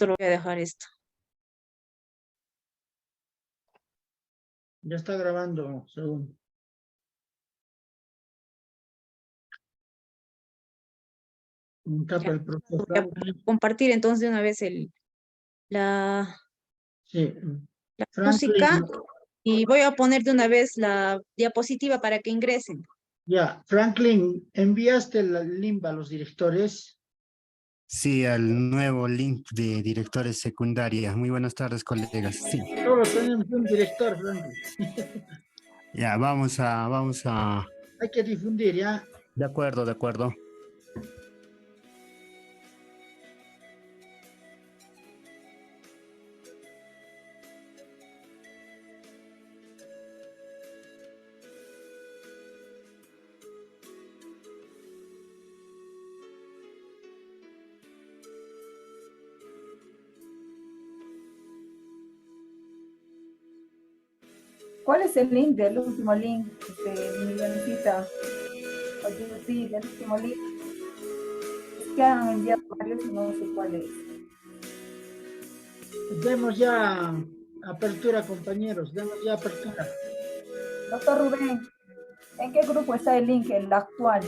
Listo, lo voy a dejar esto. Ya está grabando, según. Tapa Ya. el profesor Voy a Franklin. compartir entonces de una vez la, Sí, la Franklin, música y voy a poner de una vez la diapositiva para que ingresen. ya. Franklin, ¿enviaste el link a los directores? Sí, al nuevo link de directores secundarias. Muy buenas tardes, colegas. Sí, Solo tenemos un director, Franklin. ya, vamos a... Hay que difundir, ¿ya? De acuerdo, de acuerdo. ¿Cuál es el link del último link? Milloncita. Oye, sí, del último link. Es que han enviado varios y no sé cuál es. Demos ya apertura, compañeros. Demos ya apertura. Doctor Rubén, ¿en qué grupo está el link, el actual?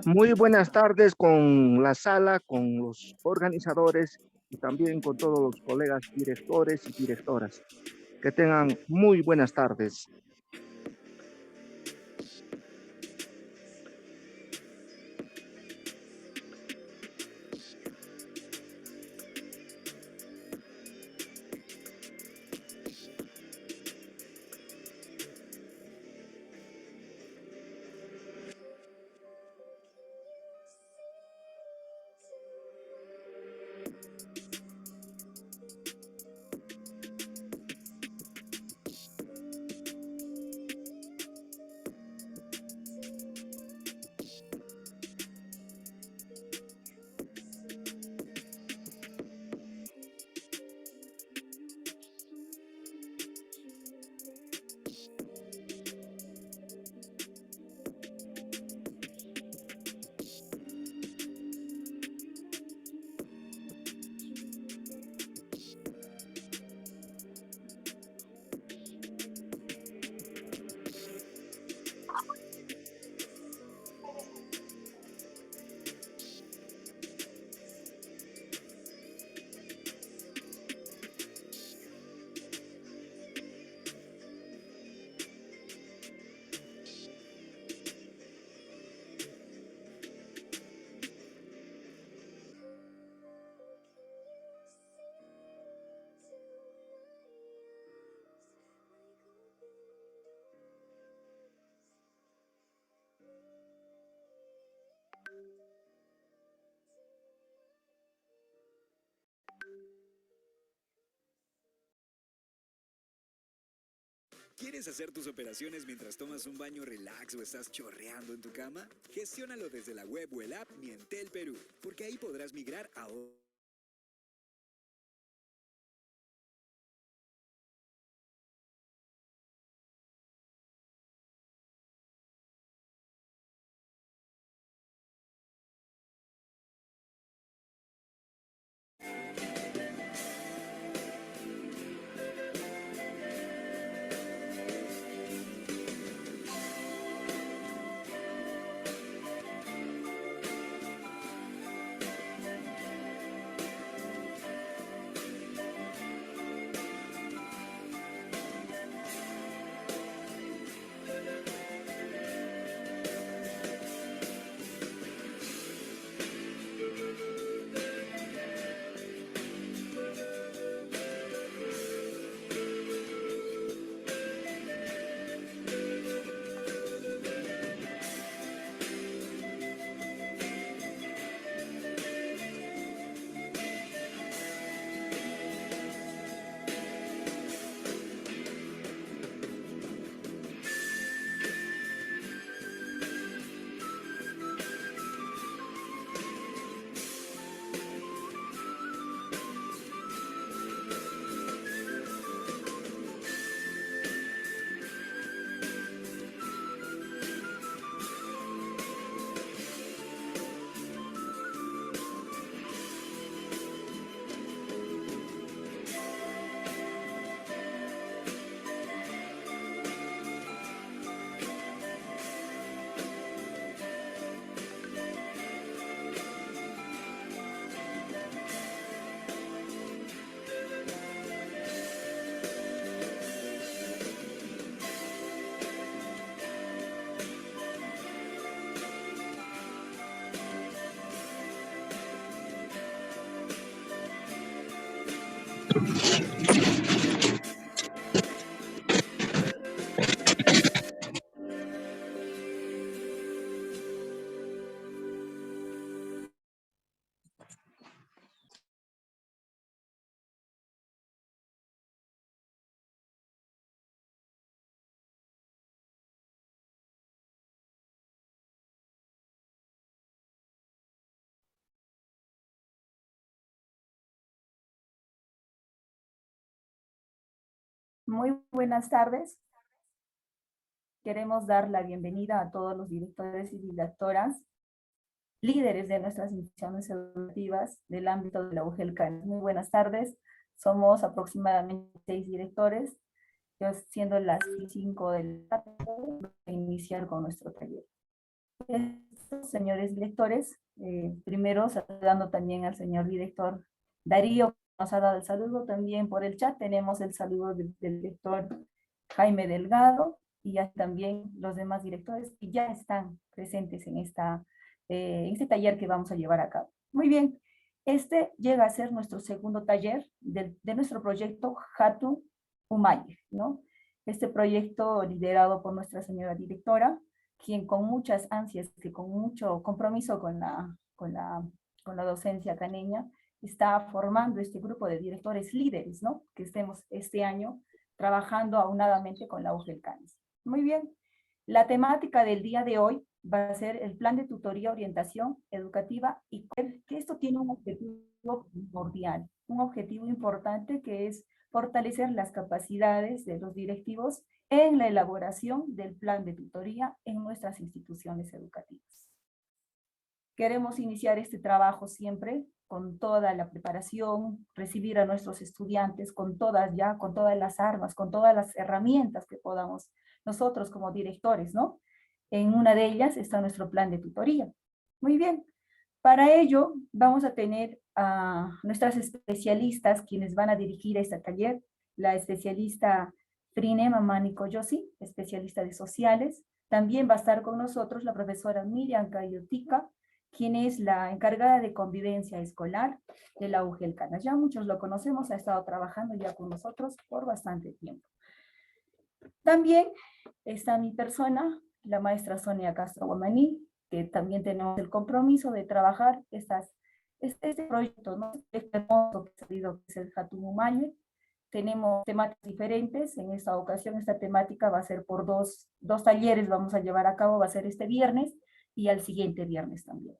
Muy buenas tardes con la sala, con los organizadores y también con todos los colegas directores y directoras. Que tengan muy buenas tardes. ¿Quieres hacer tus operaciones mientras tomas un baño relax o estás chorreando en tu cama? Gestiónalo desde la web o el app Mientel Perú, porque ahí podrás migrar a Muy buenas tardes. Queremos dar la bienvenida a todos los directores y directoras, líderes de nuestras instituciones educativas del ámbito de la UGELCA. Muy buenas tardes. Somos aproximadamente 6 directores, siendo las 5 de la tarde, a iniciar con nuestro taller. Estos señores directores, primero saludando también al señor director Darío, que nos ha dado el saludo también por el chat. Tenemos el saludo del director Jaime Delgado y ya también los demás directores que ya están presentes en este taller que vamos a llevar a cabo. Muy bien, este llega a ser nuestro segundo taller de nuestro proyecto Hatun Umayih, ¿no? Este proyecto liderado por nuestra señora directora, quien con muchas ansias, que con mucho compromiso con la docencia caneña, está formando este grupo de directores líderes, ¿no? Que estemos este año trabajando aunadamente con la UGEL Canes. Muy bien, la temática del día de hoy va a ser el plan de tutoría, orientación educativa, y que esto tiene un objetivo primordial, un objetivo importante, que es fortalecer las capacidades de los directivos en la elaboración del plan de tutoría en nuestras instituciones educativas. Queremos iniciar este trabajo siempre con toda la preparación, recibir a nuestros estudiantes con todas las armas, con todas las herramientas que podamos nosotros como directores, ¿no? En una de ellas está nuestro plan de tutoría. Muy bien, para ello vamos a tener a nuestras especialistas quienes van a dirigir este taller, la especialista Frine Mamani Coyosi, especialista de sociales. También va a estar con nosotros la profesora Miriam Cayotica, quien es la encargada de convivencia escolar de la UGEL Canas. Ya muchos lo conocemos, ha estado trabajando ya con nosotros por bastante tiempo. También está mi persona, la maestra Sonia Castro Guamaní, que también tenemos el compromiso de trabajar este proyecto, ¿no? Este hermoso que ha salido, que es el Hatun Umayih. Tenemos temáticas diferentes. En esta ocasión esta temática va a ser por dos talleres, vamos a llevar a cabo, va a ser este viernes y al siguiente viernes también.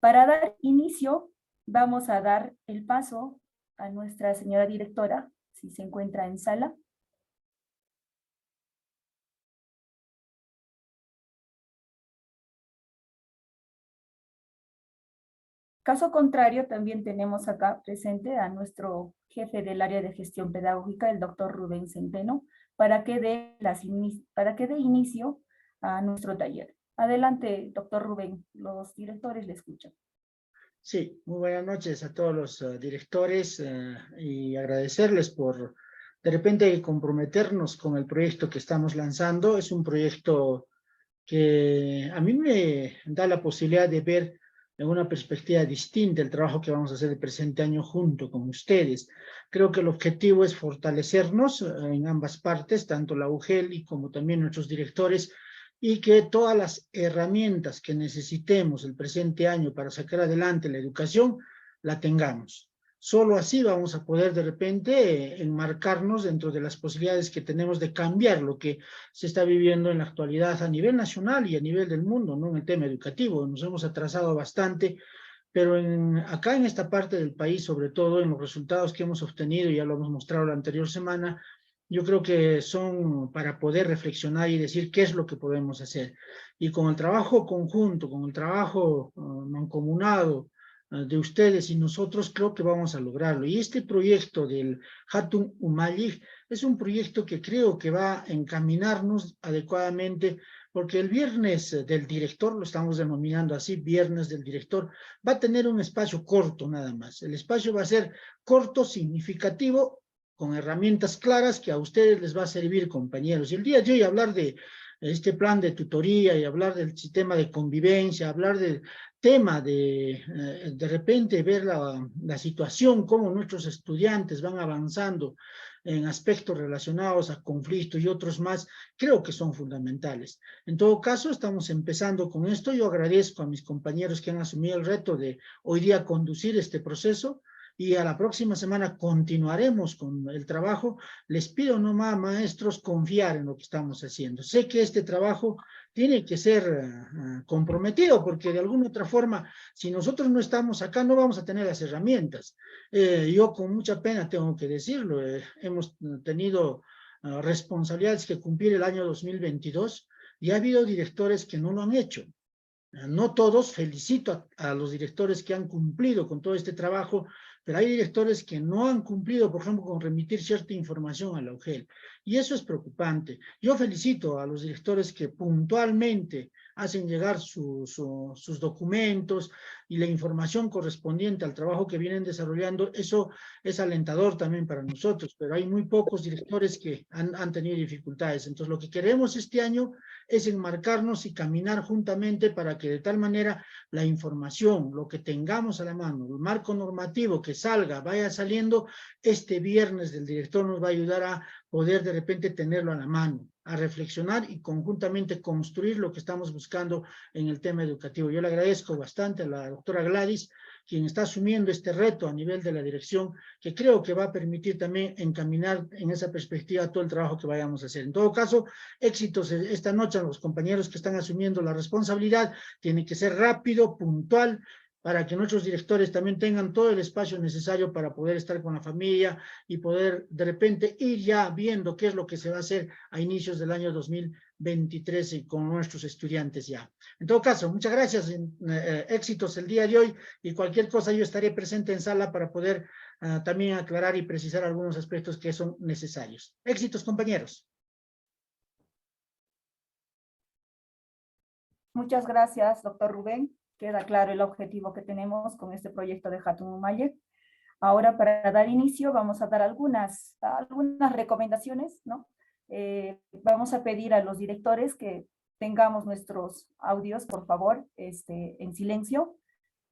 Para dar inicio, vamos a dar el paso a nuestra señora directora, si se encuentra en sala. Caso contrario, también tenemos acá presente a nuestro jefe del área de gestión pedagógica, el doctor Rubén Centeno, para que dé inicio a nuestro taller. Adelante, doctor Rubén, los directores le escuchan. Sí, muy buenas noches a todos los directores y agradecerles por de repente comprometernos con el proyecto que estamos lanzando. Es un proyecto que a mí me da la posibilidad de ver en una perspectiva distinta el trabajo que vamos a hacer el presente año junto con ustedes. Creo que el objetivo es fortalecernos en ambas partes, tanto la UGEL y como también nuestros directores, y que todas las herramientas que necesitemos el presente año para sacar adelante la educación, la tengamos. Solo así vamos a poder de repente enmarcarnos dentro de las posibilidades que tenemos de cambiar lo que se está viviendo en la actualidad a nivel nacional y a nivel del mundo, ¿no? En el tema educativo nos hemos atrasado bastante, pero acá en esta parte del país, sobre todo en los resultados que hemos obtenido, ya lo hemos mostrado la anterior semana, yo creo que son para poder reflexionar y decir qué es lo que podemos hacer. Y con el trabajo conjunto, con el trabajo mancomunado de ustedes y nosotros, creo que vamos a lograrlo. Y este proyecto del Hatun Umayih es un proyecto que creo que va a encaminarnos adecuadamente, porque el viernes del director, lo estamos denominando así, viernes del director, va a tener un espacio corto nada más. El espacio va a ser corto, significativo, con herramientas claras que a ustedes les va a servir, compañeros. Y el día de hoy hablar de este plan de tutoría y hablar del sistema de convivencia, hablar del tema de repente ver la situación, cómo nuestros estudiantes van avanzando en aspectos relacionados a conflictos y otros más, creo que son fundamentales. En todo caso, estamos empezando con esto. Yo agradezco a mis compañeros que han asumido el reto de hoy día conducir este proceso. Y a la próxima semana continuaremos con el trabajo. Les pido nomás, maestros, confiar en lo que estamos haciendo. Sé que este trabajo tiene que ser comprometido, porque de alguna otra forma, si nosotros no estamos acá, no vamos a tener las herramientas. Yo con mucha pena tengo que decirlo, hemos tenido responsabilidades que cumplir el año 2022 y ha habido directores que no lo han hecho. No todos, felicito a los directores que han cumplido con todo este trabajo, pero hay directores que no han cumplido, por ejemplo, con remitir cierta información a la UGEL, y eso es preocupante. Yo felicito a los directores que puntualmente hacen llegar sus documentos y la información correspondiente al trabajo que vienen desarrollando. Eso es alentador también para nosotros, pero hay muy pocos directores que han tenido dificultades. Entonces, lo que queremos este año es enmarcarnos y caminar juntamente para que de tal manera la información, lo que tengamos a la mano, el marco normativo que salga, vaya saliendo, este viernes del director nos va a ayudar a poder de repente tenerlo a la mano, a reflexionar y conjuntamente construir lo que estamos buscando en el tema educativo. Yo le agradezco bastante a la doctora Gladys, quien está asumiendo este reto a nivel de la dirección, que creo que va a permitir también encaminar en esa perspectiva todo el trabajo que vayamos a hacer. En todo caso, éxitos esta noche a los compañeros que están asumiendo la responsabilidad. Tiene que ser rápido, puntual, para que nuestros directores también tengan todo el espacio necesario para poder estar con la familia y poder de repente ir ya viendo qué es lo que se va a hacer a inicios del año 2023 y con nuestros estudiantes ya. En todo caso, muchas gracias, éxitos el día de hoy, y cualquier cosa yo estaré presente en sala para poder también aclarar y precisar algunos aspectos que son necesarios. Éxitos, compañeros. Muchas gracias, doctor Rubén. Queda claro el objetivo que tenemos con este proyecto de Hatun Umaye. Ahora, para dar inicio, vamos a dar algunas recomendaciones, ¿no? Vamos a pedir a los directores que tengamos nuestros audios, por favor, en silencio,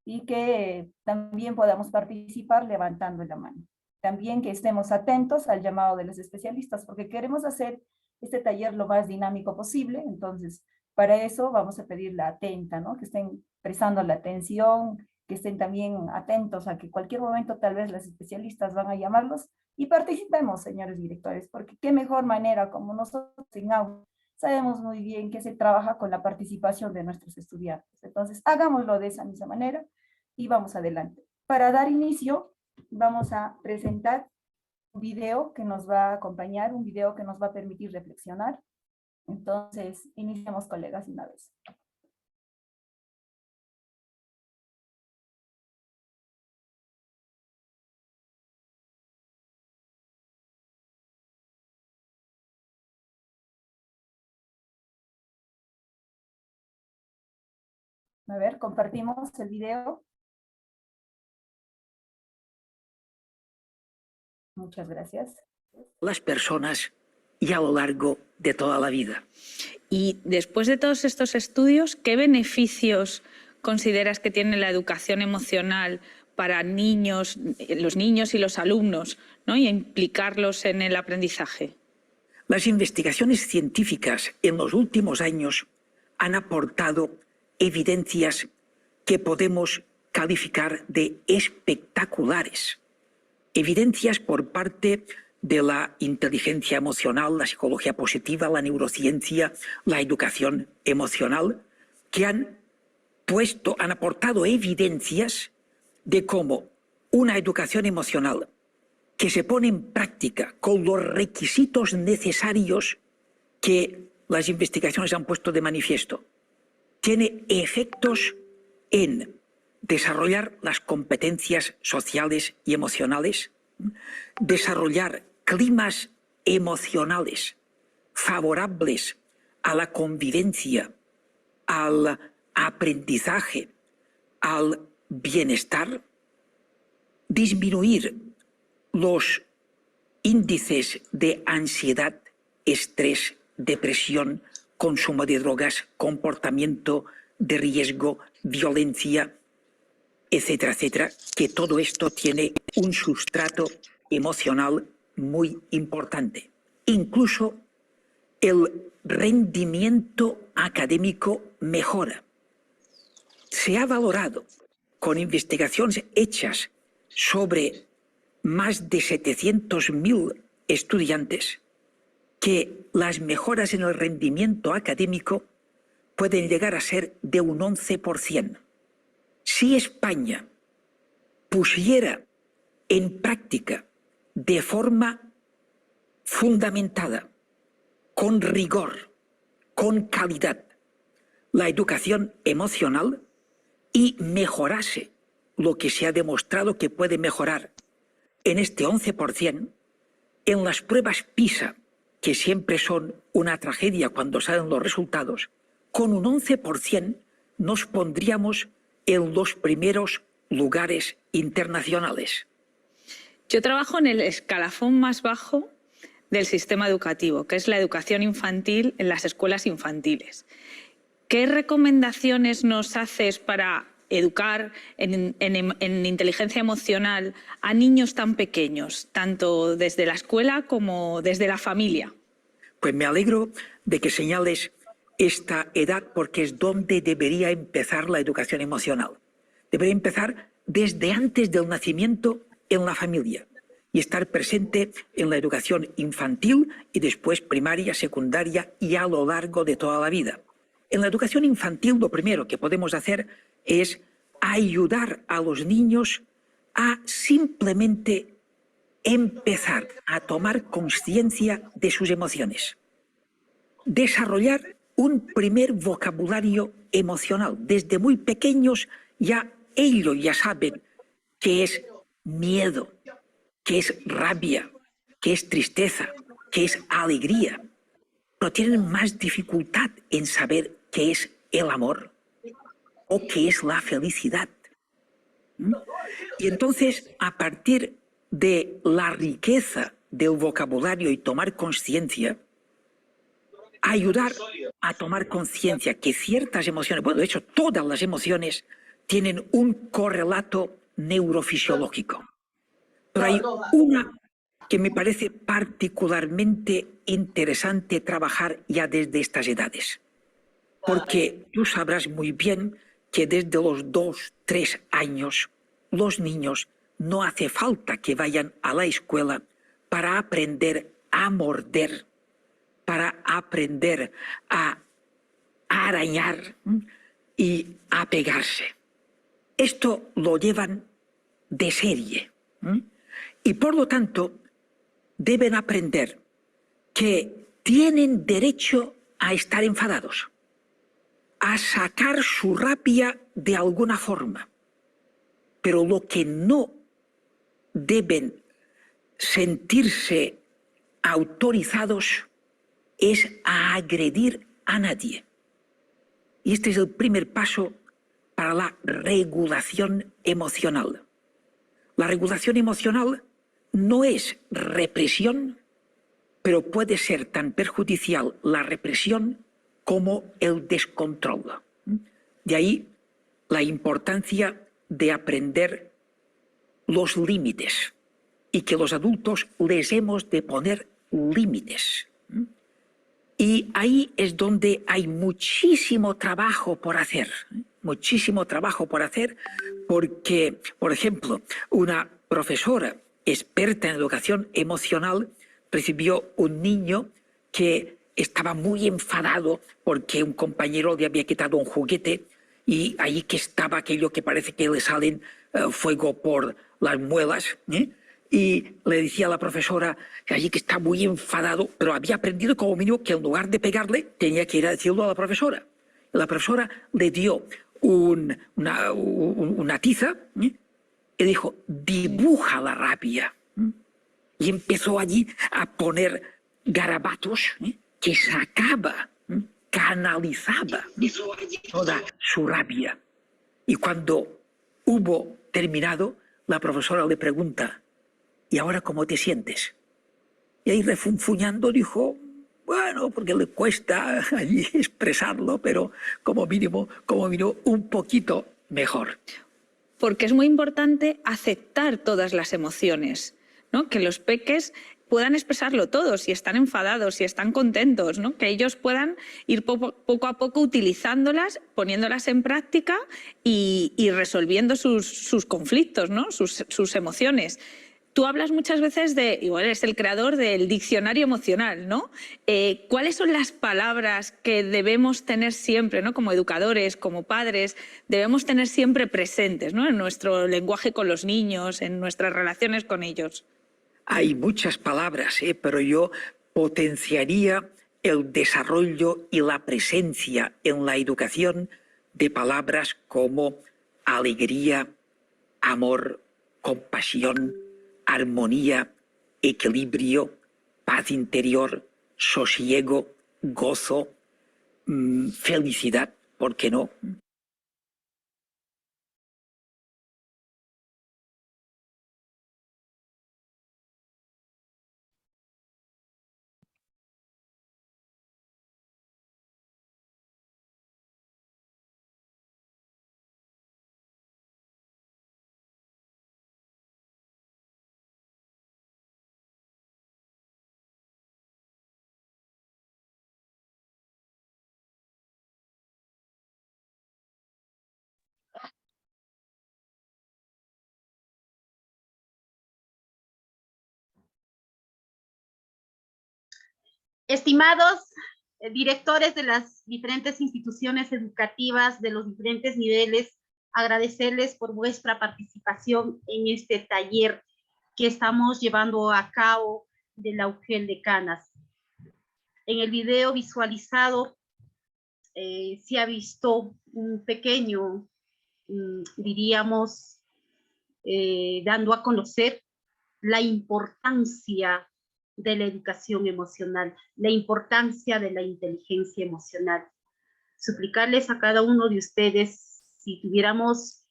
y que también podamos participar levantando la mano. También que estemos atentos al llamado de los especialistas, porque queremos hacer este taller lo más dinámico posible. Entonces, para eso vamos a pedir la atenta, ¿no? Que estén prestando la atención, que estén también atentos a que cualquier momento tal vez los especialistas van a llamarlos, y participemos, señores directores, porque qué mejor manera, como nosotros en aula sabemos muy bien que se trabaja con la participación de nuestros estudiantes. Entonces, hagámoslo de esa misma manera y vamos adelante. Para dar inicio, vamos a presentar un video que nos va a acompañar, un video que nos va a permitir reflexionar. Entonces, iniciamos, colegas, una vez. A ver, compartimos el video. Muchas gracias. Las personas y a lo largo de toda la vida. Y después de todos estos estudios, ¿qué beneficios consideras que tiene la educación emocional para niños, los niños y los alumnos, ¿no? Y implicarlos en el aprendizaje? Las investigaciones científicas en los últimos años han aportado evidencias que podemos calificar de espectaculares. Evidencias por parte de la inteligencia emocional, la psicología positiva, la neurociencia, la educación emocional, que han aportado evidencias de cómo una educación emocional que se pone en práctica con los requisitos necesarios que las investigaciones han puesto de manifiesto, tiene efectos en desarrollar las competencias sociales y emocionales, desarrollar climas emocionales favorables a la convivencia, al aprendizaje, al bienestar, disminuir los índices de ansiedad, estrés, depresión, consumo de drogas, comportamiento de riesgo, violencia, etcétera, etcétera, que todo esto tiene un sustrato emocional muy importante. Incluso el rendimiento académico mejora. Se ha valorado con investigaciones hechas sobre más de 700.000 estudiantes que las mejoras en el rendimiento académico pueden llegar a ser de un 11%. Si España pusiera en práctica de forma fundamentada, con rigor, con calidad, la educación emocional y mejorase lo que se ha demostrado que puede mejorar en este 11%, en las pruebas PISA, que siempre son una tragedia cuando salen los resultados, con un 11% nos pondríamos en los primeros lugares internacionales. Yo trabajo en el escalafón más bajo del sistema educativo, que es la educación infantil en las escuelas infantiles. ¿Qué recomendaciones nos haces para educar en inteligencia emocional a niños tan pequeños, tanto desde la escuela como desde la familia? Pues me alegro de que señales esta edad porque es donde debería empezar la educación emocional. Debería empezar desde antes del nacimiento en la familia y estar presente en la educación infantil y después primaria, secundaria y a lo largo de toda la vida. En la educación infantil lo primero que podemos hacer es ayudar a los niños a simplemente empezar a tomar conciencia de sus emociones. Desarrollar un primer vocabulario emocional. Desde muy pequeños ya ellos ya saben qué es miedo, qué es rabia, qué es tristeza, qué es alegría. Pero tienen más dificultad en saber qué es el amor o qué es la felicidad. Y entonces, a partir de la riqueza del vocabulario y tomar conciencia, ayudar a tomar conciencia que ciertas emociones, bueno, de hecho, todas las emociones tienen un correlato neurofisiológico. Pero hay una que me parece particularmente interesante trabajar ya desde estas edades. Porque tú sabrás muy bien que desde los 2, 3 años los niños no hace falta que vayan a la escuela para aprender a morder, para aprender a arañar y a pegarse. Esto lo llevan de serie. Y por lo tanto deben aprender que tienen derecho a estar enfadados, a sacar su rabia de alguna forma. Pero lo que no deben sentirse autorizados es a agredir a nadie. Y este es el primer paso para la regulación emocional. La regulación emocional no es represión, pero puede ser tan perjudicial la represión como el descontrol. De ahí la importancia de aprender los límites y que los adultos les hemos de poner límites. Y ahí es donde hay muchísimo trabajo por hacer, porque, por ejemplo, una profesora experta en educación emocional recibió un niño que estaba muy enfadado porque un compañero le había quitado un juguete y ahí que estaba aquello que parece que le salen fuego por las muelas, y le decía a la profesora que allí que está muy enfadado, pero había aprendido como mínimo que en lugar de pegarle tenía que ir a decirlo a la profesora. La profesora le dio una tiza y dijo, dibuja la rabia. Y empezó allí a poner garabatos que sacaba, canalizaba toda su rabia. Y cuando hubo terminado, la profesora le pregunta, ¿y ahora cómo te sientes? Y ahí refunfuñando dijo, bueno, porque le cuesta allí expresarlo, pero como mínimo un poquito mejor. Porque es muy importante aceptar todas las emociones, ¿no? Que los peques puedan expresarlo todo, si están enfadados, si están contentos, ¿no? Que ellos puedan ir poco a poco utilizándolas, poniéndolas en práctica y resolviendo sus conflictos, ¿no? Sus emociones. Tú hablas muchas veces igual eres el creador del diccionario emocional, ¿no? ¿Cuáles son las palabras que debemos tener siempre, ¿no? Como educadores, como padres, debemos tener siempre presentes, ¿no? En nuestro lenguaje con los niños, en nuestras relaciones con ellos. Hay muchas palabras, pero yo potenciaría el desarrollo y la presencia en la educación de palabras como alegría, amor, compasión, armonía, equilibrio, paz interior, sosiego, gozo, felicidad, ¿por qué no? Estimados directores de las diferentes instituciones educativas de los diferentes niveles, agradecerles por vuestra participación en este taller que estamos llevando a cabo de la UGEL de Canas. En el video visualizado se ha visto un pequeño, diríamos, dando a conocer la importancia de la educación emocional, la importancia de la inteligencia emocional. Suplicarles a cada uno de ustedes, si tuviéramos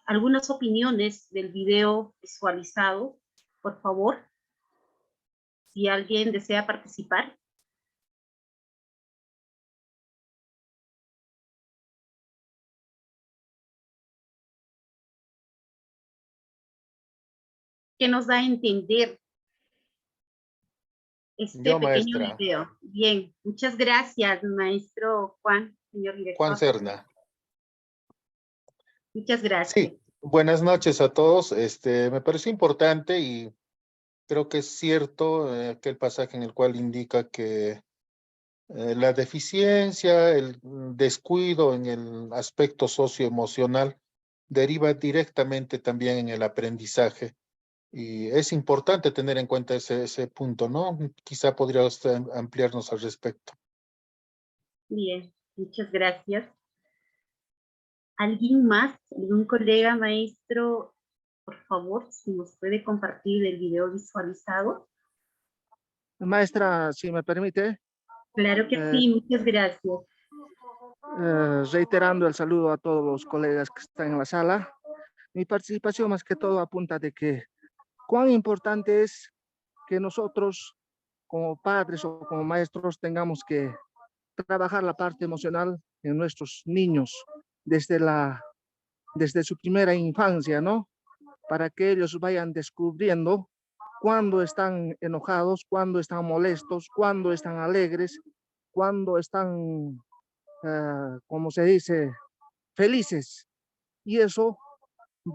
algunas opiniones del video visualizado, por favor, si alguien desea participar. ¿Qué nos da a entender este pequeño video? Bien, muchas gracias, maestro Juan, señor director. Juan Serna. Muchas gracias. Sí, buenas noches a todos. Me parece importante y creo que es cierto aquel pasaje en el cual indica que la deficiencia, el descuido en el aspecto socioemocional deriva directamente también en el aprendizaje. Y es importante tener en cuenta ese punto, ¿no? Quizá podría usted ampliarnos al respecto. Bien, muchas gracias. ¿Alguien más? ¿Algún colega, maestro? Por favor, si nos puede compartir el video visualizado. Maestra, si me permite. Claro que sí, muchas gracias. Reiterando el saludo a todos los colegas que están en la sala. Mi participación más que todo apunta de que cuán importante es que nosotros como padres o como maestros tengamos que trabajar la parte emocional en nuestros niños desde su primera infancia, ¿no? Para que ellos vayan descubriendo cuándo están enojados, cuándo están molestos, cuándo están alegres, cuándo están, como se dice, felices. Y eso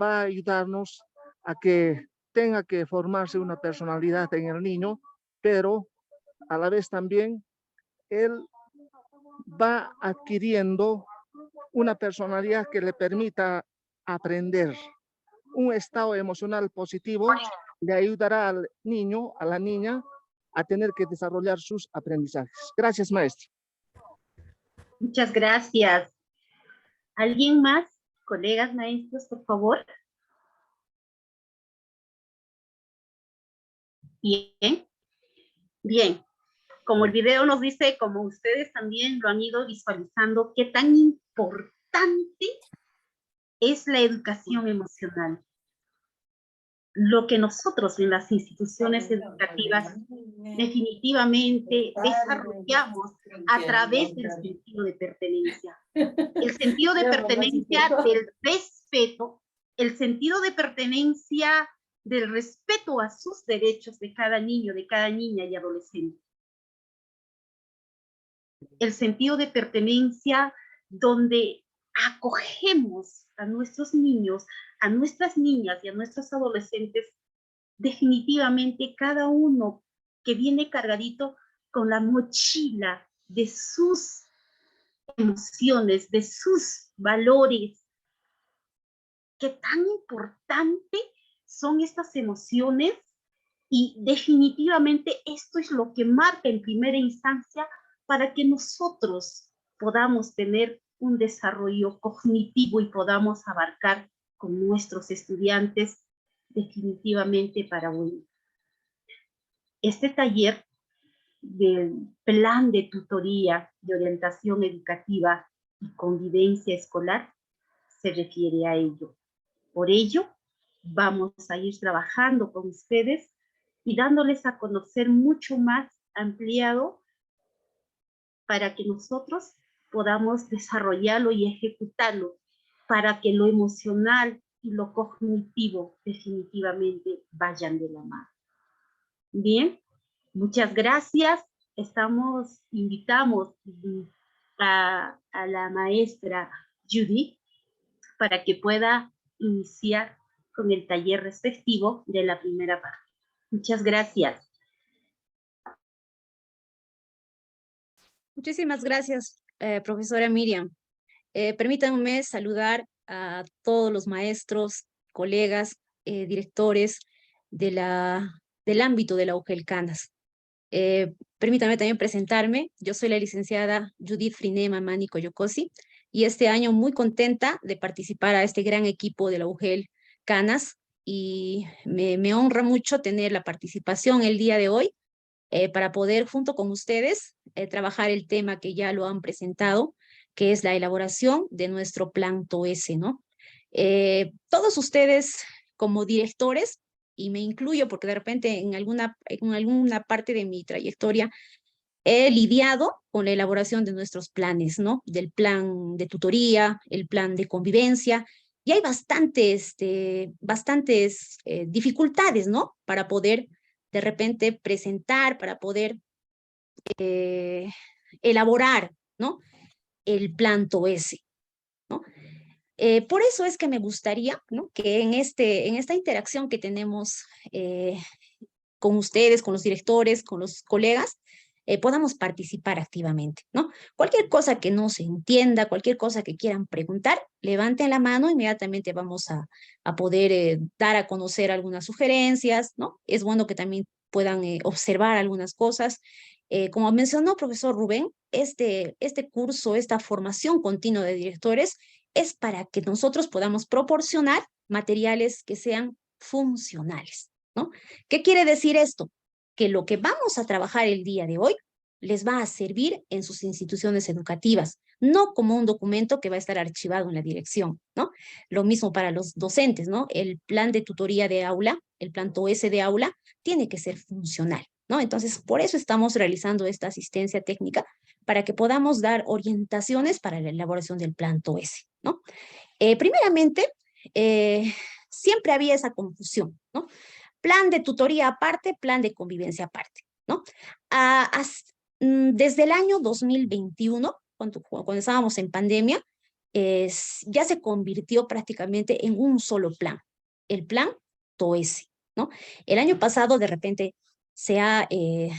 va a ayudarnos a que tenga que formarse una personalidad en el niño, pero a la vez también él va adquiriendo una personalidad que le permita aprender. Un estado emocional positivo le ayudará al niño, a la niña, a tener que desarrollar sus aprendizajes. Gracias, maestro. Muchas gracias. ¿Alguien más? Colegas maestros, por favor. Bien. Bien. Como el video nos dice, como ustedes también lo han ido visualizando, qué tan importante es la educación emocional. Lo que nosotros en las instituciones educativas definitivamente desarrollamos a través del sentido de pertenencia. El sentido de pertenencia del respeto, el sentido de pertenencia del respeto a sus derechos de cada niño, de cada niña y adolescente. El sentido de pertenencia donde acogemos a nuestros niños, a nuestras niñas y a nuestros adolescentes, definitivamente cada uno que viene cargadito con la mochila de sus emociones, de sus valores. Qué tan importante son estas emociones y definitivamente esto es lo que marca en primera instancia para que nosotros podamos tener un desarrollo cognitivo y podamos abarcar con nuestros estudiantes definitivamente para hoy. Este taller del plan de tutoría de orientación educativa y convivencia escolar se refiere a ello. Por ello, vamos a ir trabajando con ustedes y dándoles a conocer mucho más ampliado para que nosotros podamos desarrollarlo y ejecutarlo, para que lo emocional y lo cognitivo definitivamente vayan de la mano. Bien, muchas gracias. Invitamos a la maestra Judy para que pueda iniciar con el taller respectivo de la primera parte. Muchas gracias. Muchísimas gracias, profesora Miriam. Permítanme saludar a todos los maestros, colegas, directores del ámbito de la UGEL Canas. Permítanme también presentarme. Yo soy la licenciada Judith Frinema Mani Coyocosi y este año muy contenta de participar a este gran equipo de la UGEL Canas y me honra mucho tener la participación el día de hoy para poder junto con ustedes trabajar el tema que ya lo han presentado, que es la elaboración de nuestro plan TOESE, ¿no? Todos ustedes como directores, y me incluyo porque de repente en alguna parte de mi trayectoria he lidiado con la elaboración de nuestros planes, ¿no? Del plan de tutoría, el plan de convivencia, y hay bastantes dificultades, ¿no? Para poder de repente presentar, para poder elaborar, ¿no? El plan TOESE, ¿no? Por eso es que me gustaría, ¿no? Que en esta interacción que tenemos con ustedes, con los directores, con los colegas, podamos participar activamente, ¿no? Cualquier cosa que no se entienda, cualquier cosa que quieran preguntar, levanten la mano, inmediatamente vamos a poder dar a conocer algunas sugerencias, ¿no? Es bueno que también puedan observar algunas cosas. Como mencionó profesor Rubén, este curso, esta formación continua de directores es para que nosotros podamos proporcionar materiales que sean funcionales, ¿no? ¿Qué quiere decir esto? Que lo que vamos a trabajar el día de hoy les va a servir en sus instituciones educativas, no como un documento que va a estar archivado en la dirección, ¿no? Lo mismo para los docentes, ¿no? El plan de tutoría de aula, el plan TOESE de aula, tiene que ser funcional, ¿no? Entonces, por eso estamos realizando esta asistencia técnica, para que podamos dar orientaciones para la elaboración del plan TOESE, ¿no? Primeramente, siempre había esa confusión, ¿no? Plan de tutoría aparte, plan de convivencia aparte, ¿no? Desde el año 2021, cuando estábamos en pandemia, ya se convirtió prácticamente en un solo plan, el plan TOESE, ¿no? El año pasado, de repente, se ha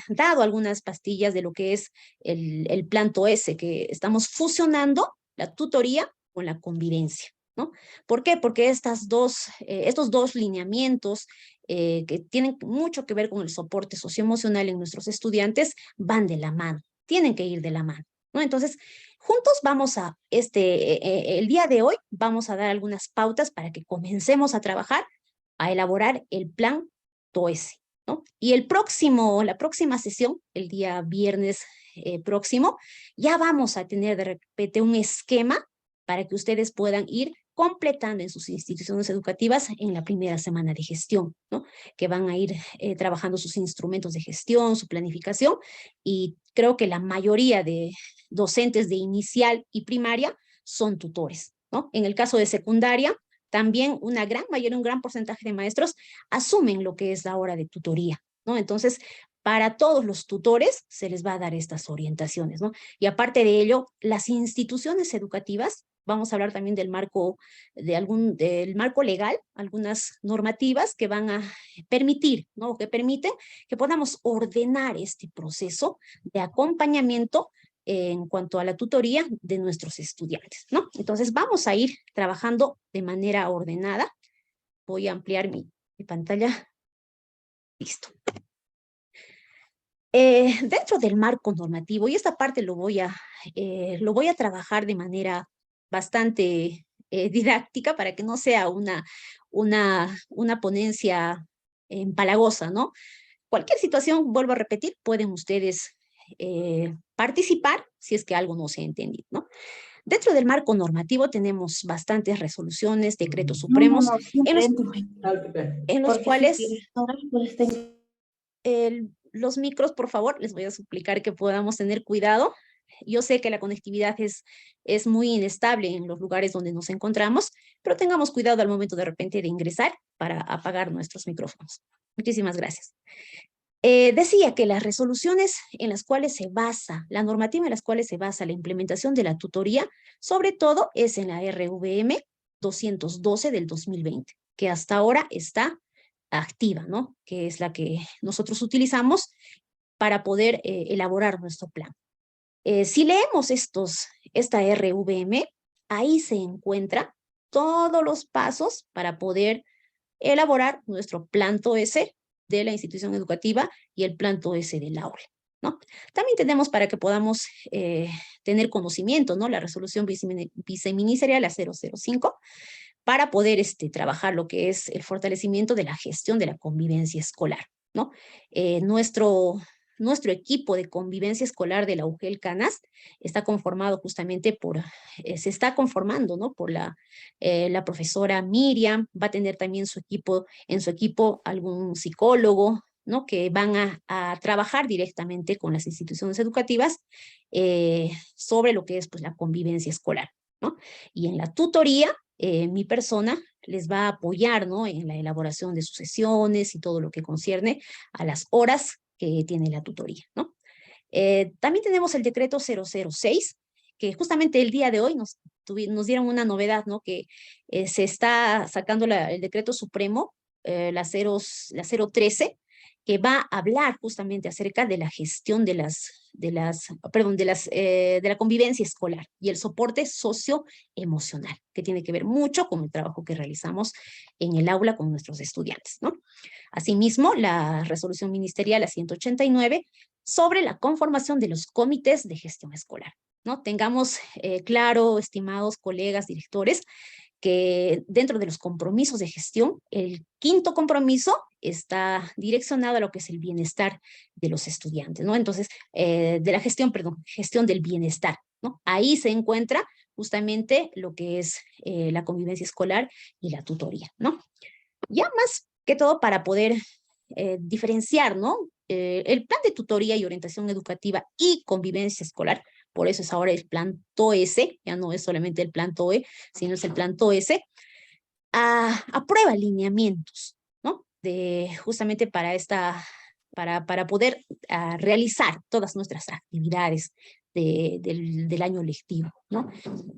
dado algunas pastillas de lo que es el plan TOESE, que estamos fusionando la tutoría con la convivencia, ¿no? ¿Por qué? Porque estos dos lineamientos que tienen mucho que ver con el soporte socioemocional en nuestros estudiantes van de la mano, tienen que ir de la mano, ¿no? Entonces, juntos vamos a, el día de hoy, vamos a dar algunas pautas para que comencemos a trabajar, a elaborar el plan TOESE, ¿no? Y la próxima sesión, el día viernes próximo, ya vamos a tener de repente un esquema para que ustedes puedan ir completando en sus instituciones educativas en la primera semana de gestión, ¿no? Que van a ir trabajando sus instrumentos de gestión, su planificación, y creo que la mayoría de docentes de inicial y primaria son tutores, ¿no? En el caso de secundaria, también un gran porcentaje de maestros asumen lo que es la hora de tutoría, ¿no? Entonces, para todos los tutores se les va a dar estas orientaciones, ¿no? Y aparte de ello, las instituciones educativas, vamos a hablar también del marco legal, algunas normativas que van a permitir, ¿no? Que permiten que podamos ordenar este proceso de acompañamiento en cuanto a la tutoría de nuestros estudiantes, ¿no? Entonces vamos a ir trabajando de manera ordenada. Voy a ampliar mi pantalla. Listo. Dentro del marco normativo, y esta parte lo voy a trabajar de manera bastante didáctica para que no sea una ponencia empalagosa, ¿no? Cualquier situación, vuelvo a repetir, pueden ustedes participar si es que algo no se ha entendido, ¿no? Dentro del marco normativo tenemos bastantes resoluciones, decretos supremos, en los cuales los micros, por favor, les voy a suplicar que podamos tener cuidado. Yo sé que la conectividad es muy inestable en los lugares donde nos encontramos, pero tengamos cuidado al momento de repente de ingresar para apagar nuestros micrófonos. Muchísimas gracias. Decía que las resoluciones en las cuales se basa, la normativa en las cuales se basa la implementación de la tutoría, sobre todo es en la RVM 212 del 2020, que hasta ahora está activa, ¿no? Que es la que nosotros utilizamos para poder elaborar nuestro plan. Si leemos esta RVM, ahí se encuentra todos los pasos para poder elaborar nuestro plan TOES de la institución educativa y el plan TOES del aula, ¿no? También tenemos para que podamos tener conocimiento, ¿no? La resolución viceministerial a 005 para poder trabajar lo que es el fortalecimiento de la gestión de la convivencia escolar, ¿no? Nuestro equipo de convivencia escolar de la UGEL Canas está conformado justamente se está conformando, ¿no? Por la profesora Miriam, va a tener también en su equipo algún psicólogo, ¿no? Que van a trabajar directamente con las instituciones educativas sobre lo que es pues, la convivencia escolar, ¿no? Y en la tutoría, mi persona les va a apoyar, ¿no? En la elaboración de sus sesiones y todo lo que concierne a las horas que tiene la tutoría, ¿no? También tenemos el decreto 006, que justamente el día de hoy nos dieron una novedad, ¿no? Que se está sacando el decreto supremo, la 013, que va a hablar justamente acerca de la gestión de la convivencia escolar y el soporte socioemocional, que tiene que ver mucho con el trabajo que realizamos en el aula con nuestros estudiantes, ¿no? Asimismo, la resolución ministerial a 189 sobre la conformación de los comités de gestión escolar, ¿no? Tengamos claro, estimados colegas directores, que dentro de los compromisos de gestión, el quinto compromiso está direccionado a lo que es el bienestar de los estudiantes, ¿no? Entonces, de la gestión del bienestar, ¿no? Ahí se encuentra justamente lo que es la convivencia escolar y la tutoría, ¿no? Ya más que todo para poder diferenciar, ¿no? El plan de tutoría y orientación educativa y convivencia escolar, por eso es ahora el plan TOES, ya no es solamente el plan TOE, sino es el plan TOES, aprueba lineamientos, ¿no? Justamente para poder realizar todas nuestras actividades del año lectivo, ¿no?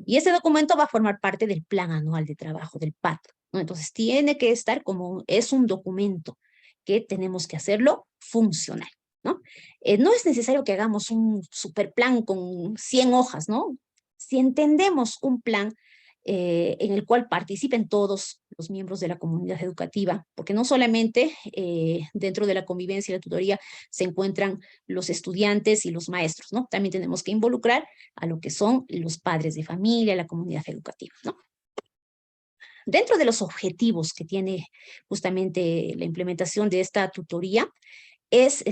Y ese documento va a formar parte del plan anual de trabajo, del PAT, ¿no? Entonces tiene que estar es un documento que tenemos que hacerlo funcional, ¿no? No es necesario que hagamos un super plan con 100 hojas, ¿no? Si entendemos un plan en el cual participen todos los miembros de la comunidad educativa, porque no solamente dentro de la convivencia y la tutoría se encuentran los estudiantes y los maestros, ¿no? También tenemos que involucrar a lo que son los padres de familia, la comunidad educativa, ¿no? Dentro de los objetivos que tiene justamente la implementación de esta tutoría, es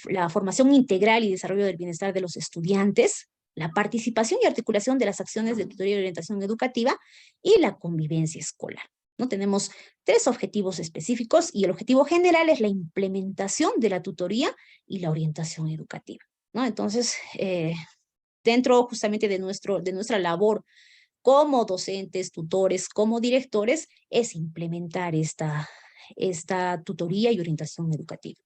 la formación integral y desarrollo del bienestar de los estudiantes, la participación y articulación de las acciones de tutoría y orientación educativa y la convivencia escolar, ¿no? Tenemos 3 objetivos específicos y el objetivo general es la implementación de la tutoría y la orientación educativa, ¿no? Entonces, dentro justamente de nuestra labor como docentes, tutores, como directores, es implementar esta tutoría y orientación educativa.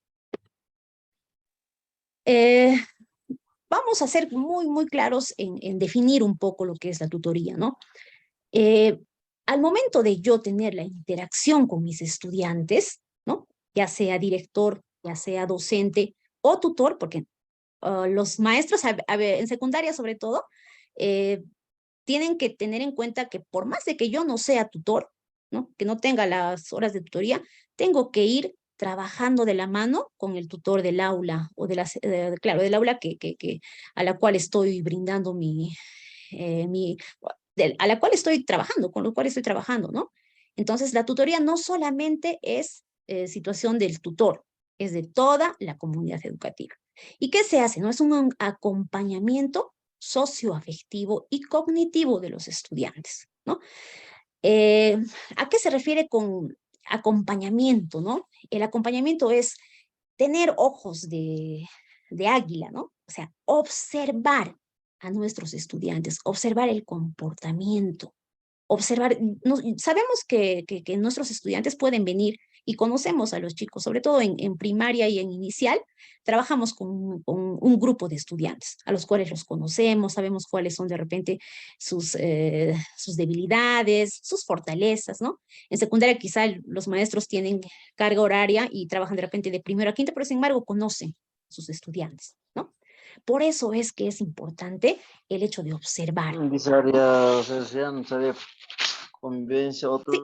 Vamos a ser muy, muy claros en definir un poco lo que es la tutoría, ¿no? Al momento de yo tener la interacción con mis estudiantes, ¿no? Ya sea director, ya sea docente o tutor, porque los maestros, en secundaria sobre todo, tienen que tener en cuenta que por más de que yo no sea tutor, ¿no? Que no tenga las horas de tutoría, tengo que ir trabajando de la mano con el tutor del aula, o del aula a la cual estoy brindando a la cual estoy trabajando, con lo cual estoy trabajando, ¿no? Entonces, la tutoría no solamente es situación del tutor, es de toda la comunidad educativa. ¿Y qué se hace? ¿No? Es un acompañamiento socioafectivo y cognitivo de los estudiantes, ¿no? ¿A qué se refiere con acompañamiento, no? El acompañamiento es tener ojos de águila, ¿no? O sea, observar a nuestros estudiantes, observar el comportamiento, observar, sabemos que nuestros estudiantes pueden venir y conocemos a los chicos, sobre todo en primaria y en inicial, trabajamos con un grupo de estudiantes a los cuales los conocemos, sabemos cuáles son de repente sus debilidades, sus fortalezas, ¿no? En secundaria quizá los maestros tienen carga horaria y trabajan de repente de primero a quinto, pero sin embargo conocen a sus estudiantes, ¿no? Por eso es que es importante el hecho de observar. Convivencia, otro. Sí.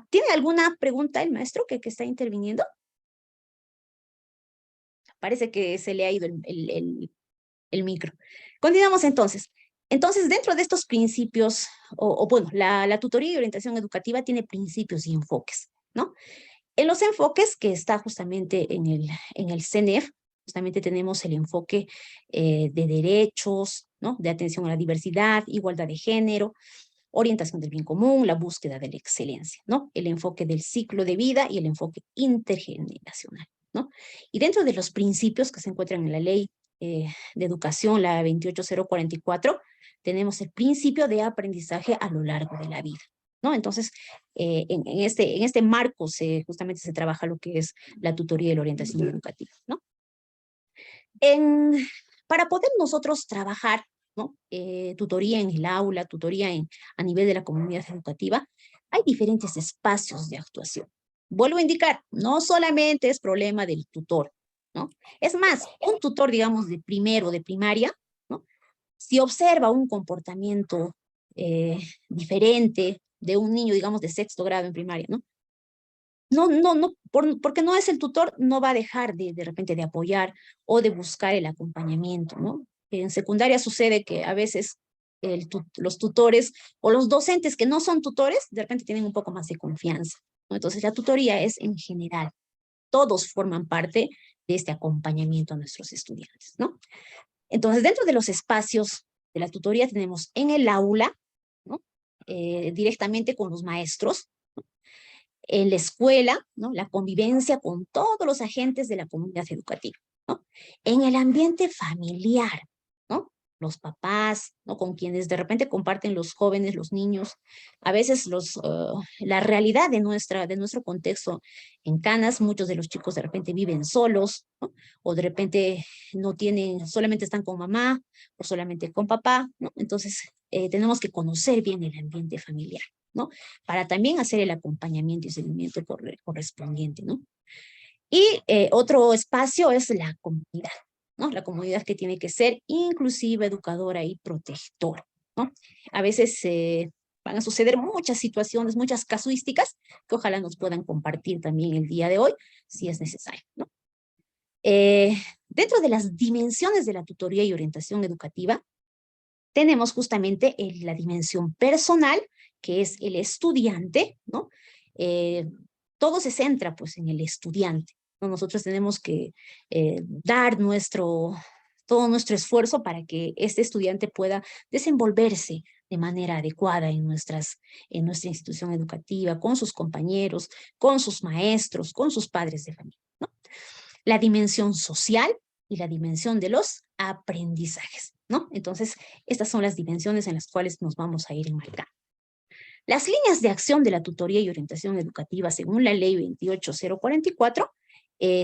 ¿Tiene alguna pregunta el maestro que está interviniendo? Parece que se le ha ido el micro. Continuamos entonces. Entonces, dentro de estos principios, bueno, la tutoría y orientación educativa tiene principios y enfoques, ¿no? En los enfoques que está justamente en el CNEF, justamente tenemos el enfoque de derechos, ¿no? De atención a la diversidad, igualdad de género, orientación del bien común, la búsqueda de la excelencia, ¿no? El enfoque del ciclo de vida y el enfoque intergeneracional, ¿no? Y dentro de los principios que se encuentran en la ley de educación, la 28044, tenemos el principio de aprendizaje a lo largo de la vida, ¿no? Entonces, en este marco justamente se trabaja lo que es la tutoría y la orientación educativa, ¿no? Para poder nosotros trabajar, ¿no? Tutoría en el aula, tutoría a nivel de la comunidad educativa, hay diferentes espacios de actuación. Vuelvo a indicar, no solamente es problema del tutor, ¿no? Es más, un tutor, digamos, de primero, de primaria, ¿no? Si observa un comportamiento diferente de un niño, digamos, de sexto grado en primaria, ¿no? Porque no es el tutor, no va a dejar de repente de apoyar o de buscar el acompañamiento, ¿no? En secundaria sucede que a veces los tutores o los docentes que no son tutores, de repente tienen un poco más de confianza, ¿no? Entonces la tutoría es en general. Todos forman parte de este acompañamiento a nuestros estudiantes, ¿no? Entonces, dentro de los espacios de la tutoría tenemos en el aula, ¿no? Directamente con los maestros, en la escuela, ¿no? La convivencia con todos los agentes de la comunidad educativa, ¿no? En el ambiente familiar, ¿no? Los papás, ¿no? Con quienes de repente comparten los jóvenes, los niños, a veces la realidad de nuestro contexto en Canas, muchos de los chicos de repente viven solos, ¿no? O de repente no tienen, solamente están con mamá o solamente con papá, ¿no? Entonces tenemos que conocer bien el ambiente familiar, ¿no? Para también hacer el acompañamiento y seguimiento correspondiente, ¿no? Y otro espacio es la comunidad, ¿no? La comunidad que tiene que ser inclusiva, educadora y protectora, ¿no? A veces van a suceder muchas situaciones, muchas casuísticas que ojalá nos puedan compartir también el día de hoy, si es necesario, ¿no? Dentro de las dimensiones de la tutoría y orientación educativa, tenemos justamente la dimensión personal, que es el estudiante, ¿no? Todo se centra pues en el estudiante, ¿no? Nosotros tenemos que dar todo nuestro esfuerzo para que este estudiante pueda desenvolverse de manera adecuada en nuestra institución educativa, con sus compañeros, con sus maestros, con sus padres de familia, ¿no? La dimensión social y la dimensión de los aprendizajes, ¿no? Entonces, estas son las dimensiones en las cuales nos vamos a ir enmarcando. Las líneas de acción de la tutoría y orientación educativa, según la ley 28044,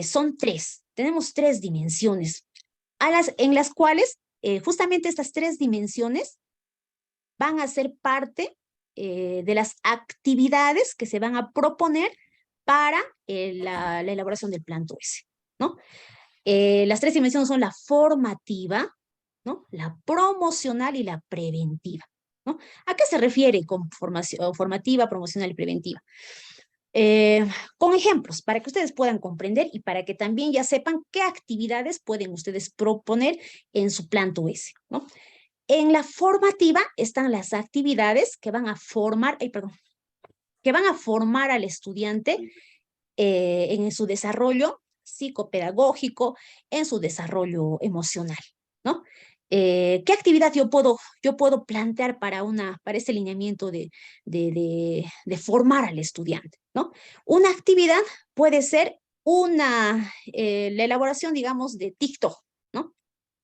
son tres. Tenemos tres dimensiones, en las cuales justamente estas tres dimensiones van a ser parte de las actividades que se van a proponer para la elaboración del plan TOESE, ¿no? Las tres dimensiones son la formativa, ¿no? La promocional y la preventiva, ¿no? ¿A qué se refiere con formativa, promocional y preventiva? Con ejemplos, para que ustedes puedan comprender y para que también ya sepan qué actividades pueden ustedes proponer en su plan TOESE, ¿no? En la formativa están las actividades que van a formar, al estudiante en su desarrollo psicopedagógico en su desarrollo emocional, ¿no? ¿Qué actividad yo puedo plantear para este lineamiento de formar al estudiante, ¿no? Una actividad puede ser la elaboración, digamos, de TikTok, ¿no?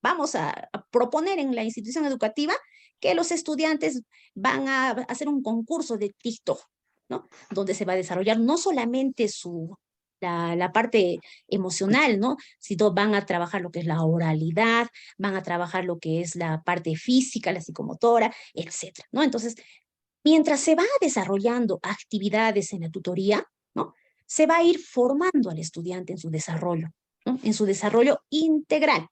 Vamos a proponer en la institución educativa que los estudiantes van a hacer un concurso de TikTok, ¿no? Donde se va a desarrollar no solamente la parte emocional, ¿no? Sino van a trabajar lo que es la oralidad, van a trabajar lo que es la parte física, la psicomotora, etcétera, ¿no? Entonces, mientras se va desarrollando actividades en la tutoría, ¿no? Se va a ir formando al estudiante en su desarrollo, ¿no? En su desarrollo integral,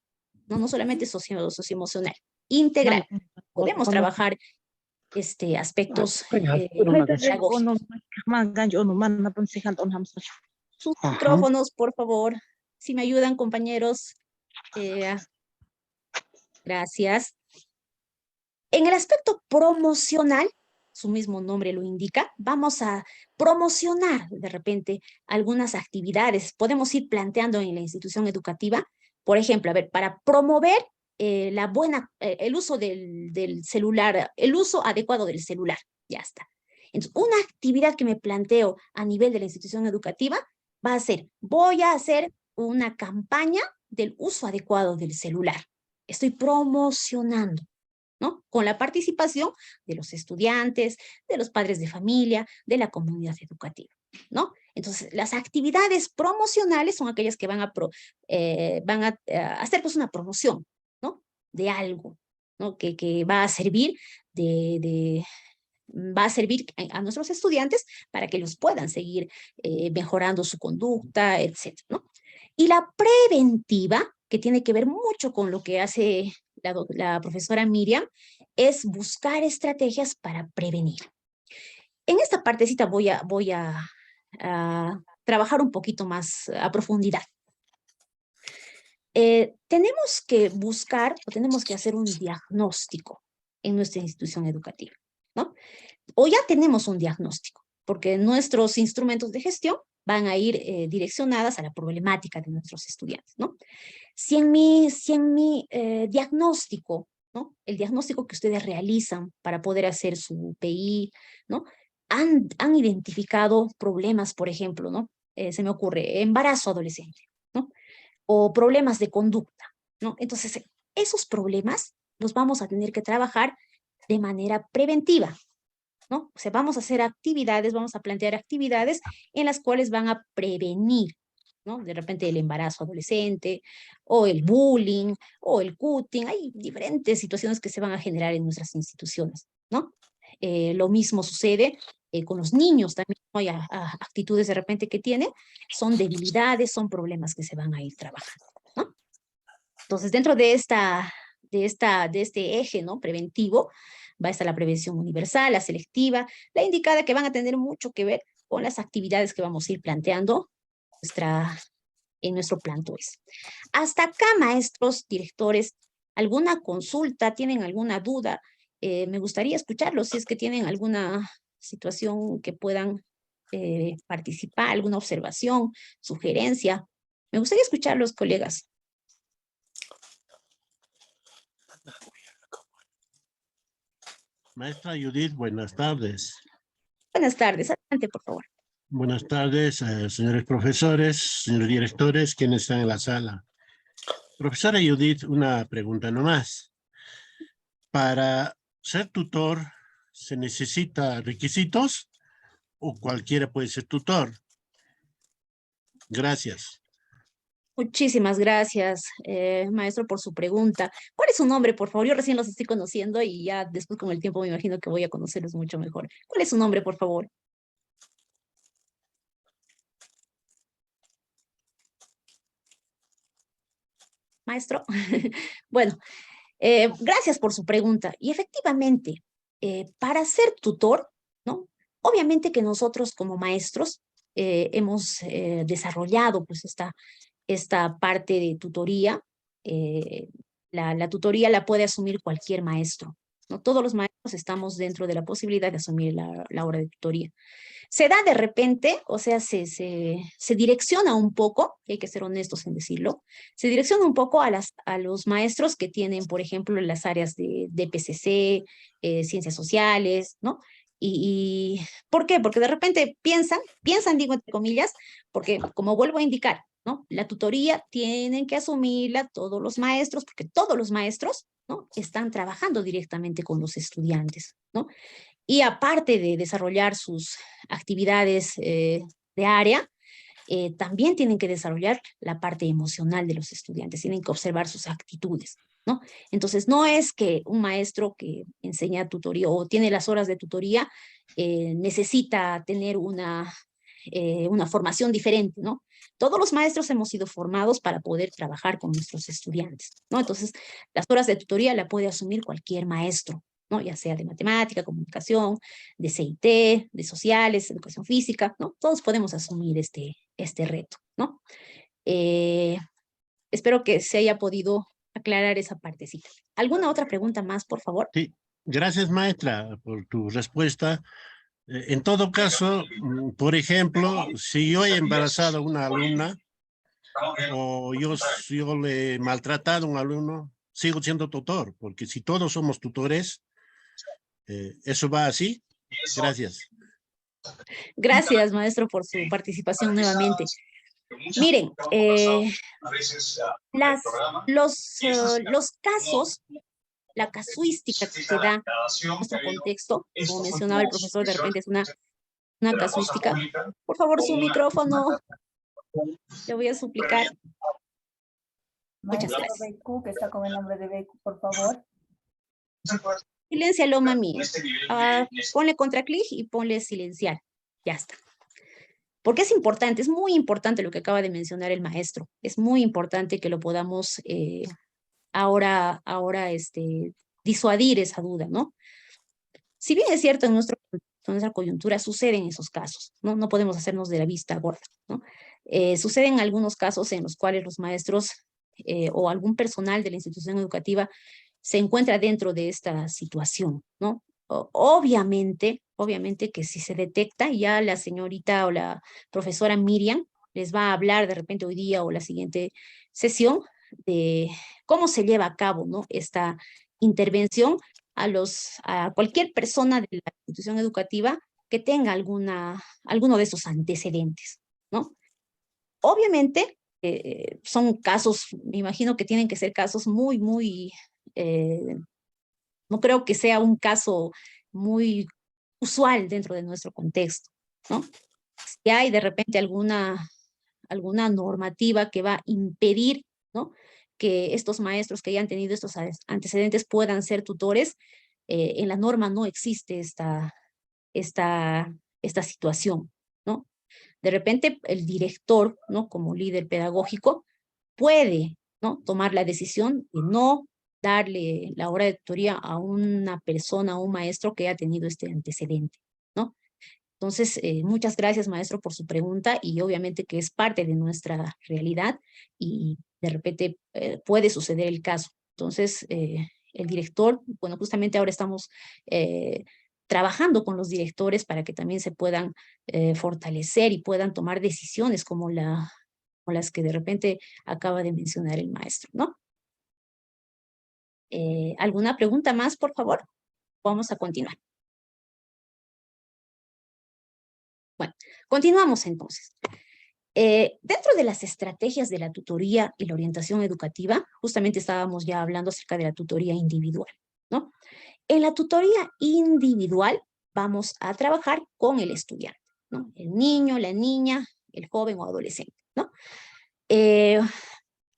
no solamente socioemocional, integral. Podemos trabajar aspectos pedagógicos. Sus micrófonos, por favor, si me ayudan, compañeros. Gracias. En el aspecto promocional, su mismo nombre lo indica, vamos a promocionar de repente algunas actividades. Podemos ir planteando en la institución educativa, por ejemplo, a ver, para promover el uso del celular, el uso adecuado del celular. Ya está. Entonces, una actividad que me planteo a nivel de la institución educativa va a ser, voy a hacer una campaña del uso adecuado del celular. Estoy promocionando, ¿no? Con la participación de los estudiantes, de los padres de familia, de la comunidad educativa, ¿no? Entonces, las actividades promocionales son aquellas que van a hacer pues una promoción, ¿no? De algo, ¿no? Que va a servir va a servir a nuestros estudiantes para que ellos puedan seguir mejorando su conducta, etcétera, ¿no? Y la preventiva, que tiene que ver mucho con lo que hace la profesora Miriam, es buscar estrategias para prevenir. En esta partecita voy a trabajar un poquito más a profundidad. Tenemos que buscar o tenemos que hacer un diagnóstico en nuestra institución educativa, ¿no? O ya tenemos un diagnóstico, porque nuestros instrumentos de gestión van a ir direccionadas a la problemática de nuestros estudiantes, ¿no? Si en mi diagnóstico, ¿no? El diagnóstico que ustedes realizan para poder hacer su PI, ¿no? Han identificado problemas, por ejemplo, ¿no? Se me ocurre embarazo adolescente, ¿no? O problemas de conducta, ¿no? Entonces, esos problemas los vamos a tener que trabajar de manera preventiva, ¿no? O sea, vamos a hacer actividades, vamos a plantear actividades en las cuales van a prevenir, ¿no? De repente el embarazo adolescente, o el bullying, o el cutting. Hay diferentes situaciones que se van a generar en nuestras instituciones, ¿no? Lo mismo sucede con los niños también, ¿no? Hay actitudes de repente que tienen, son debilidades, son problemas que se van a ir trabajando, ¿no? Entonces, dentro de este eje, ¿no? Preventivo, va a estar la prevención universal, la selectiva, la indicada, que van a tener mucho que ver con las actividades que vamos a ir planteando en nuestro plan TOES. Hasta acá, maestros, directores, ¿alguna consulta? ¿Tienen alguna duda? Me gustaría escucharlos si es que tienen alguna situación que puedan participar, alguna observación, sugerencia. Me gustaría escucharlos, colegas. Maestra Judith, buenas tardes. Buenas tardes, adelante, por favor. Buenas tardes, señores profesores, señores directores, quienes están en la sala. Profesora Judith, una pregunta nomás. Para ser tutor, ¿se necesita requisitos o cualquiera puede ser tutor? Gracias. Muchísimas gracias, maestro, por su pregunta. ¿Cuál es su nombre, por favor? Yo recién los estoy conociendo y ya después con el tiempo me imagino que voy a conocerlos mucho mejor. ¿Cuál es su nombre, por favor? Maestro. Bueno, gracias por su pregunta. Y efectivamente, para ser tutor, ¿no? Obviamente que nosotros como maestros hemos desarrollado pues esta parte de tutoría. La tutoría la puede asumir cualquier maestro, No todos los maestros estamos dentro de la posibilidad de asumir la hora de tutoría. Se da de repente, o sea, se direcciona un poco, y hay que ser honestos en decirlo, se direcciona un poco a los maestros que tienen, por ejemplo, las áreas de PCC, ciencias sociales, ¿no? ¿Por qué? Porque de repente piensan, digo entre comillas, porque como vuelvo a indicar, ¿no? La tutoría tienen que asumirla todos los maestros, porque todos los maestros, ¿no? Están trabajando directamente con los estudiantes, ¿no? Y aparte de desarrollar sus actividades de área, también tienen que desarrollar la parte emocional de los estudiantes, tienen que observar sus actitudes, ¿no? Entonces, no es que un maestro que enseña tutoría o tiene las horas de tutoría necesita tener una formación diferente, ¿no? Todos los maestros hemos sido formados para poder trabajar con nuestros estudiantes, ¿no? Entonces, las horas de tutoría la puede asumir cualquier maestro, ¿no? Ya sea de matemática, comunicación, de CIT, de sociales, educación física, ¿no? Todos podemos asumir este reto, ¿no? Espero que se haya podido aclarar esa partecita. ¿Alguna otra pregunta más, por favor? Sí, gracias maestra por tu respuesta. En todo caso, por ejemplo, si yo he embarazado a una alumna o yo le he maltratado a un alumno, sigo siendo tutor, porque si todos somos tutores, ¿eso va así? Gracias. Gracias, maestro, por su participación nuevamente. Miren, los casos, la casuística que se da en nuestro contexto, como mencionaba el profesor, de repente es una casuística. Por favor, su micrófono, le voy a suplicar. Muchas gracias. Beku, que está con el nombre de Beku, por favor. Silencialo, mami. Ponle contraclic y ponle silenciar. Ya está. Porque es importante, es muy importante lo que acaba de mencionar el maestro. Es muy importante que lo podamos ahora disuadir esa duda, ¿no? Si bien es cierto, en nuestra coyuntura suceden esos casos, ¿no? No podemos hacernos de la vista gorda, ¿no? Suceden algunos casos en los cuales los maestros o algún personal de la institución educativa se encuentra dentro de esta situación, ¿no? Obviamente que si se detecta, ya la señorita o la profesora Miriam les va a hablar de repente hoy día o la siguiente sesión de cómo se lleva a cabo, ¿no? Esta intervención a cualquier persona de la institución educativa que tenga alguno de esos antecedentes, ¿no? Obviamente son casos, me imagino que tienen que ser casos muy, no creo que sea un caso muy usual dentro de nuestro contexto, ¿no? Si hay de repente alguna normativa que va a impedir, ¿no? Que estos maestros que hayan tenido estos antecedentes puedan ser tutores, en la norma no existe esta situación, ¿no? De repente el director, ¿no? Como líder pedagógico, puede, ¿no? Tomar la decisión de no darle la hora de tutoría a una persona, a un maestro que haya tenido este antecedente, ¿no? Entonces, muchas gracias, maestro, por su pregunta y obviamente que es parte de nuestra realidad y de repente puede suceder el caso. Entonces, el director, bueno, justamente ahora estamos trabajando con los directores para que también se puedan fortalecer y puedan tomar decisiones como las que de repente acaba de mencionar el maestro, ¿no? ¿Alguna pregunta más, por favor? Vamos a continuar. Bueno, continuamos entonces. Dentro de las estrategias de la tutoría y la orientación educativa, justamente estábamos ya hablando acerca de la tutoría individual, ¿no? En la tutoría individual vamos a trabajar con el estudiante, ¿no? El niño, la niña, el joven o adolescente, ¿no?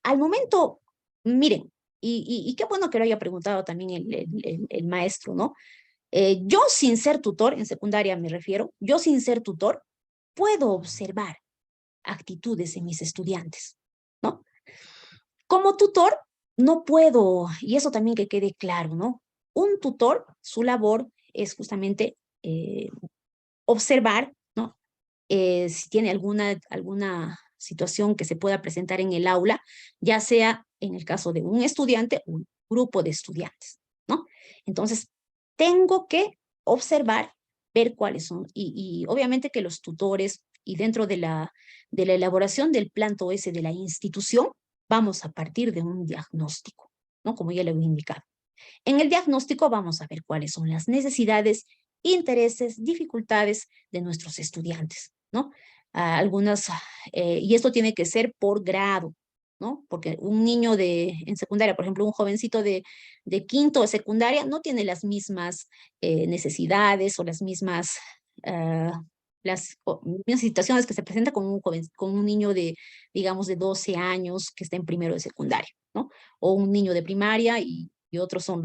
Al momento, miren, y qué bueno que lo haya preguntado también el maestro, ¿no? Yo sin ser tutor, en secundaria me refiero, yo sin ser tutor, puedo observar actitudes en mis estudiantes, ¿no? Como tutor, no puedo, y eso también que quede claro, ¿no? Un tutor, su labor es justamente observar, ¿no? Si tiene alguna situación que se pueda presentar en el aula, ya sea en el caso de un estudiante o un grupo de estudiantes, ¿no? Entonces, tengo que observar, ver cuáles son, y obviamente que los tutores, y dentro de la elaboración del plan TOS de la institución, vamos a partir de un diagnóstico, ¿no? Como ya le he indicado. En el diagnóstico vamos a ver cuáles son las necesidades, intereses, dificultades de nuestros estudiantes, ¿no? Y esto tiene que ser por grado, ¿no? Porque un niño en secundaria, por ejemplo, un jovencito de quinto de secundaria no tiene las mismas necesidades o las mismas mismas situaciones que se presenta con un niño de, digamos, de 12 años que está en primero de secundaria, ¿no? O un niño de primaria y otros son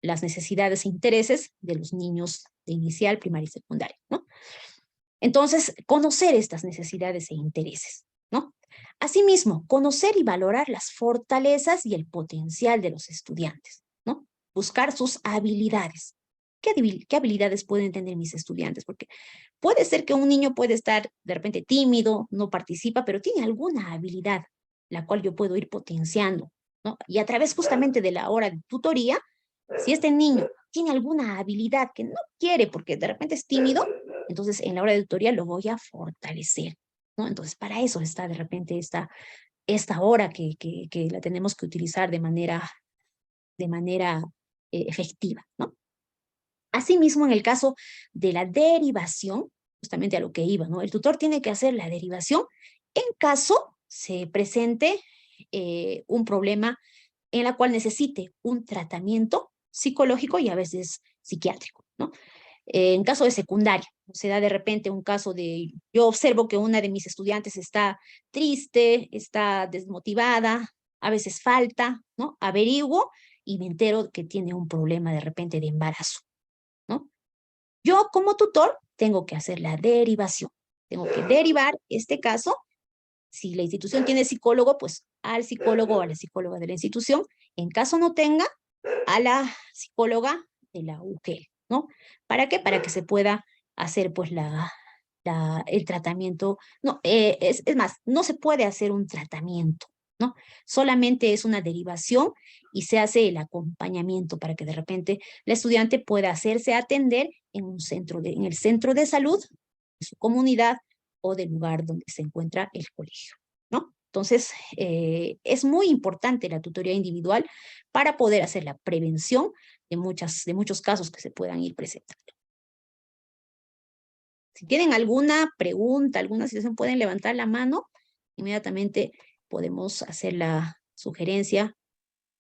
las necesidades e intereses de los niños de inicial, primaria y secundaria, ¿no? Entonces, conocer estas necesidades e intereses, ¿no? Asimismo, conocer y valorar las fortalezas y el potencial de los estudiantes, ¿no? Buscar sus habilidades. ¿Qué habilidades pueden tener mis estudiantes? Porque puede ser que un niño puede estar de repente tímido, no participa, pero tiene alguna habilidad, la cual yo puedo ir potenciando, ¿no? Y a través justamente de la hora de tutoría, si este niño tiene alguna habilidad que no quiere porque de repente es tímido, entonces en la hora de tutoría lo voy a fortalecer, ¿no? Entonces para eso está de repente esta hora que la tenemos que utilizar de manera efectiva, ¿no? Asimismo, en el caso de la derivación, justamente a lo que iba, ¿no? El tutor tiene que hacer la derivación en caso se presente un problema en la cual necesite un tratamiento psicológico y a veces psiquiátrico, ¿no? En caso de secundaria, se da de repente un caso yo observo que una de mis estudiantes está triste, está desmotivada, a veces falta, ¿no? Averiguo y me entero que tiene un problema de repente de embarazo, ¿no? Yo como tutor tengo que hacer la derivación, tengo que derivar este caso. Si la institución tiene psicólogo, pues al psicólogo o a la psicóloga de la institución. En caso no tenga, a la psicóloga de la UGEL, ¿no? ¿Para qué? Para que se pueda hacer pues el tratamiento. No, es más, no se puede hacer un tratamiento, ¿no? Solamente es una derivación y se hace el acompañamiento para que de repente la estudiante pueda hacerse atender en el centro de salud de su comunidad o del lugar donde se encuentra el colegio, ¿no? Entonces, es muy importante la tutoría individual para poder hacer la prevención de muchos casos que se puedan ir presentando. Si tienen alguna pregunta, alguna situación, pueden levantar la mano. Inmediatamente podemos hacer la sugerencia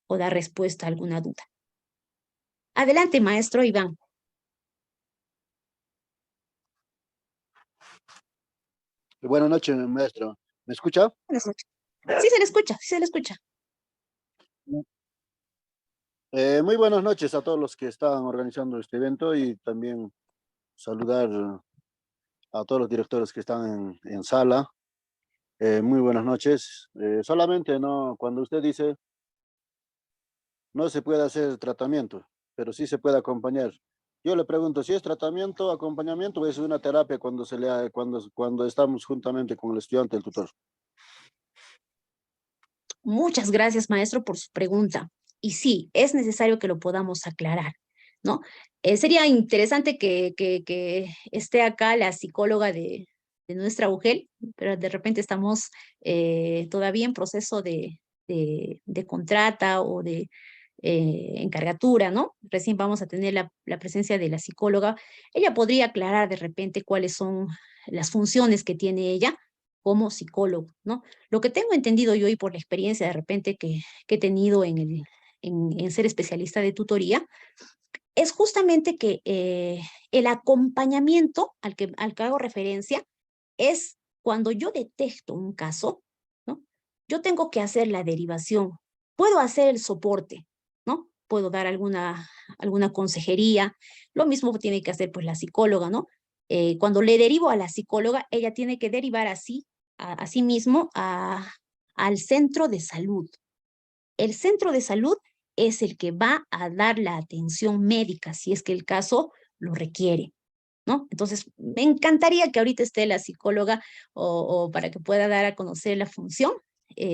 o dar respuesta a alguna duda. Adelante, maestro Iván. Buenas noches, maestro. ¿Me escucha? Buenas noches. Sí se le escucha, sí se le escucha. Muy buenas noches a todos los que están organizando este evento y también saludar a todos los directores que están en sala. Muy buenas noches. Solamente cuando usted dice no se puede hacer tratamiento, pero sí se puede acompañar. Yo le pregunto si es tratamiento, acompañamiento o es una terapia cuando estamos juntamente con el estudiante, el tutor. Muchas gracias, maestro, por su pregunta. Y sí, es necesario que lo podamos aclarar, ¿no? Sería interesante que esté acá la psicóloga de nuestra UGEL, pero de repente estamos todavía en proceso de contrata o de encargatura, ¿no? Recién vamos a tener la presencia de la psicóloga. Ella podría aclarar de repente cuáles son las funciones que tiene ella como psicólogo, ¿no? Lo que tengo entendido yo y por la experiencia de repente que he tenido en ser especialista de tutoría, es justamente que el acompañamiento al que hago referencia es cuando yo detecto un caso, ¿no? Yo tengo que hacer la derivación, puedo hacer el soporte, ¿no? Puedo dar alguna consejería, lo mismo tiene que hacer pues la psicóloga, ¿no? Cuando le derivo a la psicóloga, ella tiene que derivar a sí mismo al centro de salud. El centro de salud es el que va a dar la atención médica, si es que el caso lo requiere, ¿no? Entonces, me encantaría que ahorita esté la psicóloga o para que pueda dar a conocer la función.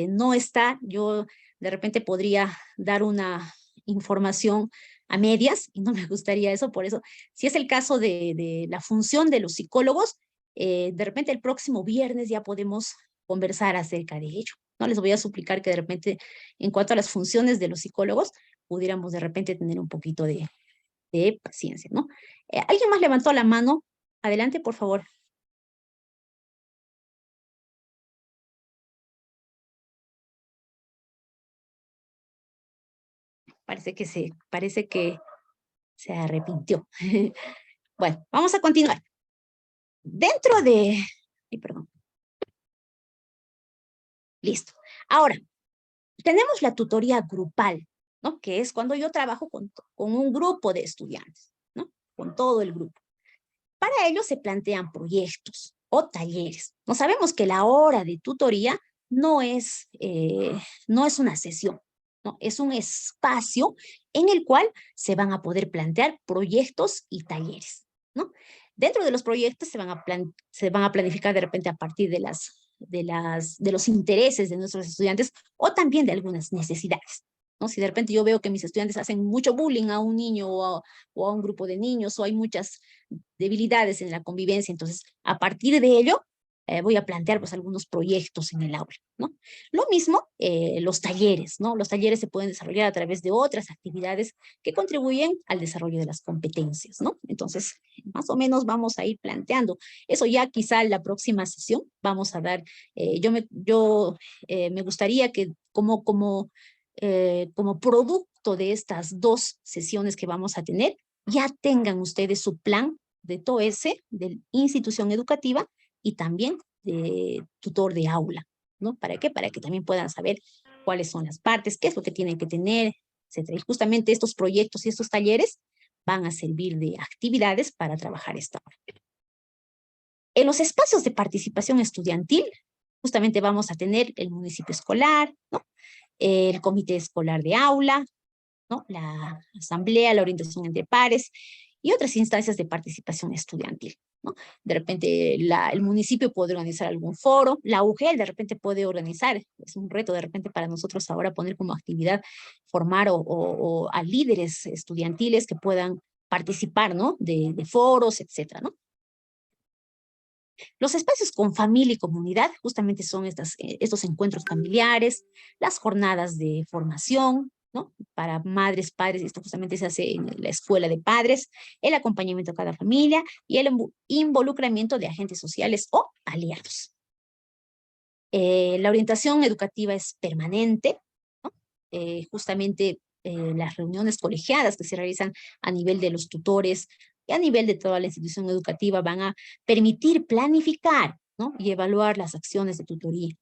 No está, yo de repente podría dar una información a medias, y no me gustaría eso. Por eso, si es el caso de la función de los psicólogos, de repente el próximo viernes ya podemos conversar acerca de ello, ¿no? Les voy a suplicar que de repente, en cuanto a las funciones de los psicólogos, pudiéramos de repente tener un poquito de paciencia, ¿no? ¿Alguien más levantó la mano? Adelante, por favor. Parece que se arrepintió. Bueno, vamos a continuar. Dentro de... Ay, perdón. Listo. Ahora, tenemos la tutoría grupal, ¿no? Que es cuando yo trabajo con un grupo de estudiantes, ¿no? Con todo el grupo. Para ello se plantean proyectos o talleres. No sabemos que la hora de tutoría no es una sesión, ¿no? Es un espacio en el cual se van a poder plantear proyectos y talleres, ¿no? Dentro de los proyectos se van a planificar de repente a partir de los intereses de nuestros estudiantes o también de algunas necesidades, ¿no? Si de repente yo veo que mis estudiantes hacen mucho bullying a un niño o a un grupo de niños, o hay muchas debilidades en la convivencia, entonces a partir de ello voy a plantear pues algunos proyectos en el aula, ¿no? Lo mismo los talleres, ¿no? Los talleres se pueden desarrollar a través de otras actividades que contribuyen al desarrollo de las competencias, ¿no? Entonces, más o menos vamos a ir planteando. Eso ya quizá en la próxima sesión vamos a dar, me gustaría que como producto de estas 2 sesiones que vamos a tener, ya tengan ustedes su plan de TOS, de institución educativa, y también de tutor de aula, ¿no? ¿Para qué? Para que también puedan saber cuáles son las partes, qué es lo que tienen que tener, etc. Y justamente estos proyectos y estos talleres van a servir de actividades para trabajar esta hora. En los espacios de participación estudiantil, justamente vamos a tener el municipio escolar, ¿no? El comité escolar de aula, ¿no? La asamblea, la orientación entre pares y otras instancias de participación estudiantil, ¿no? De repente el municipio puede organizar algún foro, la UGEL de repente puede organizar, es un reto de repente para nosotros ahora poner como actividad formar o a líderes estudiantiles que puedan participar, ¿no? De foros, etcétera, ¿no? Los espacios con familia y comunidad justamente son estos encuentros familiares, las jornadas de formación, ¿no? Para madres, padres, esto justamente se hace en la escuela de padres, el acompañamiento a cada familia y el involucramiento de agentes sociales o aliados. La orientación educativa es permanente, ¿no? Justamente las reuniones colegiadas que se realizan a nivel de los tutores y a nivel de toda la institución educativa van a permitir planificar, ¿no? Y evaluar las acciones de tutoría.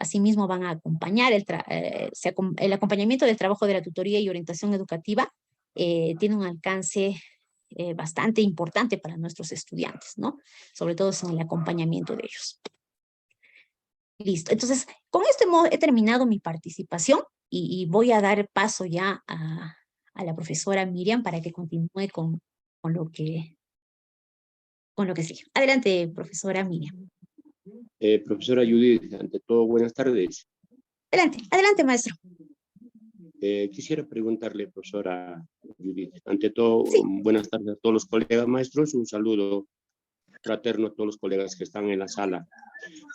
Asimismo van a acompañar el acompañamiento del trabajo de la tutoría y orientación educativa tiene un alcance bastante importante para nuestros estudiantes, ¿no? Sobre todo en el acompañamiento de ellos. Listo, entonces con esto he terminado mi participación y voy a dar paso ya a la profesora Miriam para que continúe con lo que sigue. Adelante, profesora Miriam. Profesora Judith, ante todo, buenas tardes. Adelante, maestro. Quisiera preguntarle, profesora Judith, ante todo, sí. Buenas tardes a todos los colegas maestros, un saludo fraterno a todos los colegas que están en la sala.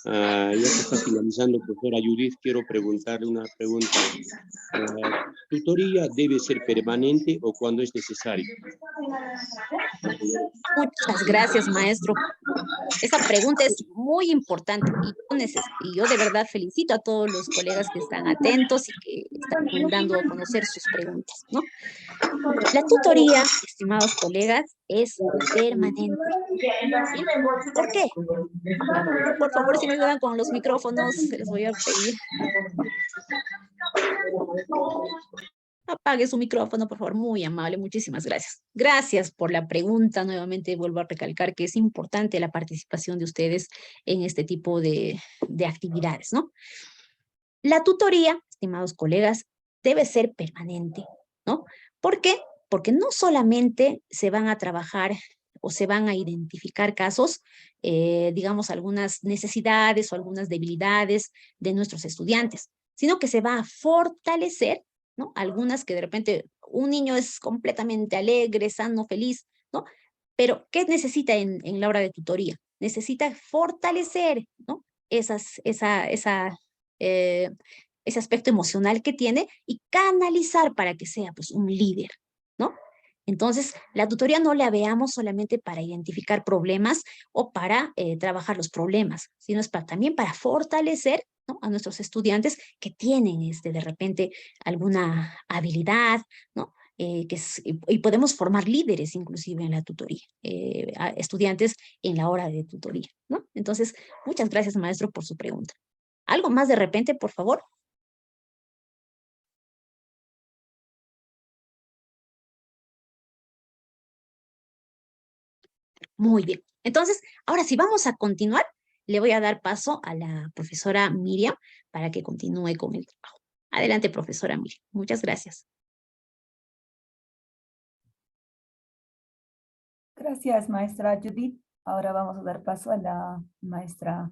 Ya que está finalizando, profesora Judith, quiero preguntarle una pregunta. ¿Tutoría debe ser permanente o cuando es necesario? Muchas gracias, maestro. Esa pregunta es muy importante y yo de verdad felicito a todos los colegas que están atentos y que están dando a conocer sus preguntas, ¿no? La tutoría, estimados colegas, es permanente. ¿Sí? ¿Por qué? Por favor, si me ayudan con los micrófonos, les voy a pedir. Apague su micrófono, por favor, muy amable, muchísimas gracias. Gracias por la pregunta, nuevamente vuelvo a recalcar que es importante la participación de ustedes en este tipo de actividades, ¿no? La tutoría, estimados colegas, debe ser permanente, ¿no? ¿Por qué? Porque no solamente se van a trabajar o se van a identificar casos, digamos, algunas necesidades o algunas debilidades de nuestros estudiantes, sino que se va a fortalecer, ¿no? Algunas que de repente un niño es completamente alegre, sano, feliz, ¿no? Pero, ¿qué necesita en la hora de tutoría? Necesita fortalecer, ¿no? Ese aspecto emocional que tiene y canalizar para que sea, pues, un líder, ¿no? Entonces, la tutoría no la veamos solamente para identificar problemas o para trabajar los problemas, sino es también para fortalecer, ¿no?, a nuestros estudiantes que tienen de repente alguna habilidad, ¿no? Y podemos formar líderes inclusive en la tutoría, a estudiantes en la hora de tutoría, ¿no? Entonces, muchas gracias, maestro, por su pregunta. ¿Algo más de repente, por favor? Muy bien. Entonces, ahora sí, vamos a continuar. Le voy a dar paso a la profesora Miriam para que continúe con el trabajo. Adelante, profesora Miriam. Muchas gracias. Gracias, maestra Judith. Ahora vamos a dar paso a la maestra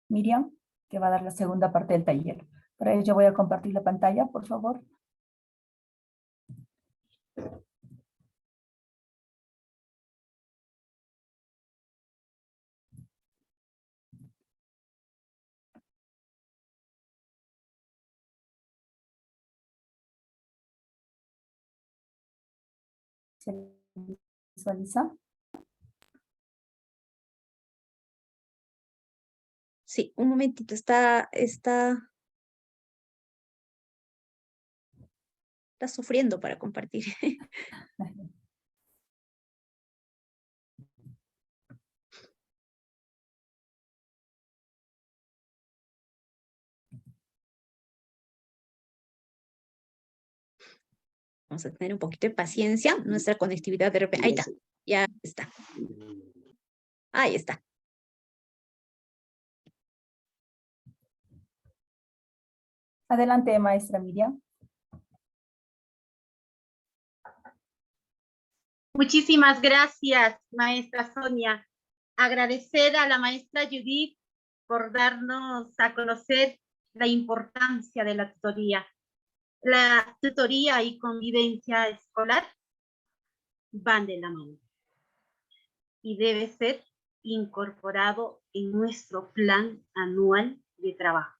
Miriam, que va a dar la segunda parte del taller. Para ello voy a compartir la pantalla, por favor. ¿Se visualiza? Sí, un momentito, está sufriendo para compartir. Vamos a tener un poquito de paciencia. Nuestra conectividad de repente... Ahí está, ya está. Ahí está. Adelante, maestra Miriam. Muchísimas gracias, maestra Sonia. Agradecer a la maestra Judith por darnos a conocer la importancia de la tutoría. La tutoría y convivencia escolar van de la mano y debe ser incorporado en nuestro plan anual de trabajo.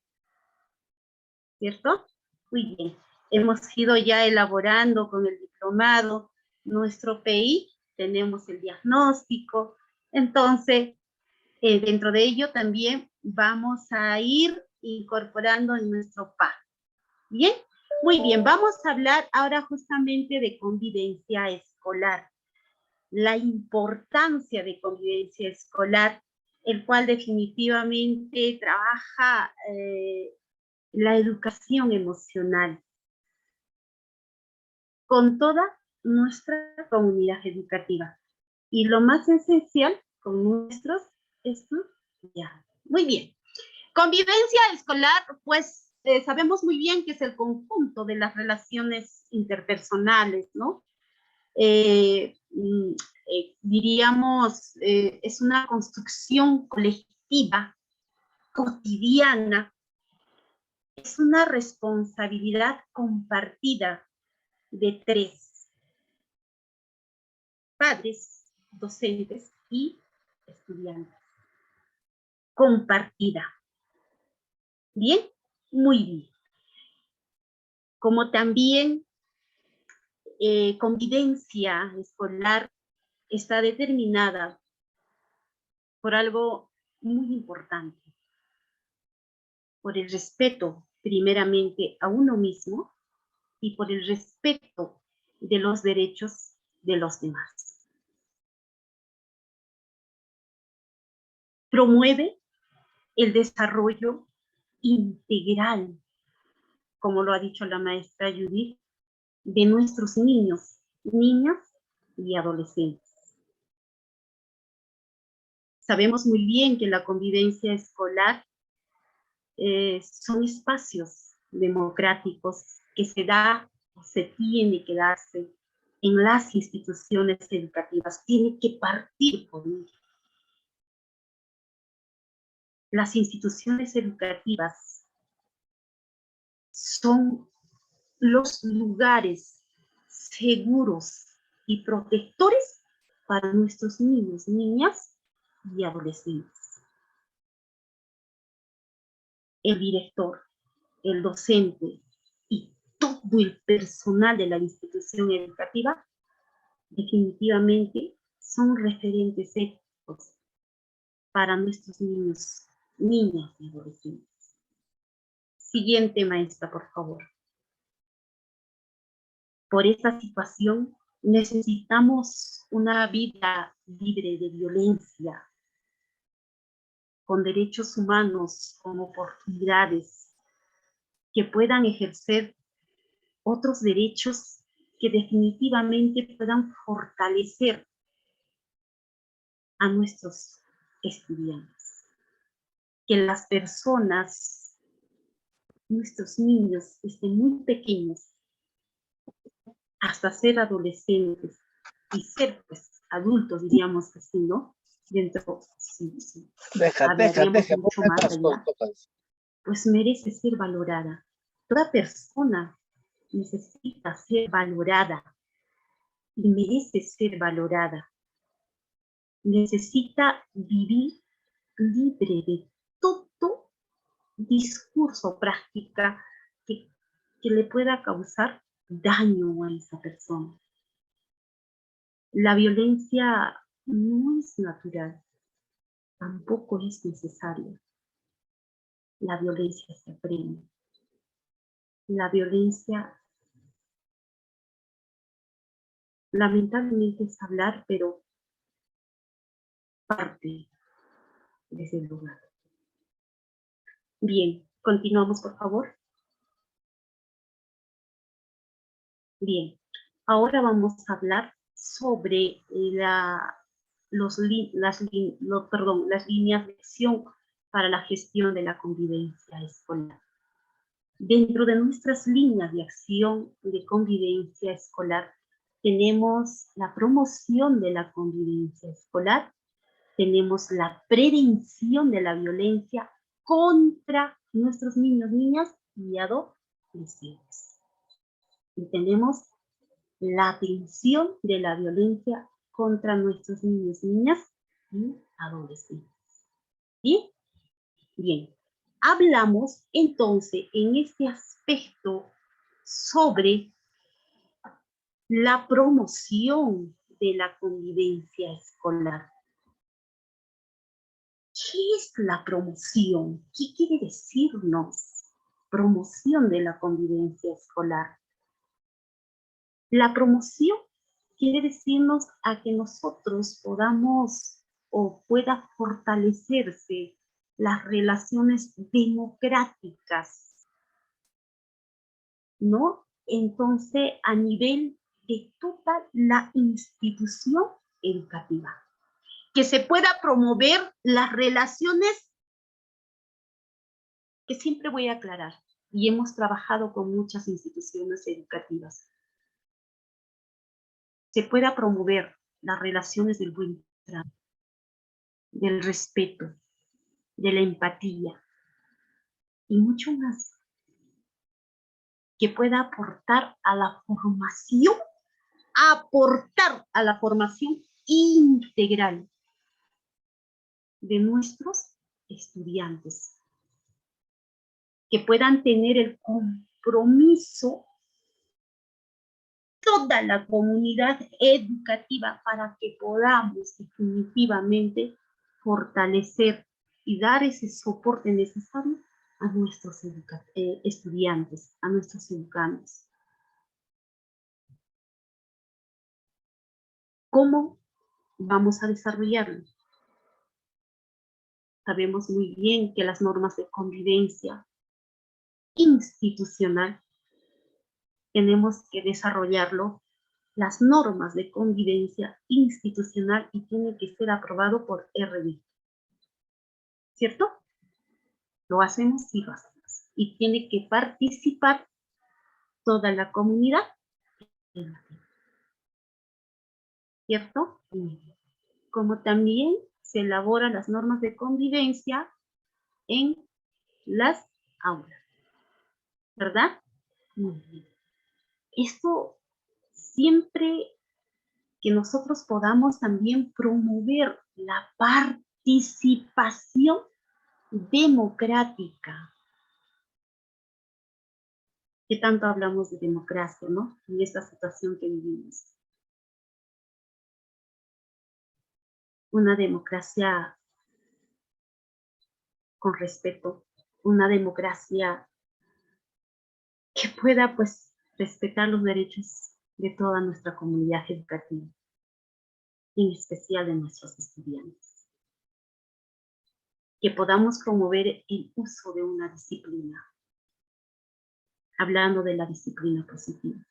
¿Cierto? Muy bien. Hemos ido ya elaborando con el diplomado nuestro PI, tenemos el diagnóstico, entonces dentro de ello también vamos a ir incorporando en nuestro PA. ¿Bien? Muy bien, vamos a hablar ahora justamente de convivencia escolar. La importancia de convivencia escolar, el cual definitivamente trabaja la educación emocional con toda nuestra comunidad educativa. Y lo más esencial, con nuestros estudiantes. Muy bien. Convivencia escolar, pues sabemos muy bien que es el conjunto de las relaciones interpersonales, ¿no? Diríamos, es una construcción colectiva, cotidiana, es una responsabilidad compartida de tres: padres, docentes y estudiantes. Compartida. ¿Bien? Muy bien. Como también convivencia escolar está determinada por algo muy importante, por el respeto primeramente a uno mismo y por el respeto de los derechos de los demás. Promueve el desarrollo integral, como lo ha dicho la maestra Judith, de nuestros niños, niñas y adolescentes. Sabemos muy bien que la convivencia escolar son espacios democráticos que se da o se tiene que darse en las instituciones educativas, tiene que partir por ello. Las instituciones educativas son los lugares seguros y protectores para nuestros niños, niñas y adolescentes. El director, el docente y todo el personal de la institución educativa definitivamente son referentes éticos para nuestros niños, niñas y adolescentes. Siguiente maestra, por favor. Por esta situación necesitamos una vida libre de violencia, con derechos humanos, con oportunidades, que puedan ejercer otros derechos que definitivamente puedan fortalecer a nuestros estudiantes. Que las personas, nuestros niños, estén muy pequeños, hasta ser adolescentes y ser pues adultos, diríamos así, ¿no? Dentro, sí, hablaríamos mucho más allá, pues merece ser valorada. Toda persona necesita ser valorada y merece ser valorada. Necesita vivir libre de todo discurso o práctica que le pueda causar daño a esa persona. La violencia no es natural, tampoco es necesaria. La violencia se aprende. La violencia, lamentablemente es hablar, pero parte de ese lugar. Bien, continuamos, por favor. Bien, ahora vamos a hablar sobre las líneas de acción para la gestión de la convivencia escolar. Dentro de nuestras líneas de acción de convivencia escolar, tenemos la promoción de la convivencia escolar, tenemos la prevención de la violencia contra nuestros niños, niñas y adolescentes. Y tenemos la atención de la violencia contra nuestros niños, niñas y adolescentes. ¿Sí? Bien. Hablamos entonces en este aspecto sobre la promoción de la convivencia escolar. ¿Qué es la promoción? ¿Qué quiere decirnos promoción de la convivencia escolar? La promoción quiere decirnos a que nosotros podamos o pueda fortalecerse las relaciones democráticas, ¿no? Entonces, a nivel de toda la institución educativa. Que se pueda promover las relaciones, que siempre voy a aclarar, y hemos trabajado con muchas instituciones educativas. Se pueda promover las relaciones del buen trato, del respeto, de la empatía y mucho más, que pueda aportar a la formación integral de nuestros estudiantes, que puedan tener el compromiso toda la comunidad educativa para que podamos definitivamente fortalecer y dar ese soporte necesario a nuestros estudiantes, a nuestros educandos. ¿Cómo vamos a desarrollarlo? Sabemos muy bien que las normas de convivencia institucional tenemos que desarrollarlo, las normas de convivencia institucional, y tiene que ser aprobado por RD. ¿Cierto? Lo hacemos y lo hacemos. Y tiene que participar toda la comunidad. ¿Cierto? Como también se elaboran las normas de convivencia en las aulas. ¿Verdad? Muy bien. Esto siempre que nosotros podamos también promover la participación democrática. ¿Qué tanto hablamos de democracia, no? En esta situación que vivimos. Una democracia con respeto, una democracia que pueda, pues, respetar los derechos de toda nuestra comunidad educativa, en especial de nuestros estudiantes. Que podamos promover el uso de una disciplina, hablando de la disciplina positiva.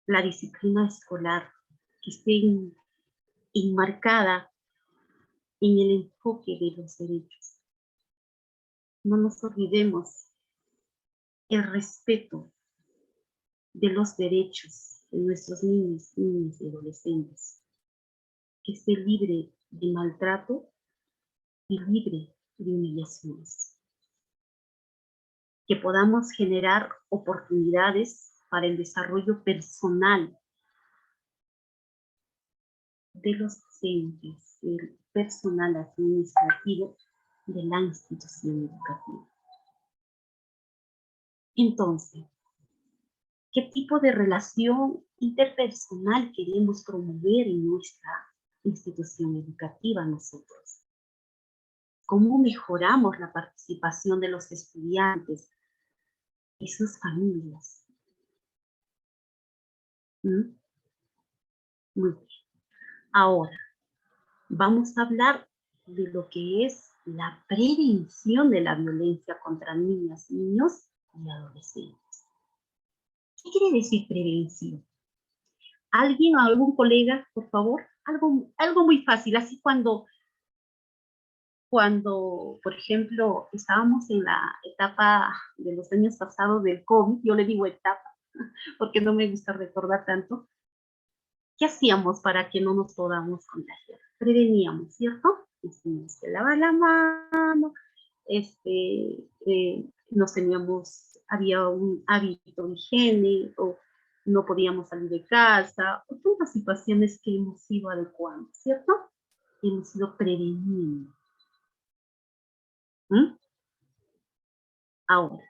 La disciplina escolar que esté enmarcada en el enfoque de los derechos. No nos olvidemos el respeto de los derechos de nuestros niños, niñas y adolescentes. Que esté libre de maltrato y libre de humillaciones. Que podamos generar oportunidades para el desarrollo personal de los docentes, del personal administrativo de la institución educativa. Entonces, ¿qué tipo de relación interpersonal queremos promover en nuestra institución educativa nosotros? ¿Cómo mejoramos la participación de los estudiantes y sus familias? Muy bien. Ahora, vamos a hablar de lo que es la prevención de la violencia contra niñas, niños y adolescentes. ¿Qué quiere decir prevención? ¿Alguien o algún colega, por favor? Algo muy fácil, así cuando, por ejemplo, estábamos en la etapa de los años pasados del COVID, yo le digo etapa, porque no me gusta recordar tanto. ¿Qué hacíamos para que no nos podamos contagiar? Preveníamos, ¿cierto? Nos teníamos que lavar la mano, había un hábito de higiene, o no podíamos salir de casa, o todas las situaciones que hemos ido adecuando, ¿cierto? Hemos ido preveniendo. Ahora,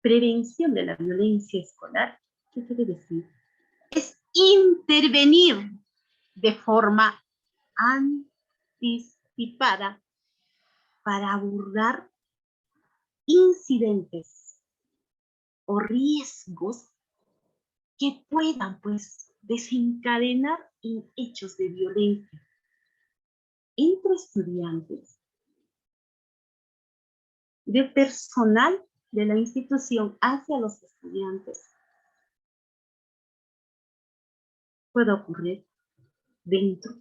prevención de la violencia escolar, ¿qué quiere decir? Es intervenir de forma anticipada para abordar incidentes o riesgos que puedan, pues, desencadenar en hechos de violencia entre estudiantes, de personal de la institución hacia los estudiantes. Puede ocurrir dentro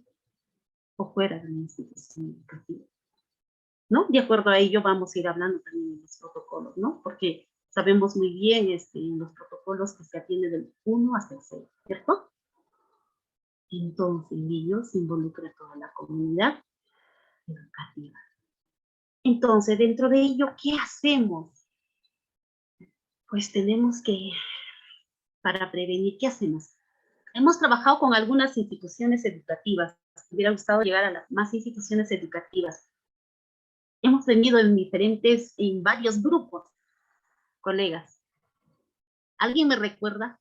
o fuera de la institución educativa, ¿no? De acuerdo a ello vamos a ir hablando también de los protocolos, ¿no? Porque sabemos muy bien en los protocolos que se atiende del 1 hasta el 6, ¿cierto? Entonces, en ello se involucra toda la comunidad educativa. Entonces, dentro de ello, ¿qué hacemos? Pues tenemos que, para prevenir, ¿qué hacemos? Hemos trabajado con algunas instituciones educativas. Me hubiera gustado llegar a las más instituciones educativas. Hemos venido en varios grupos, colegas. ¿Alguien me recuerda?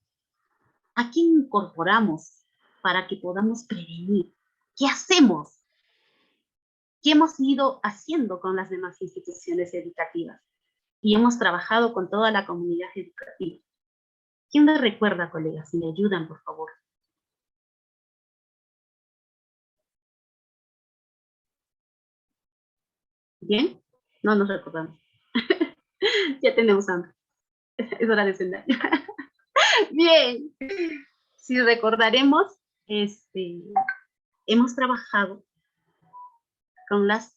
¿A quién incorporamos para que podamos prevenir? ¿Qué hacemos? ¿Qué hemos ido haciendo con las demás instituciones educativas? Y hemos trabajado con toda la comunidad educativa. ¿Quién me recuerda, colegas? Si me ayudan, por favor. ¿Bien? No nos recordamos. Ya tenemos hambre. Es hora de cenar. Bien. Si recordaremos, hemos trabajado con las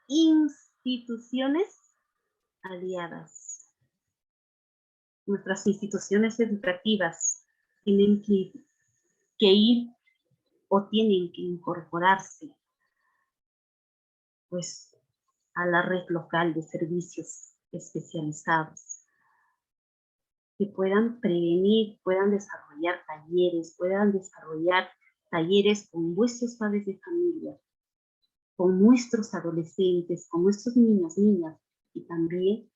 instituciones aliadas. Nuestras instituciones educativas tienen que ir o tienen que incorporarse, pues, a la red local de servicios especializados. que puedan prevenir, puedan desarrollar talleres con vuestros padres de familia, con nuestros adolescentes, con nuestros niños, niñas, y también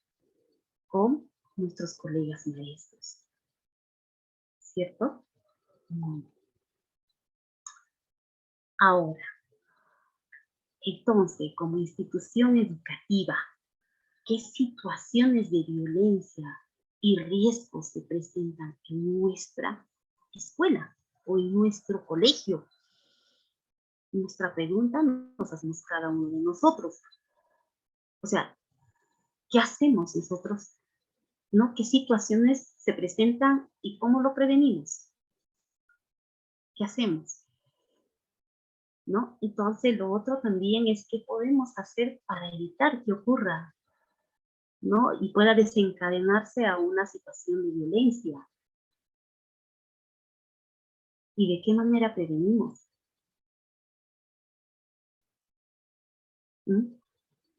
con nuestros colegas maestros. ¿Cierto? Ahora, entonces, como institución educativa, ¿qué situaciones de violencia y riesgos se presentan en nuestra escuela o en nuestro colegio? Nuestra pregunta nos hacemos cada uno de nosotros. O sea, ¿qué hacemos nosotros? ¿No? ¿Qué situaciones se presentan y cómo lo prevenimos? ¿Qué hacemos? ¿No? Entonces, lo otro también es qué podemos hacer para evitar que ocurra, ¿no? Y pueda desencadenarse a una situación de violencia. ¿Y de qué manera prevenimos? ¿Mm?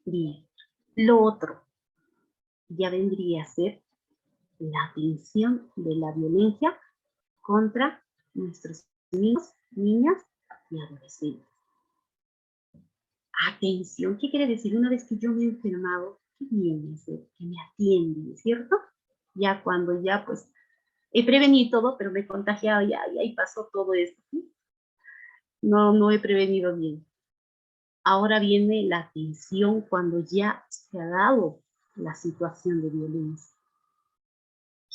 Bien. Lo otro ya vendría a ser la atención de la violencia contra nuestros niños, niñas y adolescentes. Atención, ¿qué quiere decir? Una vez que yo me he enfermado, ¿qué viene a ser? Que me atienden, ¿cierto? Ya cuando ya pues he prevenido todo, pero me he contagiado, ya y pasó todo esto. ¿Sí? No he prevenido bien. Ahora viene la atención cuando ya se ha dado la situación de violencia.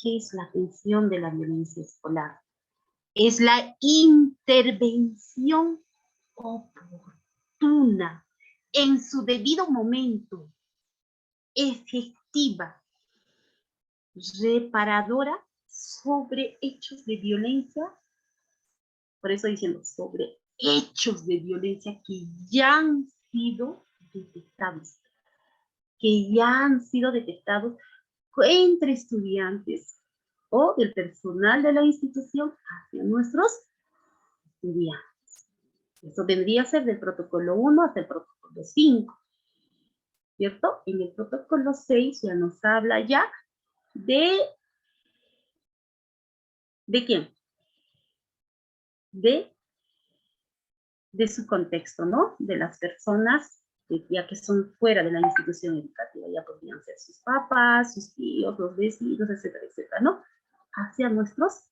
¿Qué es la atención de la violencia escolar? Es la intervención oportuna, en su debido momento, efectiva, reparadora sobre hechos de violencia. Por eso diciendo sobre hechos de violencia que ya han sido detectados. Entre estudiantes o del personal de la institución hacia nuestros estudiantes. Eso vendría a ser del protocolo 1 hasta el protocolo 5, ¿cierto? En el protocolo 6 ya nos habla ya ¿de quién? De su contexto, ¿no? De las personas ya que son fuera de la institución educativa, ya podrían ser sus papás, sus tíos, los vecinos, etcétera, etcétera, ¿no? Hacia nuestros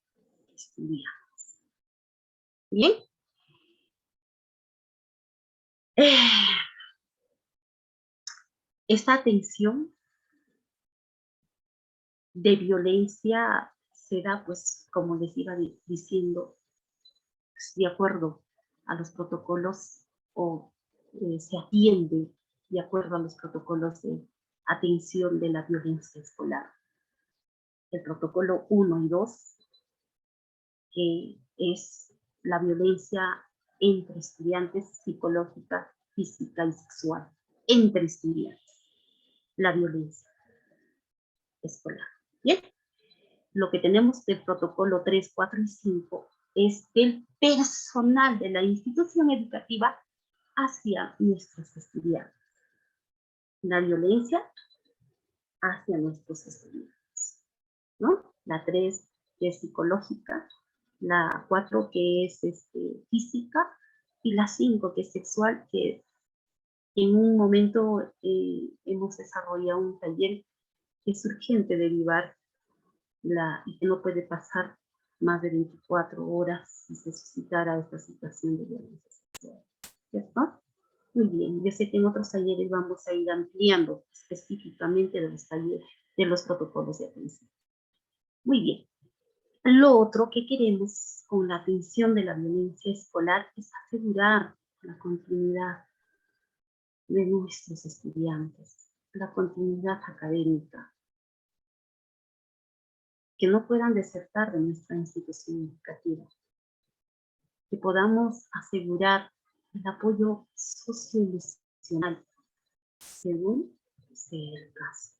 estudiantes. ¿Bien? Esta atención de violencia se da, pues, como les iba diciendo, pues, de acuerdo a los protocolos o se atiende de acuerdo a los protocolos de atención de la violencia escolar. El protocolo 1 y 2, que es la violencia entre estudiantes, psicológica, física y sexual. Entre estudiantes, la violencia escolar. Bien, lo que tenemos del protocolo 3, 4 y 5 es del personal de la institución educativa hacia nuestros estudiantes. La violencia hacia nuestros estudiantes, ¿no? La 3 que es psicológica, la 4 que es física y la 5 que es sexual, que en un momento hemos desarrollado un taller que es urgente derivar y que no puede pasar más de 24 horas si se suscitara esta situación de violencia sexual, ¿cierto? Muy bien, yo sé que en otros talleres vamos a ir ampliando específicamente de los talleres, de los protocolos de atención. Muy bien. Lo otro que queremos con la atención de la violencia escolar es asegurar la continuidad de nuestros estudiantes, la continuidad académica, que no puedan desertar de nuestra institución educativa, que podamos asegurar el apoyo socioemocional según sea el caso.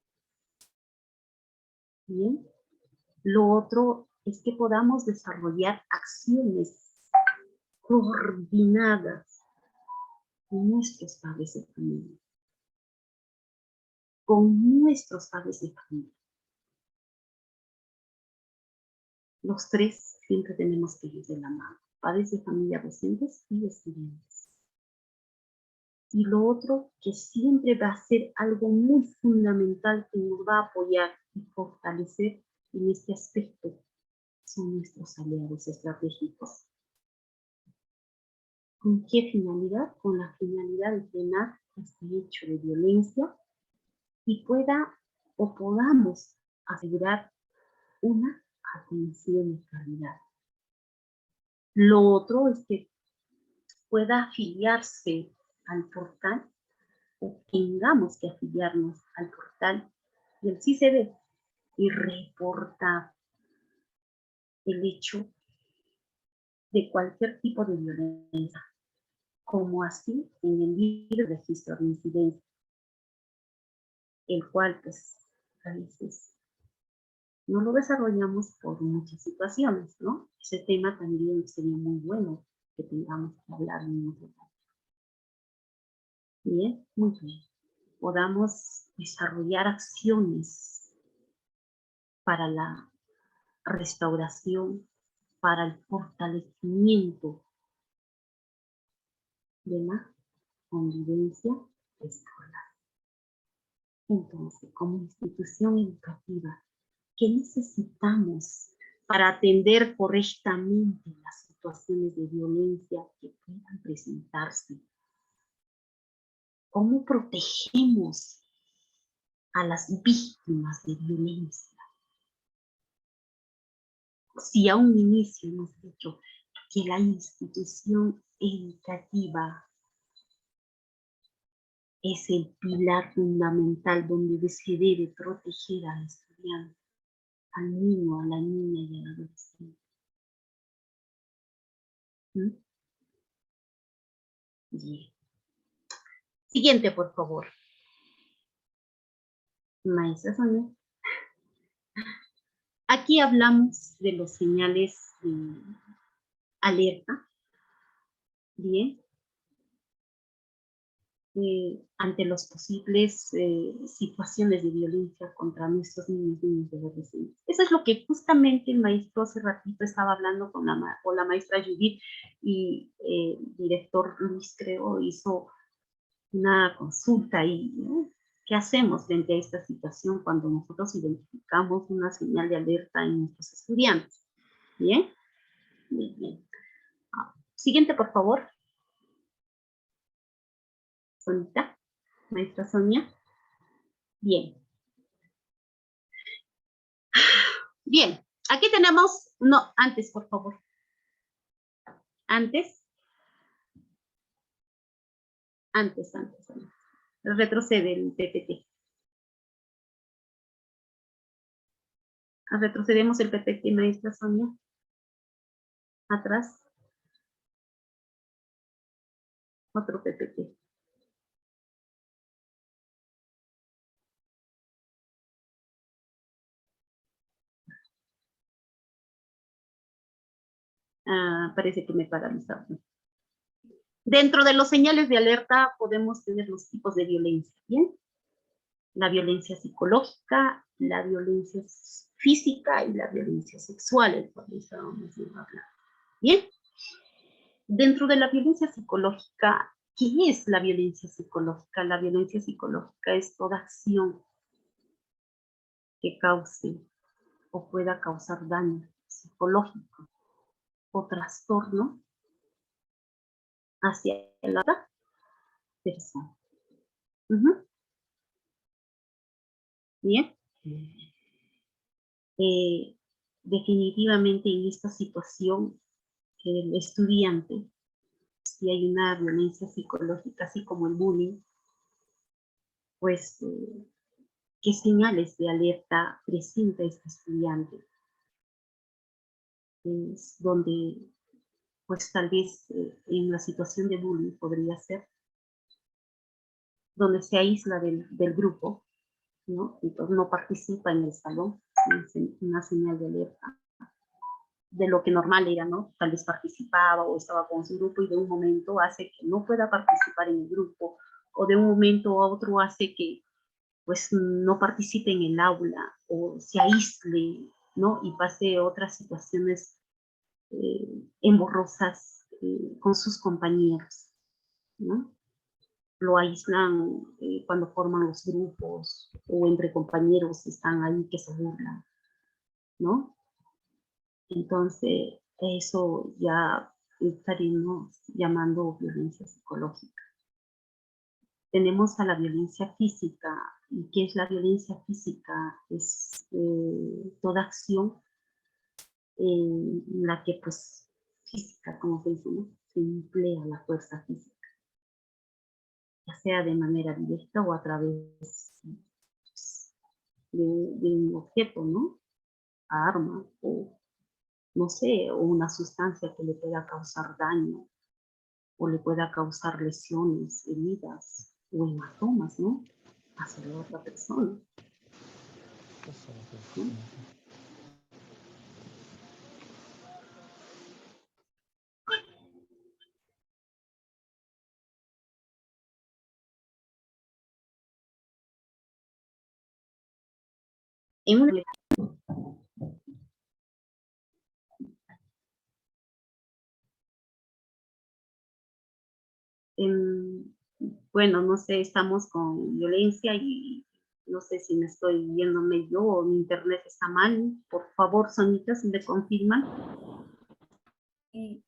Bien, lo otro es que podamos desarrollar acciones coordinadas con nuestros padres de familia, Los tres siempre tenemos que ir de la mano. Padres de familia, docentes y estudiantes. Y lo otro que siempre va a ser algo muy fundamental que nos va a apoyar y fortalecer en este aspecto son nuestros aliados estratégicos. ¿Con qué finalidad? Con la finalidad de frenar este hecho de violencia y podamos asegurar una atención de calidad. Lo otro es que pueda afiliarse al portal o tengamos que afiliarnos al portal del CICD y reportar el hecho de cualquier tipo de violencia, como así en el libre registro de incidencia, el cual pues a veces no lo desarrollamos por muchas situaciones, ¿no? Ese tema también sería muy bueno que tengamos que hablar en otro momento. Bien, muy bien. Podamos desarrollar acciones para la restauración, para el fortalecimiento de la convivencia escolar. Entonces, como institución educativa, ¿qué necesitamos para atender correctamente las situaciones de violencia que puedan presentarse? ¿Cómo protegemos a las víctimas de violencia? Si a un inicio hemos dicho que la institución educativa es el pilar fundamental donde se debe proteger al estudiante, al niño, a la niña y al adolescente. Bien. Siguiente, por favor. Maestra Sonia. Aquí hablamos de los señales de alerta. Bien. Ante las posibles situaciones de violencia contra nuestros niños y adolescentes. Eso es lo que justamente el maestro hace ratito estaba hablando con la maestra Judith y el director Luis, creo, hizo una consulta ahí, ¿no? ¿Qué hacemos frente a esta situación cuando nosotros identificamos una señal de alerta en nuestros estudiantes? ¿Bien? Bien, bien. Siguiente, por favor. Sonita, maestra Sonia. Bien. Bien, aquí tenemos, no, antes, por favor. Antes. Retrocede el PPT. Retrocedemos el PPT, maestra Sonia. Atrás. Otro PPT. Parece que me paralizaron. Dentro de los señales de alerta podemos tener los tipos de violencia, ¿bien? La violencia psicológica, la violencia física y la violencia sexual, el cual estábamos hablando. ¿Bien? Dentro de la violencia psicológica, ¿qué es la violencia psicológica? La violencia psicológica es toda acción que cause o pueda causar daño psicológico o trastorno hacia la otra persona. Bien. Definitivamente en esta situación, el estudiante, si hay una violencia psicológica, así como el bullying, pues, ¿qué señales de alerta presenta este estudiante? Es donde, pues tal vez en la situación de bullying podría ser, donde se aísla del grupo, ¿no? Entonces no participa en el salón, es una señal de alerta de lo que normal era, ¿no? Tal vez participaba o estaba con su grupo y de un momento hace que no pueda participar en el grupo, o de un momento a otro hace que pues no participe en el aula o se aísle, ¿no? Y pase otras situaciones emborrosas con sus compañeros, ¿no? Lo aíslan cuando forman los grupos o entre compañeros están ahí que se burlan, ¿no? Entonces, eso ya estaremos llamando violencia psicológica. Tenemos a la violencia física. ¿Y qué es la violencia física? Es toda acción en la que, pues, física, como se dice, ¿no? Se emplea la fuerza física, ya sea de manera directa o a través de un objeto, ¿no? Arma o, no sé, o una sustancia que le pueda causar daño o le pueda causar lesiones, heridas o hematomas, ¿no? Hacia la otra persona, ¿no? En una... bueno, no sé, estamos con violencia y no sé si me estoy viéndome yo o mi internet está mal. Por favor, Sonita, si me confirman. Y,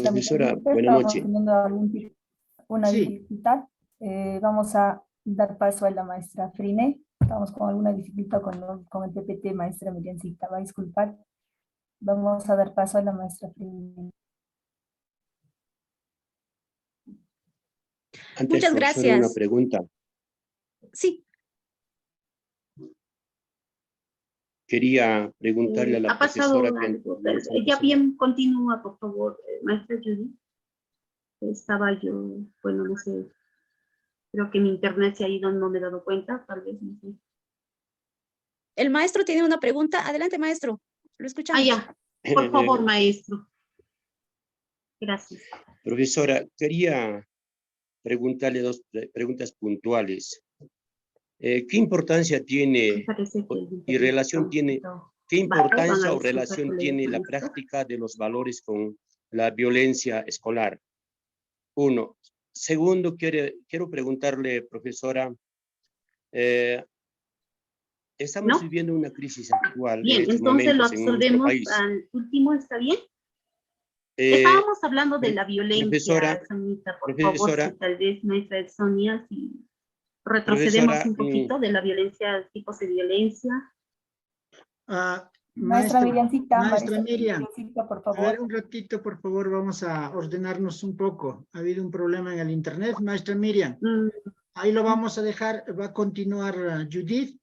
profesora, buenas noches. Teniendo una dificultad. Vamos a dar paso a la maestra Frine. Estamos con alguna dificultad con el PPT, maestra Miriamcita, va a disculpar. Vamos a dar paso a la maestra Frine. Antes, muchas gracias. Una pregunta. Sí. Quería preguntarle a la profesora. Ya bien, continúa, por favor, maestra Judy. Estaba yo, bueno, no sé, creo que mi internet se ha ido, no me he dado cuenta, tal vez, no sé. El maestro tiene una pregunta. Adelante, maestro. Lo escuchamos. Ah, ya. Por favor, maestro. Gracias. Profesora, quería preguntarle dos preguntas puntuales. ¿Qué importancia tiene y relación tiene, qué importancia o relación tiene la práctica de los valores con la violencia escolar? Uno. Segundo, quiero preguntarle, profesora, estamos viviendo una crisis actual. Bien, en estos entonces lo momentos en nuestro absorbemos país. al último, ¿está bien? Estábamos hablando de la violencia, Sonita, por favor, si tal vez maestra Sonia, si retrocedemos un poquito de la violencia, tipos de violencia. Maestra Miriamcita, maestra Miriam, por favor. A ver, un ratito, por favor, vamos a ordenarnos un poco. Ha habido un problema en el internet, maestra Miriam. Ahí lo vamos a dejar, va a continuar Judith.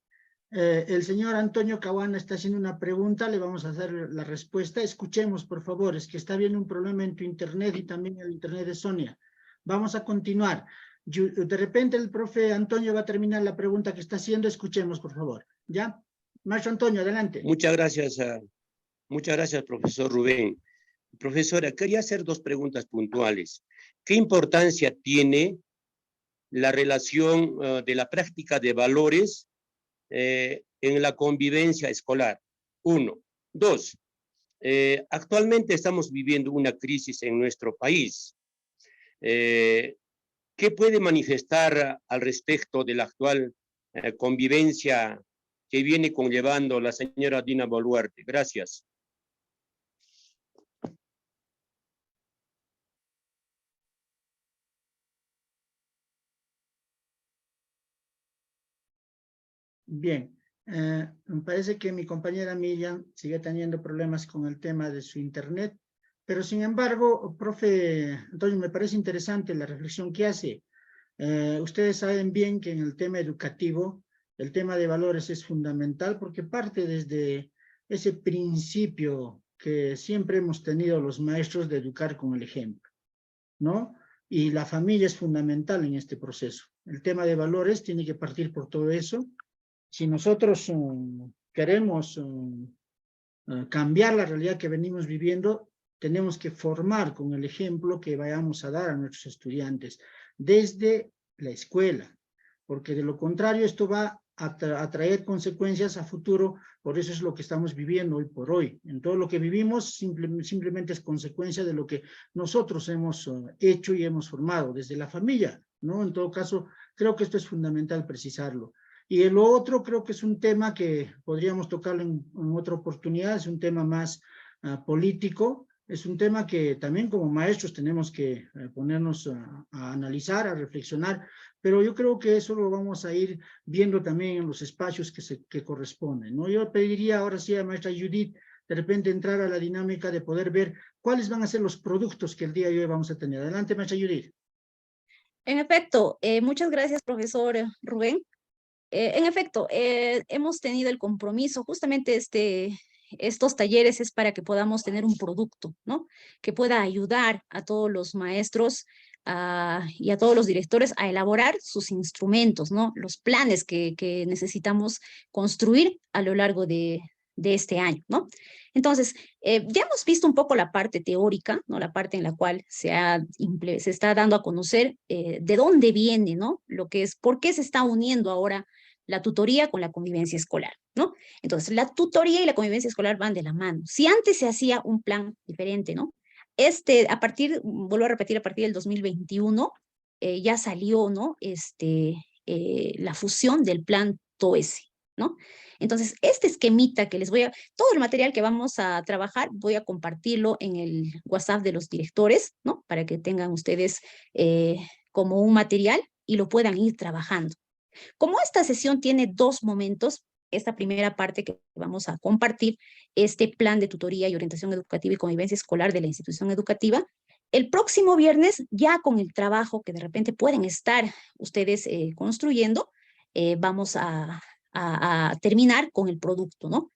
El señor Antonio Caguana está haciendo una pregunta, le vamos a hacer la respuesta. Escuchemos, por favor, es que está habiendo un problema en tu internet y también el internet de Sonia. Vamos a continuar. De repente el profe Antonio va a terminar la pregunta que está haciendo, escuchemos, por favor. ¿Ya? Maestro Antonio, adelante. Muchas gracias, profesor Rubén. Profesora, quería hacer dos preguntas puntuales. ¿Qué importancia tiene la relación de la práctica de valores en la convivencia escolar? Uno. Dos, actualmente estamos viviendo una crisis en nuestro país. ¿Qué puede manifestar al respecto de la actual convivencia que viene conllevando la señora Dina Boluarte? Gracias. Bien, me parece que mi compañera Miriam sigue teniendo problemas con el tema de su internet, pero sin embargo, profe Antonio, me parece interesante la reflexión que hace. Ustedes saben bien que en el tema educativo, el tema de valores es fundamental porque parte desde ese principio que siempre hemos tenido los maestros de educar con el ejemplo, ¿no? Y la familia es fundamental en este proceso. El tema de valores tiene que partir por todo eso. Si nosotros queremos cambiar la realidad que venimos viviendo, tenemos que formar con el ejemplo que vayamos a dar a nuestros estudiantes desde la escuela, porque de lo contrario esto va a traer consecuencias a futuro. Por eso es lo que estamos viviendo hoy por hoy. En todo lo que vivimos simplemente es consecuencia de lo que nosotros hemos hecho y hemos formado desde la familia, ¿no? En todo caso, creo que esto es fundamental precisarlo. Y lo otro creo que es un tema que podríamos tocarlo en otra oportunidad, es un tema más político, es un tema que también como maestros tenemos que ponernos a analizar, a reflexionar, pero yo creo que eso lo vamos a ir viendo también en los espacios que corresponden, ¿no? Yo pediría ahora sí a maestra Judith de repente entrar a la dinámica de poder ver cuáles van a ser los productos que el día de hoy vamos a tener. Adelante, maestra Judith. En efecto, muchas gracias, profesor Rubén. En efecto, hemos tenido el compromiso, justamente estos talleres es para que podamos tener un producto, ¿no? Que pueda ayudar a todos los maestros y a todos los directores a elaborar sus instrumentos, ¿no? Los planes que necesitamos construir a lo largo de este año, ¿no? Entonces, ya hemos visto un poco la parte teórica, ¿no? La parte en la cual se está dando a conocer de dónde viene, ¿no? Lo que es, por qué se está uniendo ahora la tutoría con la convivencia escolar, ¿no? Entonces, la tutoría y la convivencia escolar van de la mano. Si antes se hacía un plan diferente, ¿no? Vuelvo a repetir, a partir del 2021, ya salió, ¿no? La fusión del plan TOESE, ¿no? Entonces, este esquemita que todo el material que vamos a trabajar, voy a compartirlo en el WhatsApp de los directores, ¿no? Para que tengan ustedes como un material y lo puedan ir trabajando. Como esta sesión tiene 2 momentos, esta primera parte que vamos a compartir, este plan de tutoría y orientación educativa y convivencia escolar de la institución educativa, el próximo viernes, ya con el trabajo que de repente pueden estar ustedes construyendo, vamos a terminar con el producto, ¿no?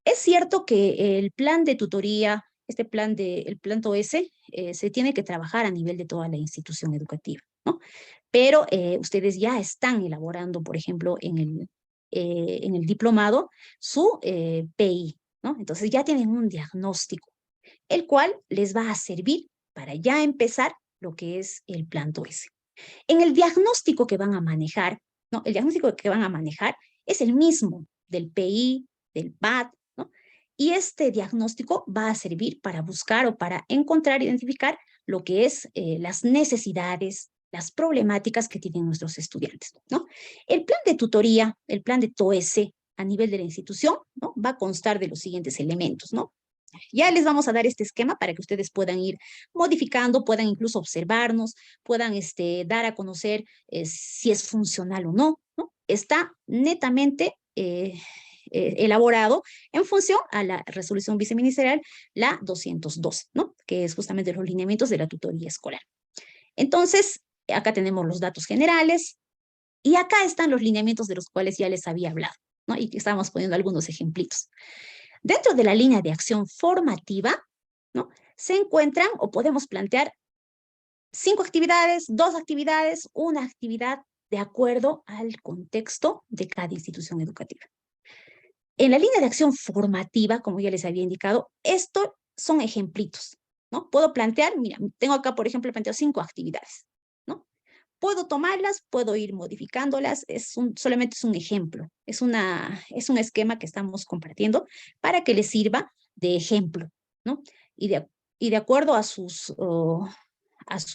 Es cierto que el plan de tutoría, el plan TOESE, se tiene que trabajar a nivel de toda la institución educativa, ¿no? Pero ustedes ya están elaborando, por ejemplo, en el diplomado, su PI, ¿no? Entonces ya tienen un diagnóstico, el cual les va a servir para ya empezar lo que es el plan TOESE. En el diagnóstico que van a manejar, ¿no? El diagnóstico que van a manejar es el mismo del PI, del PAD, ¿no? Y este diagnóstico va a servir para buscar o para encontrar, identificar lo que es las necesidades, las problemáticas que tienen nuestros estudiantes, ¿no? El plan de tutoría, el plan de TOESE a nivel de la institución, ¿no? Va a constar de los siguientes elementos, ¿no? Ya les vamos a dar este esquema para que ustedes puedan ir modificando, puedan incluso observarnos, puedan dar a conocer si es funcional o no, ¿no? Está netamente elaborado en función a la resolución viceministerial, la 202, ¿no? Que es justamente los lineamientos de la tutoría escolar. Entonces, acá tenemos los datos generales y acá están los lineamientos de los cuales ya les había hablado, ¿no? Y que estábamos poniendo algunos ejemplitos. Dentro de la línea de acción formativa, ¿no? Se encuentran o podemos plantear 5 actividades, 2 actividades, 1 actividad de acuerdo al contexto de cada institución educativa. En la línea de acción formativa, como ya les había indicado, estos son ejemplitos, ¿no? Puedo plantear, mira, tengo acá, por ejemplo, planteo 5 actividades, ¿no? Puedo tomarlas, puedo ir modificándolas, solamente es un ejemplo, es un esquema que estamos compartiendo para que les sirva de ejemplo, ¿no? Y de acuerdo a su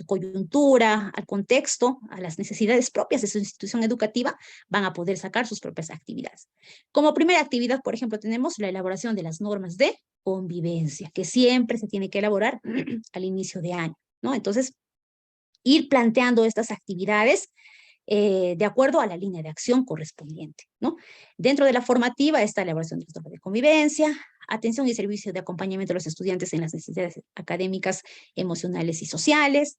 coyuntura, al contexto, a las necesidades propias de su institución educativa, van a poder sacar sus propias actividades. Como primera actividad, por ejemplo, tenemos la elaboración de las normas de convivencia, que siempre se tiene que elaborar al inicio de año, ¿no? Entonces, ir planteando estas actividades de acuerdo a la línea de acción correspondiente, ¿no? Dentro de la formativa está la elaboración de las normas de convivencia, atención y servicio de acompañamiento a los estudiantes en las necesidades académicas, emocionales y sociales,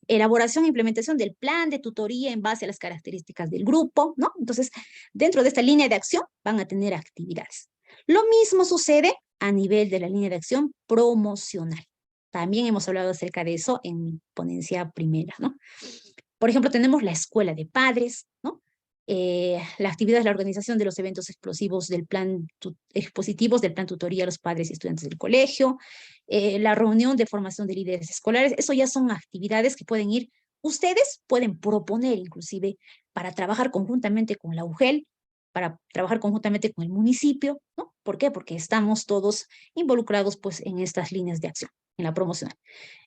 elaboración e implementación del plan de tutoría en base a las características del grupo, ¿no? Entonces, dentro de esta línea de acción van a tener actividades. Lo mismo sucede a nivel de la línea de acción promocional. También hemos hablado acerca de eso en mi ponencia primera, ¿no? Por ejemplo, tenemos la escuela de padres, ¿no? La actividad es la organización de los eventos expositivos del plan tutoría a los padres y estudiantes del colegio, la reunión de formación de líderes escolares. Eso ya son actividades que pueden ir Ustedes pueden proponer inclusive para trabajar conjuntamente con la UGEL, para trabajar conjuntamente con el municipio, ¿no? ¿Por qué? Porque estamos todos involucrados pues en estas líneas de acción, en la promocional.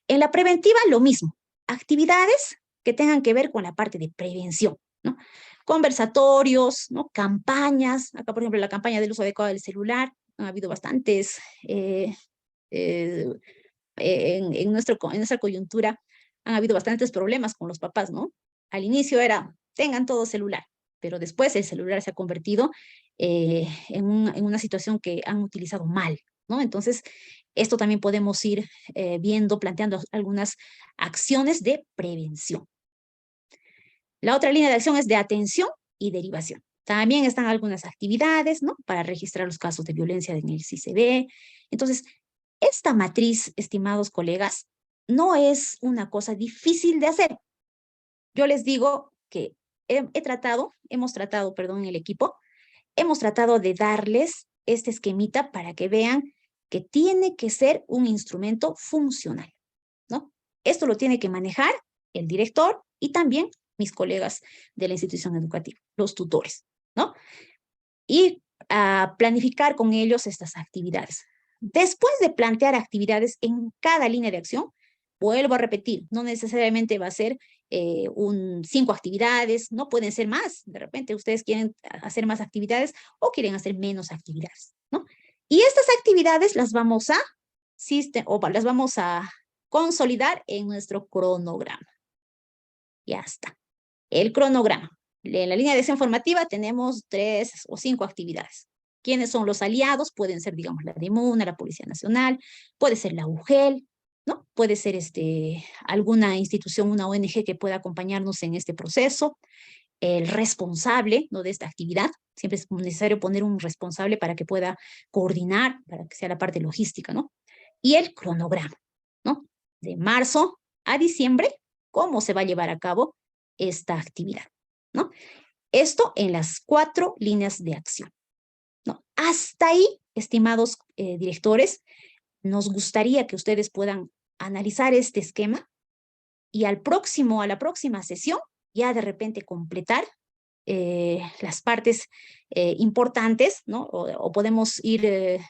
En la preventiva lo mismo, actividades que tengan que ver con la parte de prevención, ¿no? Conversatorios, ¿no? Campañas, acá por ejemplo la campaña del uso adecuado del celular, ha habido bastantes en nuestra coyuntura, han habido bastantes problemas con los papás, ¿no? Al inicio era, tengan todo celular, pero después el celular se ha convertido en una situación que han utilizado mal, ¿no? Entonces, esto también podemos ir viendo, planteando algunas acciones de prevención. La otra línea de acción es de atención y derivación. También están algunas actividades, ¿no? Para registrar los casos de violencia en el CICB. Entonces, esta matriz, estimados colegas, no es una cosa difícil de hacer. Yo les digo que hemos tratado en el equipo, hemos tratado de darles este esquemita para que vean que tiene que ser un instrumento funcional, ¿no? Esto lo tiene que manejar el director y también mis colegas de la institución educativa, los tutores, ¿no? Y planificar con ellos estas actividades. Después de plantear actividades en cada línea de acción, vuelvo a repetir, no necesariamente va a ser 5 actividades, no pueden ser más. De repente ustedes quieren hacer más actividades o quieren hacer menos actividades, ¿no? Y estas actividades las vamos a consolidar en nuestro cronograma. Ya está. El cronograma. En la línea de acción formativa tenemos 3 o 5 actividades. ¿Quiénes son los aliados? Pueden ser, digamos, la DIMUNA, la Policía Nacional, puede ser la UGEL, ¿no? Puede ser alguna institución, una ONG que pueda acompañarnos en este proceso. El responsable, ¿no? De esta actividad. Siempre es necesario poner un responsable para que pueda coordinar, para que sea la parte logística, ¿no? Y el cronograma, ¿no? De marzo a diciembre, ¿cómo se va a llevar a cabo esta actividad, ¿no? Esto en las 4 líneas de acción, ¿no? Hasta ahí, estimados directores, nos gustaría que ustedes puedan analizar este esquema y a la próxima sesión ya de repente completar las partes importantes, ¿no? O podemos ir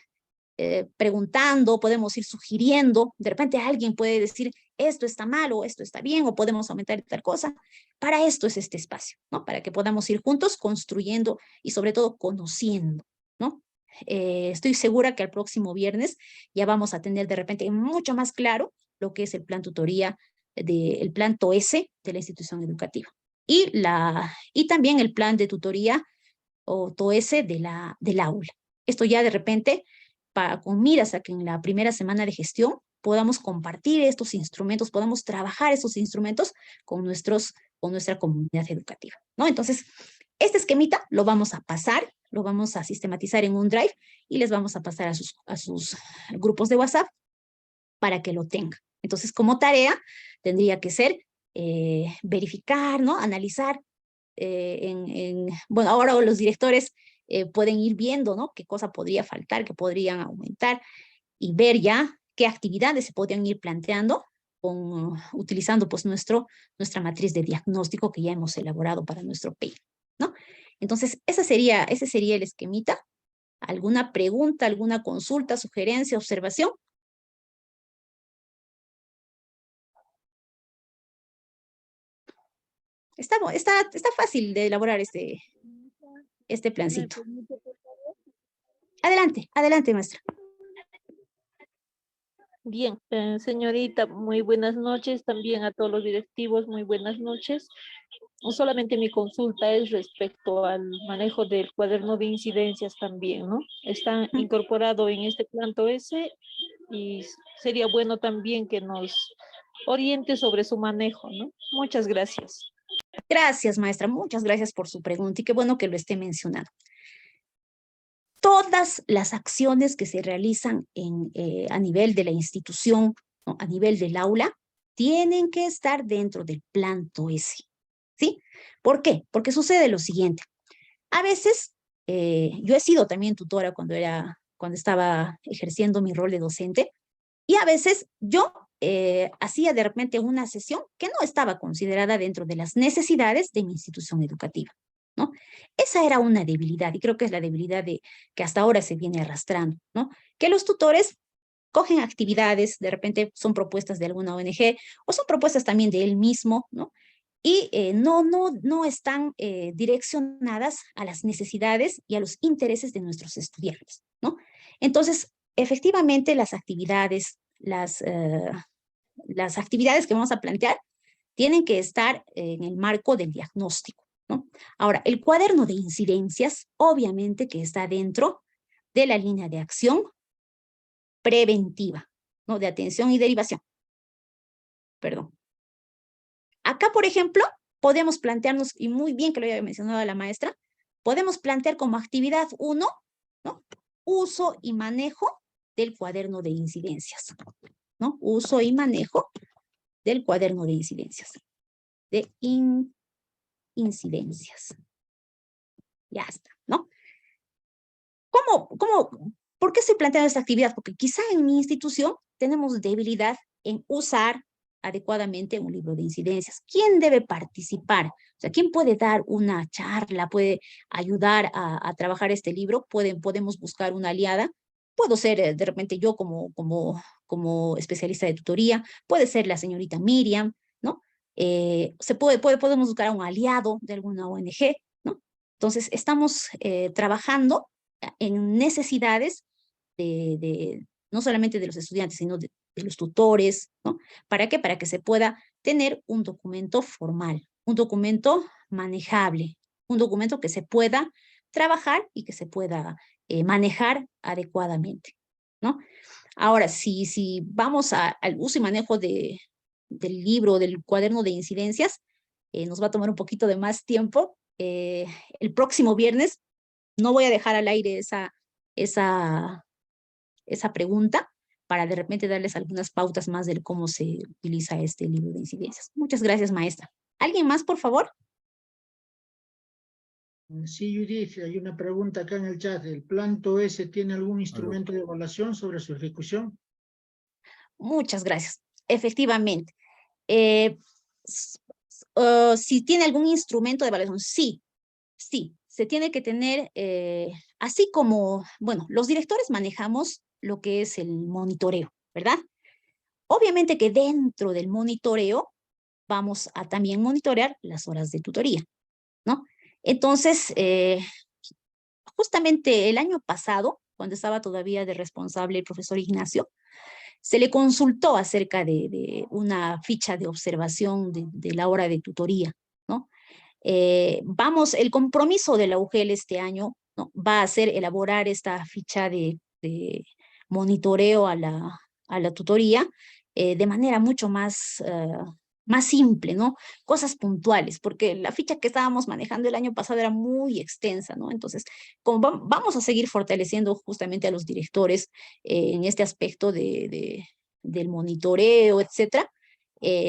preguntando, podemos ir sugiriendo, de repente alguien puede decir esto está mal o esto está bien o podemos aumentar tal cosa. Para esto es este espacio, ¿no? Para que podamos ir juntos construyendo y sobre todo conociendo, ¿no? Estoy segura que el próximo viernes ya vamos a tener de repente mucho más claro lo que es el plan tutoría, el plan TOESE de la institución educativa y también el plan de tutoría o TOESE del aula. Esto ya de repente con miras a que en la primera semana de gestión podamos compartir estos instrumentos, podamos trabajar esos instrumentos con nuestra comunidad educativa, ¿no? Entonces, este esquemita lo vamos a pasar, lo vamos a sistematizar en un drive y les vamos a pasar a sus grupos de WhatsApp para que lo tengan. Entonces, como tarea, tendría que ser verificar, ¿no? Analizar. Bueno, ahora los directores pueden ir viendo, ¿no? Qué cosa podría faltar, qué podrían aumentar y ver ya qué actividades se podrían ir planteando utilizando pues nuestra matriz de diagnóstico que ya hemos elaborado para nuestro PEI, ¿no? Entonces, ese sería el esquemita. ¿Alguna pregunta, alguna consulta, sugerencia, observación? Está fácil de elaborar este plancito. Adelante, maestra. Bien, señorita, muy buenas noches. También a todos los directivos, muy buenas noches. Solamente mi consulta es respecto al manejo del cuaderno de incidencias también, ¿no? Está incorporado en este plan TOESE y sería bueno también que nos oriente sobre su manejo, ¿no? Muchas gracias. Gracias, maestra. Muchas gracias por su pregunta y qué bueno que lo esté mencionando. Todas las acciones que se realizan a nivel de la institución, ¿no? A nivel del aula, tienen que estar dentro del plan TOESE, ¿sí? ¿Por qué? Porque sucede lo siguiente. A veces, yo he sido también tutora cuando estaba ejerciendo mi rol de docente, y a veces yo hacía de repente una sesión que no estaba considerada dentro de las necesidades de mi institución educativa, ¿no? Esa era una debilidad, y creo que es la debilidad que hasta ahora se viene arrastrando, ¿no? Que los tutores cogen actividades, de repente son propuestas de alguna ONG, o son propuestas también de él mismo, ¿no? Y no están direccionadas a las necesidades y a los intereses de nuestros estudiantes, ¿no? Entonces, efectivamente, las actividades que vamos a plantear tienen que estar en el marco del diagnóstico, ¿no? Ahora, el cuaderno de incidencias, obviamente que está dentro de la línea de acción preventiva, ¿no? De atención y derivación. Perdón. Acá, por ejemplo, podemos plantearnos, y muy bien que lo haya mencionado la maestra, podemos plantear como actividad 1, ¿no? Uso y manejo del cuaderno de incidencias, ¿no? Uso y manejo del cuaderno de incidencias. Incidencias. Ya está, ¿no? ¿Por qué estoy planteando esta actividad? Porque quizá en mi institución tenemos debilidad en usar adecuadamente un libro de incidencias. ¿Quién debe participar? O sea, ¿quién puede dar una charla? ¿Puede ayudar a trabajar este libro? Podemos buscar una aliada. Puedo ser de repente yo como especialista de tutoría. Puede ser la señorita Miriam, ¿no? Podemos buscar a un aliado de alguna ONG, ¿no? Entonces, estamos trabajando en necesidades no solamente de los estudiantes, sino de los tutores, ¿no? ¿Para qué? Para que se pueda tener un documento formal, un documento manejable, un documento que se pueda trabajar y que se pueda manejar adecuadamente, ¿no? Ahora, si vamos al uso y manejo del libro, del cuaderno de incidencias, nos va a tomar un poquito de más tiempo. El próximo viernes no voy a dejar al aire esa pregunta para de repente darles algunas pautas más de cómo se utiliza este libro de incidencias. Muchas gracias, maestra. ¿Alguien más, por favor? Sí, Judith, hay una pregunta acá en el chat. ¿El plan TOS tiene algún instrumento de evaluación sobre su ejecución? Muchas gracias. Efectivamente. Si tiene algún instrumento de evaluación, sí, se tiene que tener, así como, bueno, los directores manejamos lo que es el monitoreo, ¿verdad? Obviamente que dentro del monitoreo vamos a también monitorear las horas de tutoría, ¿no? Entonces, justamente el año pasado, cuando estaba todavía de responsable el profesor Ignacio, se le consultó acerca de una ficha de observación de la hora de tutoría, ¿no? El compromiso de la UGEL este año, ¿no? Va a ser elaborar esta ficha de monitoreo a la tutoría de manera mucho más simple, ¿no? Cosas puntuales, porque la ficha que estábamos manejando el año pasado era muy extensa, ¿no? Entonces, como vamos a seguir fortaleciendo justamente a los directores en este aspecto del monitoreo, etcétera,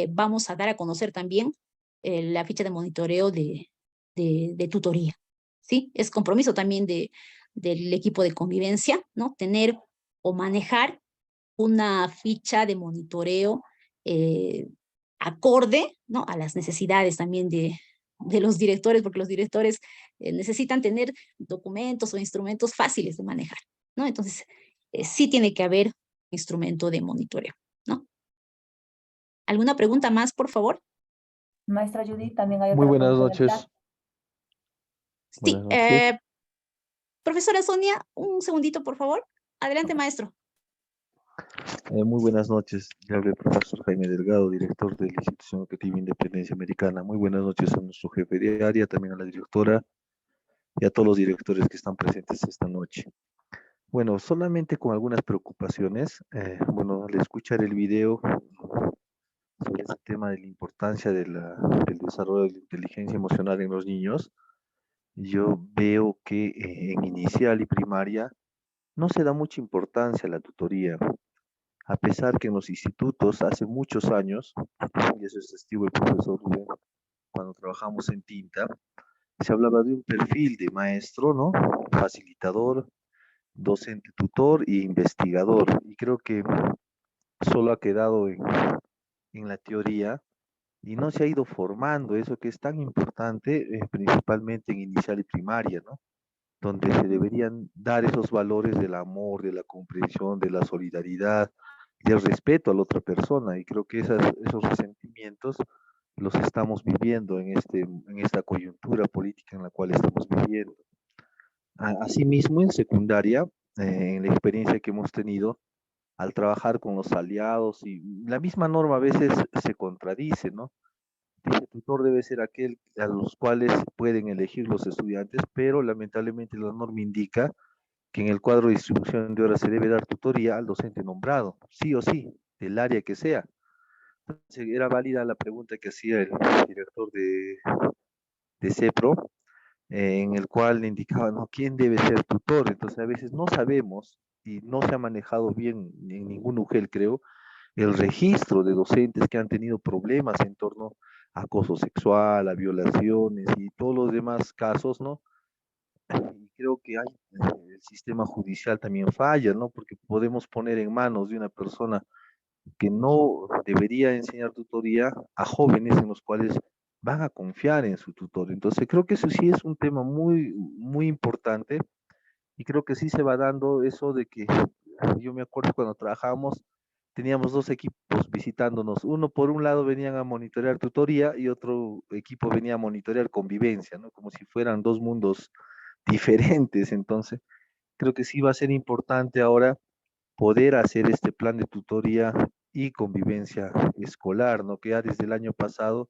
vamos a dar a conocer también la ficha de monitoreo de tutoría, ¿sí? Es compromiso también del equipo de convivencia, ¿no? Tener o manejar una ficha de monitoreo acorde, ¿no? A las necesidades también de los directores, porque los directores necesitan tener documentos o instrumentos fáciles de manejar, ¿no? Entonces, sí tiene que haber instrumento de monitoreo, ¿no? ¿Alguna pregunta más, por favor? Maestra Judith, también hay Muy otra buenas pregunta en el noches. chat. Sí, Buenas noches. profesora Sonia, un segundito, por favor. Adelante, maestro. Muy buenas noches. Le habla el profesor Jaime Delgado, director de la Institución Educativa Independencia Americana. Muy buenas noches a nuestro jefe de área, también a la directora y a todos los directores que están presentes esta noche. Bueno, solamente con algunas preocupaciones. Bueno, al escuchar el video sobre este tema de la importancia del desarrollo de la inteligencia emocional en los niños, yo veo que en inicial y primaria no se da mucha importancia a la tutoría, a pesar que en los institutos hace muchos años, y eso es testigo el profesor Rubén, cuando trabajamos en Tinta, se hablaba de un perfil de maestro, ¿no? Facilitador, docente tutor e investigador. Y creo que solo ha quedado en la teoría y no se ha ido formando eso que es tan importante, principalmente en inicial y primaria, ¿no? Donde se deberían dar esos valores del amor, de la comprensión, de la solidaridad, del respeto a la otra persona. Y creo que esos resentimientos los estamos viviendo en esta coyuntura política en la cual estamos viviendo. Asimismo, en secundaria, en la experiencia que hemos tenido, al trabajar con los aliados, y la misma norma a veces se contradice, ¿no? El tutor debe ser aquel a los cuales pueden elegir los estudiantes, pero lamentablemente la norma indica que en el cuadro de distribución de horas se debe dar tutoría al docente nombrado, sí o sí, del área que sea. Entonces, era válida la pregunta que hacía el director de CEPRO, en el cual le indicaba, ¿no?, quién debe ser tutor. Entonces, a veces no sabemos y no se ha manejado bien en ningún UGEL, creo, el registro de docentes que han tenido problemas en torno a acoso sexual, a violaciones y todos los demás casos, ¿no? Y creo que el sistema judicial también falla, ¿no? Porque podemos poner en manos de una persona que no debería enseñar tutoría a jóvenes en los cuales van a confiar en su tutor. Entonces creo que eso sí es un tema muy, muy importante y creo que sí se va dando eso de que yo me acuerdo cuando trabajábamos, teníamos dos equipos visitándonos. Uno por un lado venían a monitorear tutoría y otro equipo venía a monitorear convivencia, ¿no? Como si fueran dos mundos diferentes. Entonces creo que sí va a ser importante ahora poder hacer este plan de tutoría y convivencia escolar, ¿no? Que ya desde el año pasado,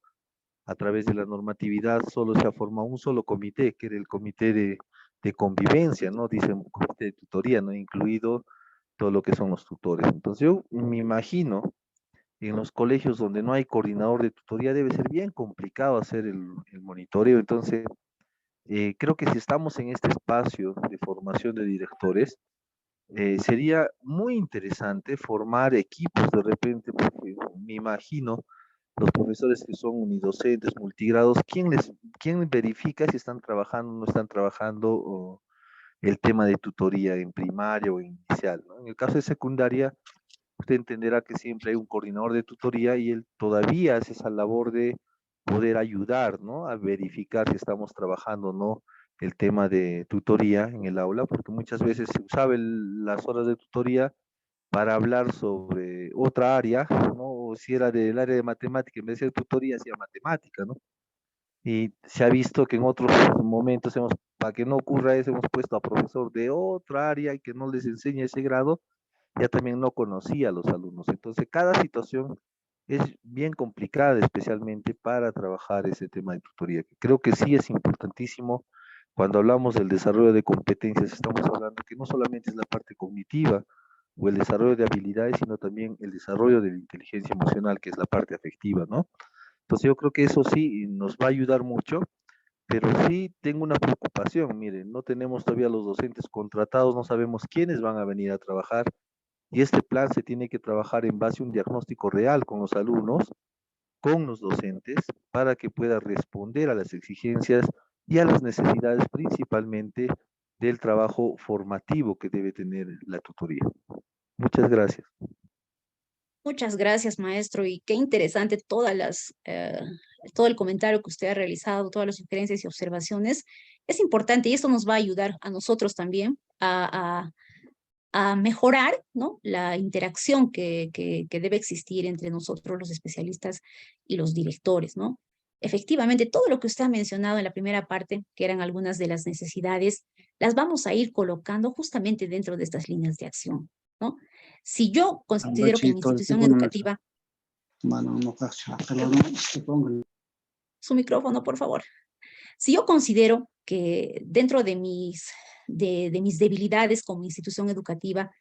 a través de la normatividad, solo se ha formado un solo comité, que era el comité de convivencia, ¿no? Dice comité de tutoría, ¿no? Incluido todo lo que son los tutores. Entonces yo me imagino, en los colegios donde no hay coordinador de tutoría, debe ser bien complicado hacer el monitoreo. Entonces, creo que si estamos en este espacio de formación de directores, sería muy interesante formar equipos de repente, porque me imagino los profesores que son unidocentes, multigrados, ¿quién verifica si están trabajando o no están trabajando o el tema de tutoría en primaria o en inicial, ¿no? En el caso de secundaria, usted entenderá que siempre hay un coordinador de tutoría y él todavía hace esa labor de poder ayudar, ¿no? A verificar si estamos trabajando o no el tema de tutoría en el aula, porque muchas veces se usaba las horas de tutoría para hablar sobre otra área, ¿no? O si era del área de matemática, en vez de ser tutoría, hacía matemática, ¿no? Y se ha visto que en otros momentos para que no ocurra eso, hemos puesto a profesor de otra área y que no les enseña ese grado, ya también no conocía a los alumnos. Entonces, cada situación es bien complicada, especialmente para trabajar ese tema de tutoría. Creo que sí es importantísimo. Cuando hablamos del desarrollo de competencias, estamos hablando que no solamente es la parte cognitiva o el desarrollo de habilidades, sino también el desarrollo de la inteligencia emocional, que es la parte afectiva, ¿no? Entonces yo creo que eso sí nos va a ayudar mucho, pero sí tengo una preocupación. Miren, no tenemos todavía los docentes contratados, no sabemos quiénes van a venir a trabajar, y este plan se tiene que trabajar en base a un diagnóstico real con los alumnos, con los docentes, para que pueda responder a las exigencias y a las necesidades principalmente del trabajo formativo que debe tener la tutoría. Muchas gracias. Muchas gracias, maestro, y qué interesante todo el comentario que usted ha realizado, todas las sugerencias y observaciones. Es importante y esto nos va a ayudar a nosotros también a mejorar, ¿no?, la interacción que debe existir entre nosotros, los especialistas y los directores, ¿no? Efectivamente, todo lo que usted ha mencionado en la primera parte, que eran algunas de las necesidades, las vamos a ir colocando justamente dentro de estas líneas de acción, ¿no? Si yo considero que mi institución educativa... Su micrófono, por favor. Si yo considero que dentro de mis debilidades como institución educativa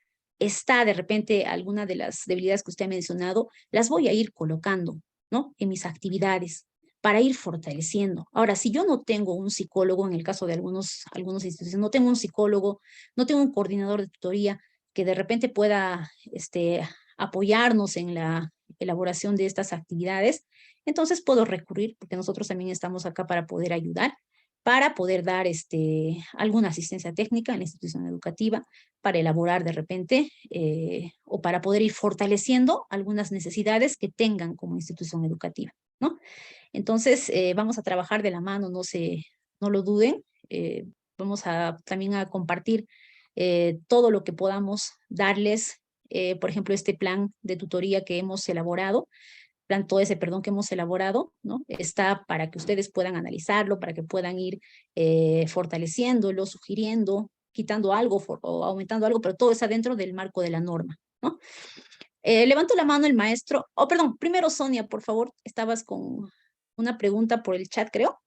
está de repente alguna de las debilidades que usted ha mencionado, las voy a ir colocando, ¿no?, en mis actividades para ir fortaleciendo. Ahora, si yo no tengo un psicólogo, en el caso de algunas instituciones, no tengo un psicólogo, no tengo un coordinador de tutoría que de repente pueda apoyarnos en la elaboración de estas actividades, entonces puedo recurrir, porque nosotros también estamos acá para poder ayudar, para poder dar alguna asistencia técnica en la institución educativa, para elaborar de repente, o para poder ir fortaleciendo algunas necesidades que tengan como institución educativa, ¿no? Entonces, vamos a trabajar de la mano, no lo duden. Vamos también a compartir todo lo que podamos darles, por ejemplo, este plan de tutoría que hemos elaborado, plan TOESE, perdón, que hemos elaborado, ¿no? Está para que ustedes puedan analizarlo, para que puedan ir fortaleciéndolo, sugiriendo, quitando algo o aumentando algo, pero todo está dentro del marco de la norma, ¿no? Levanto la mano el maestro. Oh, perdón, primero Sonia, por favor, estabas con una pregunta por el chat, creo.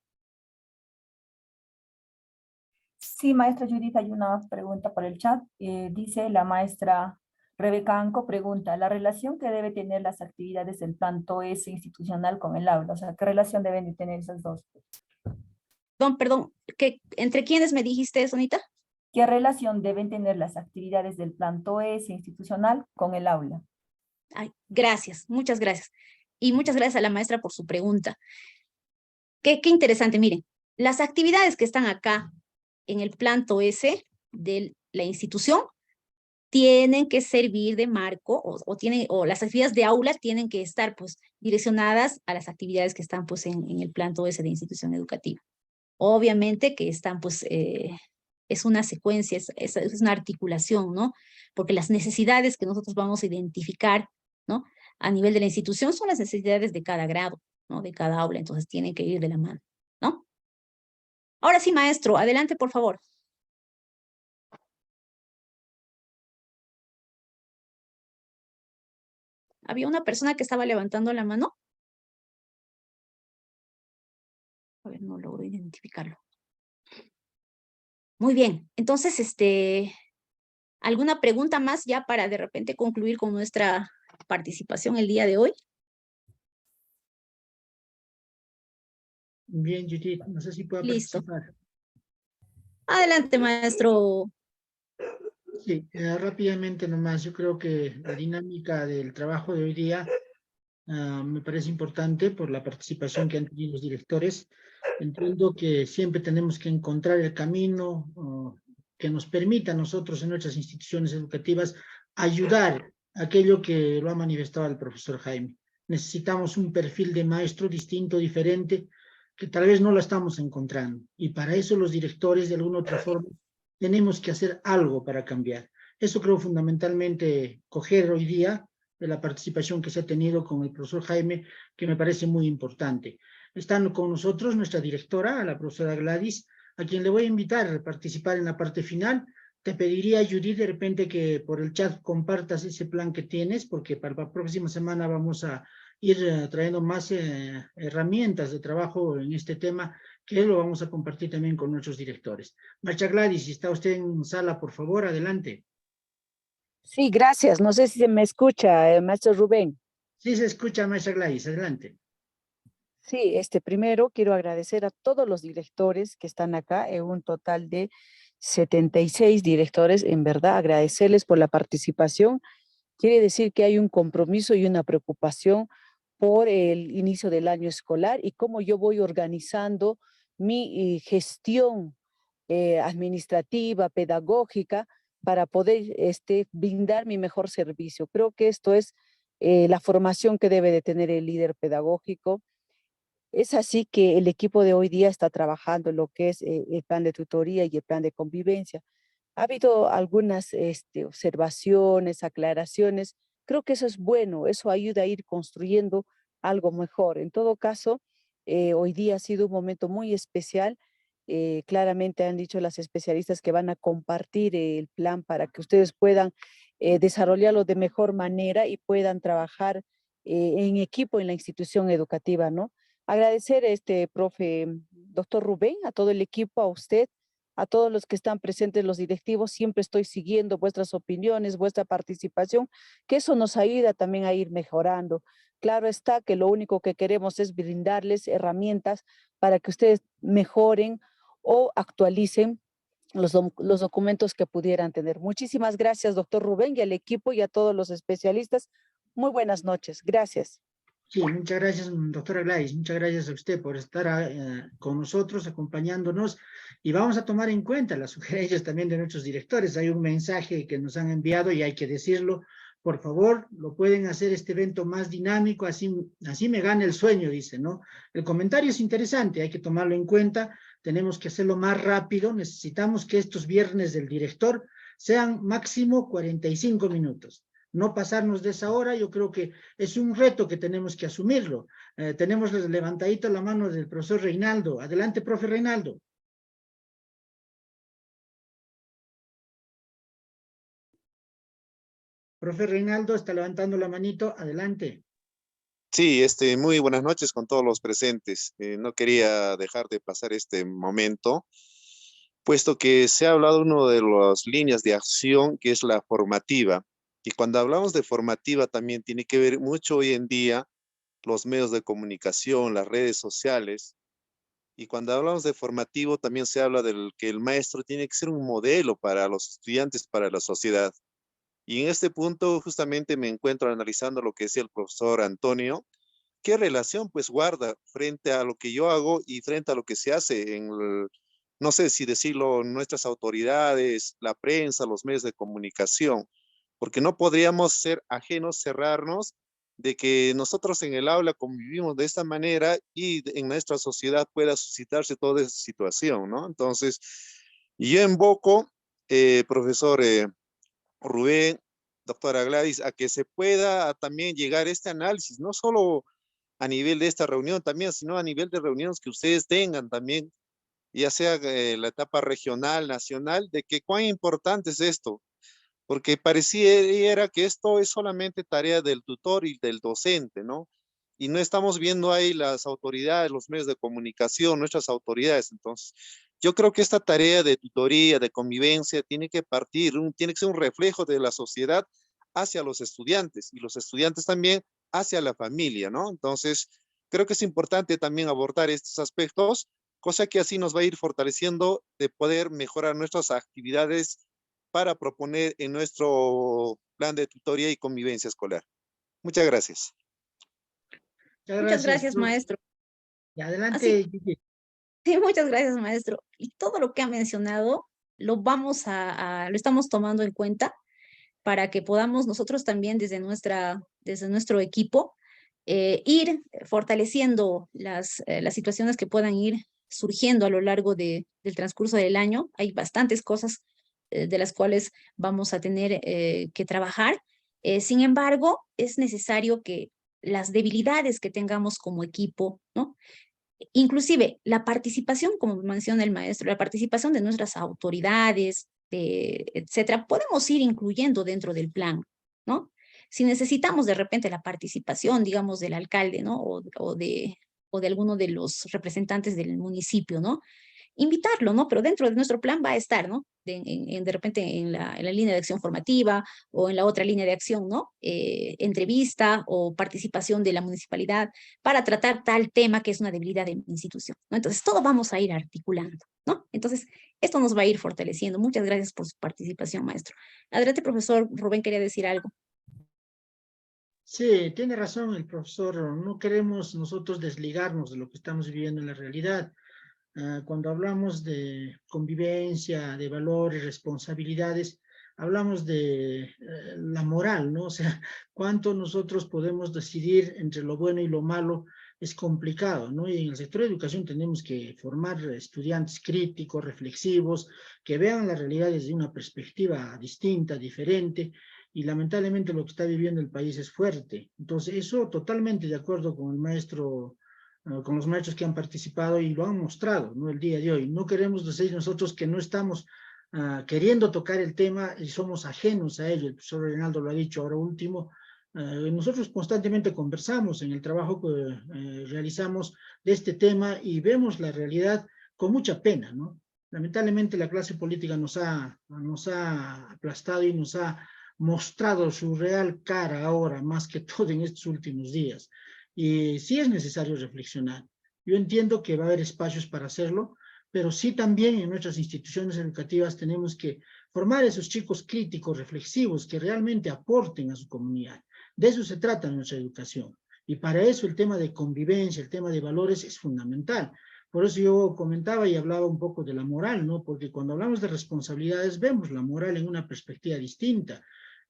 Sí, maestra Judith, hay una pregunta por el chat. Dice la maestra Rebeca Anco, pregunta, ¿la relación que debe tener las actividades del plan TOESE institucional con el aula? O sea, ¿qué relación deben de tener esas dos? Perdón, ¿entre quiénes me dijiste, Sonita? ¿Qué relación deben tener las actividades del plan TOESE institucional con el aula? Ay, gracias, muchas gracias. Y muchas gracias a la maestra por su pregunta. Qué interesante, miren, las actividades que están acá en el plan TOESE de la institución tienen que servir de marco o las actividades de aula tienen que estar pues direccionadas a las actividades que están pues en el plan TOESE de institución educativa. Obviamente que están pues, es una secuencia, es una articulación, ¿no? Porque las necesidades que nosotros vamos a identificar, ¿no? A nivel de la institución son las necesidades de cada grado, ¿no? De cada aula, entonces tienen que ir de la mano, ¿no? Ahora sí, maestro, adelante, por favor. ¿Había una persona que estaba levantando la mano? A ver, no logro identificarlo. Muy bien, entonces, ¿alguna pregunta más ya para de repente concluir con nuestra participación el día de hoy? Bien, Judith, no sé si puedo participar. Adelante, maestro. Sí, rápidamente nomás, yo creo que la dinámica del trabajo de hoy día me parece importante por la participación que han tenido los directores. Entiendo que siempre tenemos que encontrar el camino que nos permita a nosotros en nuestras instituciones educativas ayudar a aquello que lo ha manifestado el profesor Jaime. Necesitamos un perfil de maestro distinto, diferente, que tal vez no lo estamos encontrando. Y para eso los directores, de alguna u otra forma, tenemos que hacer algo para cambiar. Eso creo fundamentalmente coger hoy día de la participación que se ha tenido con el profesor Jaime, que me parece muy importante. Están con nosotros nuestra directora, la profesora Gladys, a quien le voy a invitar a participar en la parte final. Te pediría, Judith, de repente que por el chat compartas ese plan que tienes, porque para la próxima semana vamos a ir trayendo más herramientas de trabajo en este tema, que lo vamos a compartir también con nuestros directores. Maestra Gladys, si está usted en sala, por favor, adelante. Sí, gracias. No sé si se me escucha, maestro Rubén. Sí, se escucha, maestra Gladys, adelante. Sí, primero quiero agradecer a todos los directores que están acá, en un total de 76 directores, en verdad, agradecerles por la participación. Quiere decir que hay un compromiso y una preocupación por el inicio del año escolar y cómo yo voy organizando mi gestión administrativa, pedagógica, para poder brindar mi mejor servicio. Creo que esto es la formación que debe de tener el líder pedagógico. Es así que el equipo de hoy día está trabajando en lo que es el plan de tutoría y el plan de convivencia. Ha habido algunas observaciones, aclaraciones. Creo que eso es bueno, eso ayuda a ir construyendo algo mejor. En todo caso, hoy día ha sido un momento muy especial. Claramente han dicho las especialistas que van a compartir el plan para que ustedes puedan desarrollarlo de mejor manera y puedan trabajar en equipo en la institución educativa, ¿no? Agradecer profe, doctor Rubén, a todo el equipo, a usted, a todos los que están presentes, los directivos. Siempre estoy siguiendo vuestras opiniones, vuestra participación, que eso nos ayuda también a ir mejorando. Claro está que lo único que queremos es brindarles herramientas para que ustedes mejoren o actualicen los documentos que pudieran tener. Muchísimas gracias, doctor Rubén, y al equipo y a todos los especialistas. Muy buenas noches. Gracias. Sí, muchas gracias, doctora Gladys. Muchas gracias a usted por estar con nosotros, acompañándonos. Y vamos a tomar en cuenta las sugerencias también de nuestros directores. Hay un mensaje que nos han enviado y hay que decirlo. Por favor, lo pueden hacer este evento más dinámico, así me gana el sueño, dice, ¿no? El comentario es interesante, hay que tomarlo en cuenta. Tenemos que hacerlo más rápido. Necesitamos que estos viernes del director sean máximo 45 minutos. No pasarnos de esa hora, yo creo que es un reto que tenemos que asumirlo. Tenemos levantadito la mano del profesor Reinaldo. Adelante, profe Reinaldo. Profe Reinaldo está levantando la manito. Adelante. Sí, muy buenas noches con todos los presentes. No quería dejar de pasar este momento, puesto que se ha hablado de una de las líneas de acción que es la formativa. Y cuando hablamos de formativa también tiene que ver mucho hoy en día los medios de comunicación, las redes sociales. Y cuando hablamos de formativo también se habla del que el maestro tiene que ser un modelo para los estudiantes, para la sociedad. Y en este punto justamente me encuentro analizando lo que decía el profesor Antonio. ¿Qué relación pues guarda frente a lo que yo hago y frente a lo que se hace no sé si decirlo, nuestras autoridades, la prensa, los medios de comunicación? Porque no podríamos ser ajenos, cerrarnos de que nosotros en el aula convivimos de esta manera y en nuestra sociedad pueda suscitarse toda esa situación, ¿no? Entonces, yo invoco, profesor Rubén, doctora Gladys, a que se pueda también llegar a este análisis, no solo a nivel de esta reunión también, sino a nivel de reuniones que ustedes tengan también, ya sea la etapa regional, nacional, de que cuán importante es esto, porque pareciera que esto es solamente tarea del tutor y del docente, ¿no? Y no estamos viendo ahí las autoridades, los medios de comunicación, nuestras autoridades. Entonces, yo creo que esta tarea de tutoría, de convivencia, tiene que partir, tiene que ser un reflejo de la sociedad hacia los estudiantes y los estudiantes también hacia la familia, ¿no? Entonces, creo que es importante también abordar estos aspectos, cosa que así nos va a ir fortaleciendo de poder mejorar nuestras actividades para proponer en nuestro plan de tutoría y convivencia escolar. Muchas gracias. Muchas gracias, maestro. Y adelante, Gigi. Sí, muchas gracias, maestro. Y todo lo que ha mencionado lo lo estamos tomando en cuenta para que podamos nosotros también desde nuestro equipo ir fortaleciendo las situaciones que puedan ir surgiendo a lo largo del transcurso del año. Hay bastantes cosas de las cuales vamos a tener que trabajar. Sin embargo, es necesario que las debilidades que tengamos como equipo, ¿no? Inclusive la participación, como menciona el maestro, la participación de nuestras autoridades, etcétera, podemos ir incluyendo dentro del plan, ¿no? Si necesitamos de repente la participación, digamos, del alcalde, ¿no? O de alguno de los representantes del municipio, ¿no? Invitarlo, ¿no? Pero dentro de nuestro plan va a estar, ¿no? De repente en la línea de acción formativa o en la otra línea de acción, ¿no? Entrevista o participación de la municipalidad para tratar tal tema que es una debilidad de mi institución, ¿no? Entonces, todo vamos a ir articulando, ¿no? Entonces, esto nos va a ir fortaleciendo. Muchas gracias por su participación, maestro. Adelante, profesor Rubén, quería decir algo. Sí, tiene razón el profesor. No queremos nosotros desligarnos de lo que estamos viviendo en la realidad. Cuando hablamos de convivencia, de valores, responsabilidades, hablamos de la moral, ¿no? O sea, cuánto nosotros podemos decidir entre lo bueno y lo malo es complicado, ¿no? Y en el sector de educación tenemos que formar estudiantes críticos, reflexivos, que vean la realidad desde una perspectiva distinta, diferente, y lamentablemente lo que está viviendo el país es fuerte. Entonces, eso totalmente de acuerdo con el maestro, con los maestros que han participado y lo han mostrado, ¿no? El día de hoy. No queremos decir nosotros que no estamos queriendo tocar el tema y somos ajenos a ello. El profesor Reinaldo lo ha dicho ahora último. Nosotros constantemente conversamos en el trabajo que realizamos de este tema y vemos la realidad con mucha pena, ¿no? Lamentablemente la clase política nos ha aplastado y nos ha mostrado su real cara ahora, más que todo en estos últimos días. Y sí es necesario reflexionar. Yo entiendo que va a haber espacios para hacerlo, pero sí también en nuestras instituciones educativas tenemos que formar a esos chicos críticos, reflexivos, que realmente aporten a su comunidad. De eso se trata nuestra educación. Y para eso el tema de convivencia, el tema de valores es fundamental. Por eso yo comentaba y hablaba un poco de la moral, ¿no? Porque cuando hablamos de responsabilidades vemos la moral en una perspectiva distinta.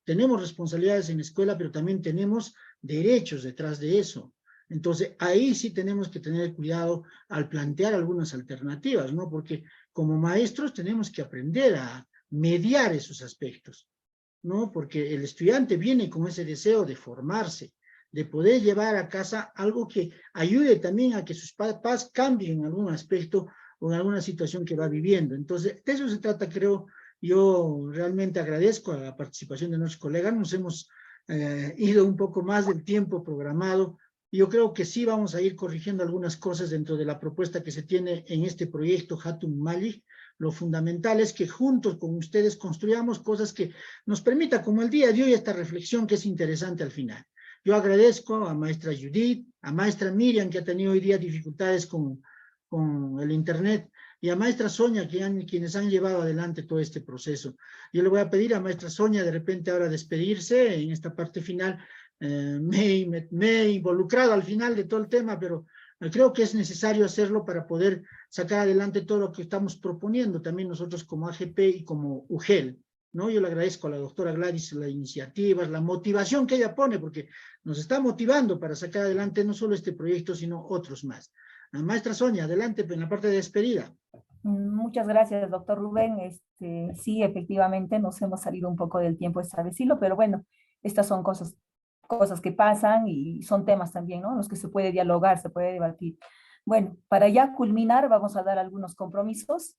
Tenemos responsabilidades en la escuela, pero también tenemos derechos detrás de eso. Entonces, ahí sí tenemos que tener cuidado al plantear algunas alternativas, ¿no? Porque como maestros tenemos que aprender a mediar esos aspectos, ¿no? Porque el estudiante viene con ese deseo de formarse, de poder llevar a casa algo que ayude también a que sus papás cambien en algún aspecto o en alguna situación que va viviendo. Entonces, de eso se trata, creo. Yo realmente agradezco a la participación de nuestros colegas, nos hemos ido un poco más del tiempo programado. Yo creo que sí vamos a ir corrigiendo algunas cosas dentro de la propuesta que se tiene en este proyecto Hatun Malik. Lo fundamental es que juntos con ustedes construyamos cosas que nos permita, como el día de hoy, esta reflexión que es interesante al final. Yo agradezco a maestra Judith, a maestra Miriam, que ha tenido hoy día dificultades con el internet, y a maestra Sonia, quienes han llevado adelante todo este proceso. Yo le voy a pedir a maestra Sonia de repente ahora despedirse en esta parte final. Me he involucrado al final de todo el tema, pero creo que es necesario hacerlo para poder sacar adelante todo lo que estamos proponiendo, también nosotros como AGP y como UGEL, ¿no? Yo le agradezco a la doctora Gladys las iniciativas, la motivación que ella pone, porque nos está motivando para sacar adelante no solo este proyecto, sino otros más. Maestra Sonia, adelante en la parte de despedida. Muchas gracias, doctor Rubén. Sí, efectivamente nos hemos salido un poco del tiempo establecido, pero bueno, estas son cosas que pasan y son temas también, ¿no? En los que se puede dialogar, se puede debatir. Bueno, para ya culminar, vamos a dar algunos compromisos.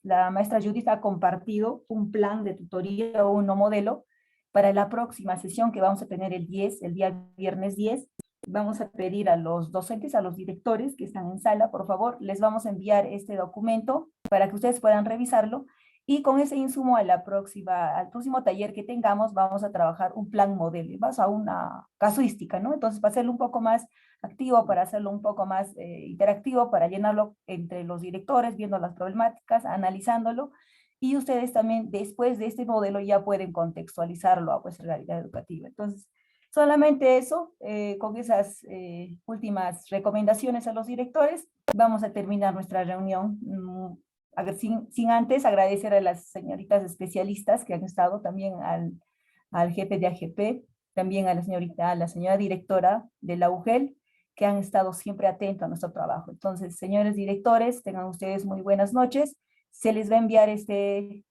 La maestra Judith ha compartido un plan de tutoría o un modelo para la próxima sesión que vamos a tener el día viernes 10. Vamos a pedir a los docentes, a los directores que están en sala, por favor, les vamos a enviar este documento para que ustedes puedan revisarlo, y con ese insumo al próximo taller que tengamos vamos a trabajar un plan modelo, vamos a una casuística, ¿no? Entonces, para hacerlo un poco más activo, para hacerlo un poco más interactivo, para llenarlo entre los directores, viendo las problemáticas, analizándolo, y ustedes también después de este modelo ya pueden contextualizarlo a vuestra realidad educativa. Entonces, solamente eso, con esas últimas recomendaciones a los directores, vamos a terminar nuestra reunión. Sin antes agradecer a las señoritas especialistas que han estado, también al jefe de AGP, también a la señora directora de la UGEL, que han estado siempre atentos a nuestro trabajo. Entonces, señores directores, tengan ustedes muy buenas noches. Se les va a enviar este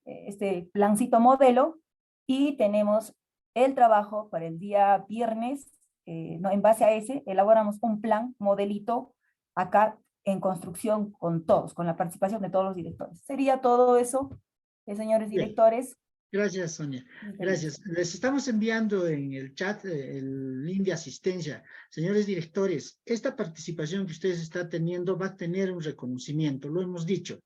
plancito modelo y tenemos el trabajo para el día viernes. En base a ese, elaboramos un plan modelito acá en construcción con todos, con la participación de todos los directores. Sería todo eso, señores directores. Gracias, Sonia. Gracias. Les estamos enviando en el chat el link de asistencia. Señores directores, esta participación que ustedes están teniendo va a tener un reconocimiento, lo hemos dicho.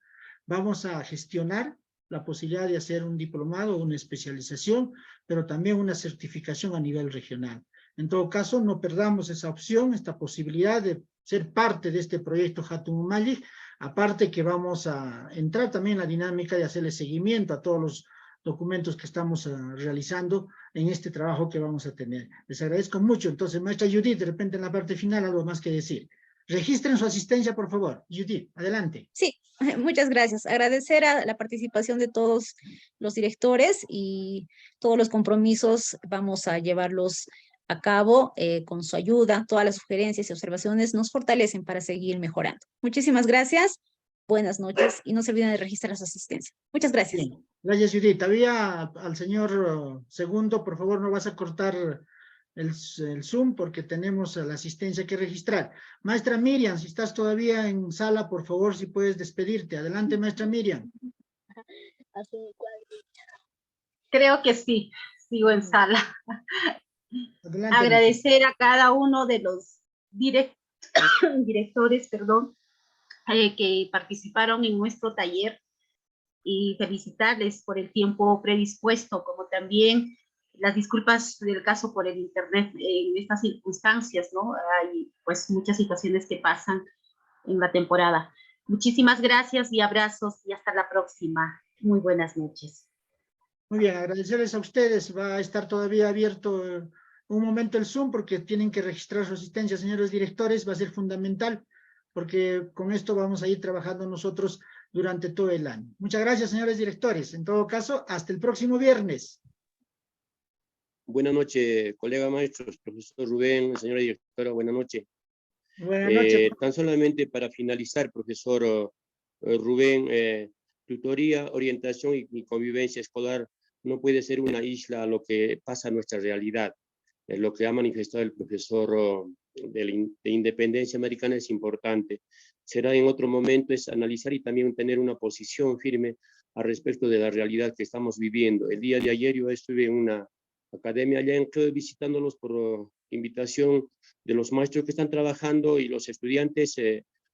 Vamos a gestionar la posibilidad de hacer un diplomado, una especialización, pero también una certificación a nivel regional. En todo caso, no perdamos esa opción, esta posibilidad de ser parte de este proyecto Hatun Malik, aparte que vamos a entrar también en la dinámica de hacerle seguimiento a todos los documentos que estamos realizando en este trabajo que vamos a tener. Les agradezco mucho. Entonces, maestra Judith, de repente en la parte final algo más que decir. Registren su asistencia, por favor. Judith, adelante. Sí, muchas gracias. Agradecer a la participación de todos los directores y todos los compromisos vamos a llevarlos a cabo con su ayuda. Todas las sugerencias y observaciones nos fortalecen para seguir mejorando. Muchísimas gracias. Buenas noches y no se olviden de registrar su asistencia. Muchas gracias. Bien. Gracias, Judith. Todavía al señor Segundo, por favor, no vas a cortar el Zoom porque tenemos la asistencia que registrar. Maestra Miriam, si estás todavía en sala, por favor, si puedes despedirte. Adelante, maestra Miriam. Creo que sí, sigo en sala. Adelante, agradecer a cada uno de los directores, que participaron en nuestro taller y felicitarles por el tiempo predispuesto, como también las disculpas del caso por el internet en estas circunstancias, ¿no? Hay pues muchas situaciones que pasan en la temporada. Muchísimas gracias y abrazos y hasta la próxima. Muy buenas noches. Muy bien, agradecerles a ustedes. Va a estar todavía abierto un momento el Zoom porque tienen que registrar su asistencia, señores directores, va a ser fundamental porque con esto vamos a ir trabajando nosotros durante todo el año. Muchas gracias, señores directores. En todo caso, hasta el próximo viernes. Buenas noches, colega maestros, profesor Rubén, señora directora, buenas noches. Buenas noches. Tan solamente para finalizar, profesor Rubén, tutoría, orientación y convivencia escolar no puede ser una isla a lo que pasa en nuestra realidad. Lo que ha manifestado el profesor de Independencia Americana es importante. Será en otro momento es analizar y también tener una posición firme al respecto de la realidad que estamos viviendo. El día de ayer yo estuve en una academia allá en Quevedo visitándolos por invitación de los maestros que están trabajando y los estudiantes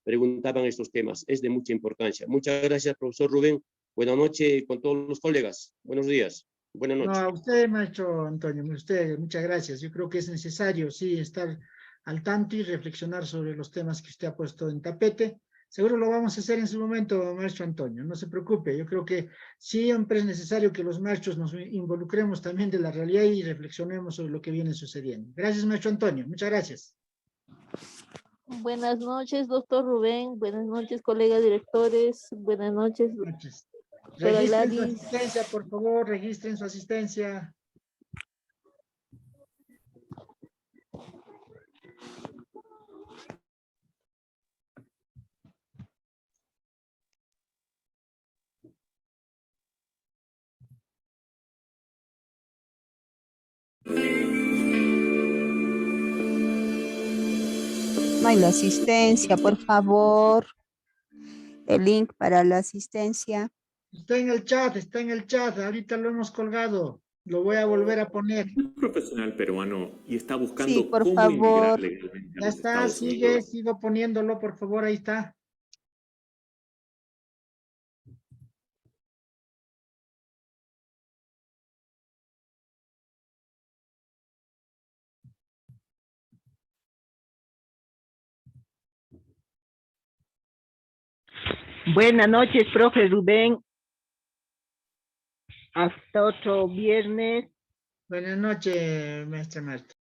preguntaban estos temas. Es de mucha importancia. Muchas gracias, profesor Rubén. Buenas noches con todos los colegas. Buenos días. Buenas noches. No, a usted, maestro Antonio, a usted, muchas gracias. Yo creo que es necesario, sí, estar al tanto y reflexionar sobre los temas que usted ha puesto en tapete. Seguro lo vamos a hacer en su momento, maestro Antonio, no se preocupe. Yo creo que siempre es necesario que los maestros nos involucremos también de la realidad y reflexionemos sobre lo que viene sucediendo. Gracias, maestro Antonio, muchas gracias. Buenas noches, doctor Rubén. Buenas noches, colegas directores. Buenas noches. Registren su asistencia, por favor, registren su asistencia. No hay la asistencia, por favor. El link para la asistencia. Está en el chat, ahorita lo hemos colgado. Lo voy a volver a poner. Un profesional peruano y está buscando Sí, por cómo favor. inmigrar legalmente a Ya los está, Estados Unidos. sigo poniéndolo, por favor, ahí está. Buenas noches, profe Rubén. Hasta otro viernes. Buenas noches, maestra Marta.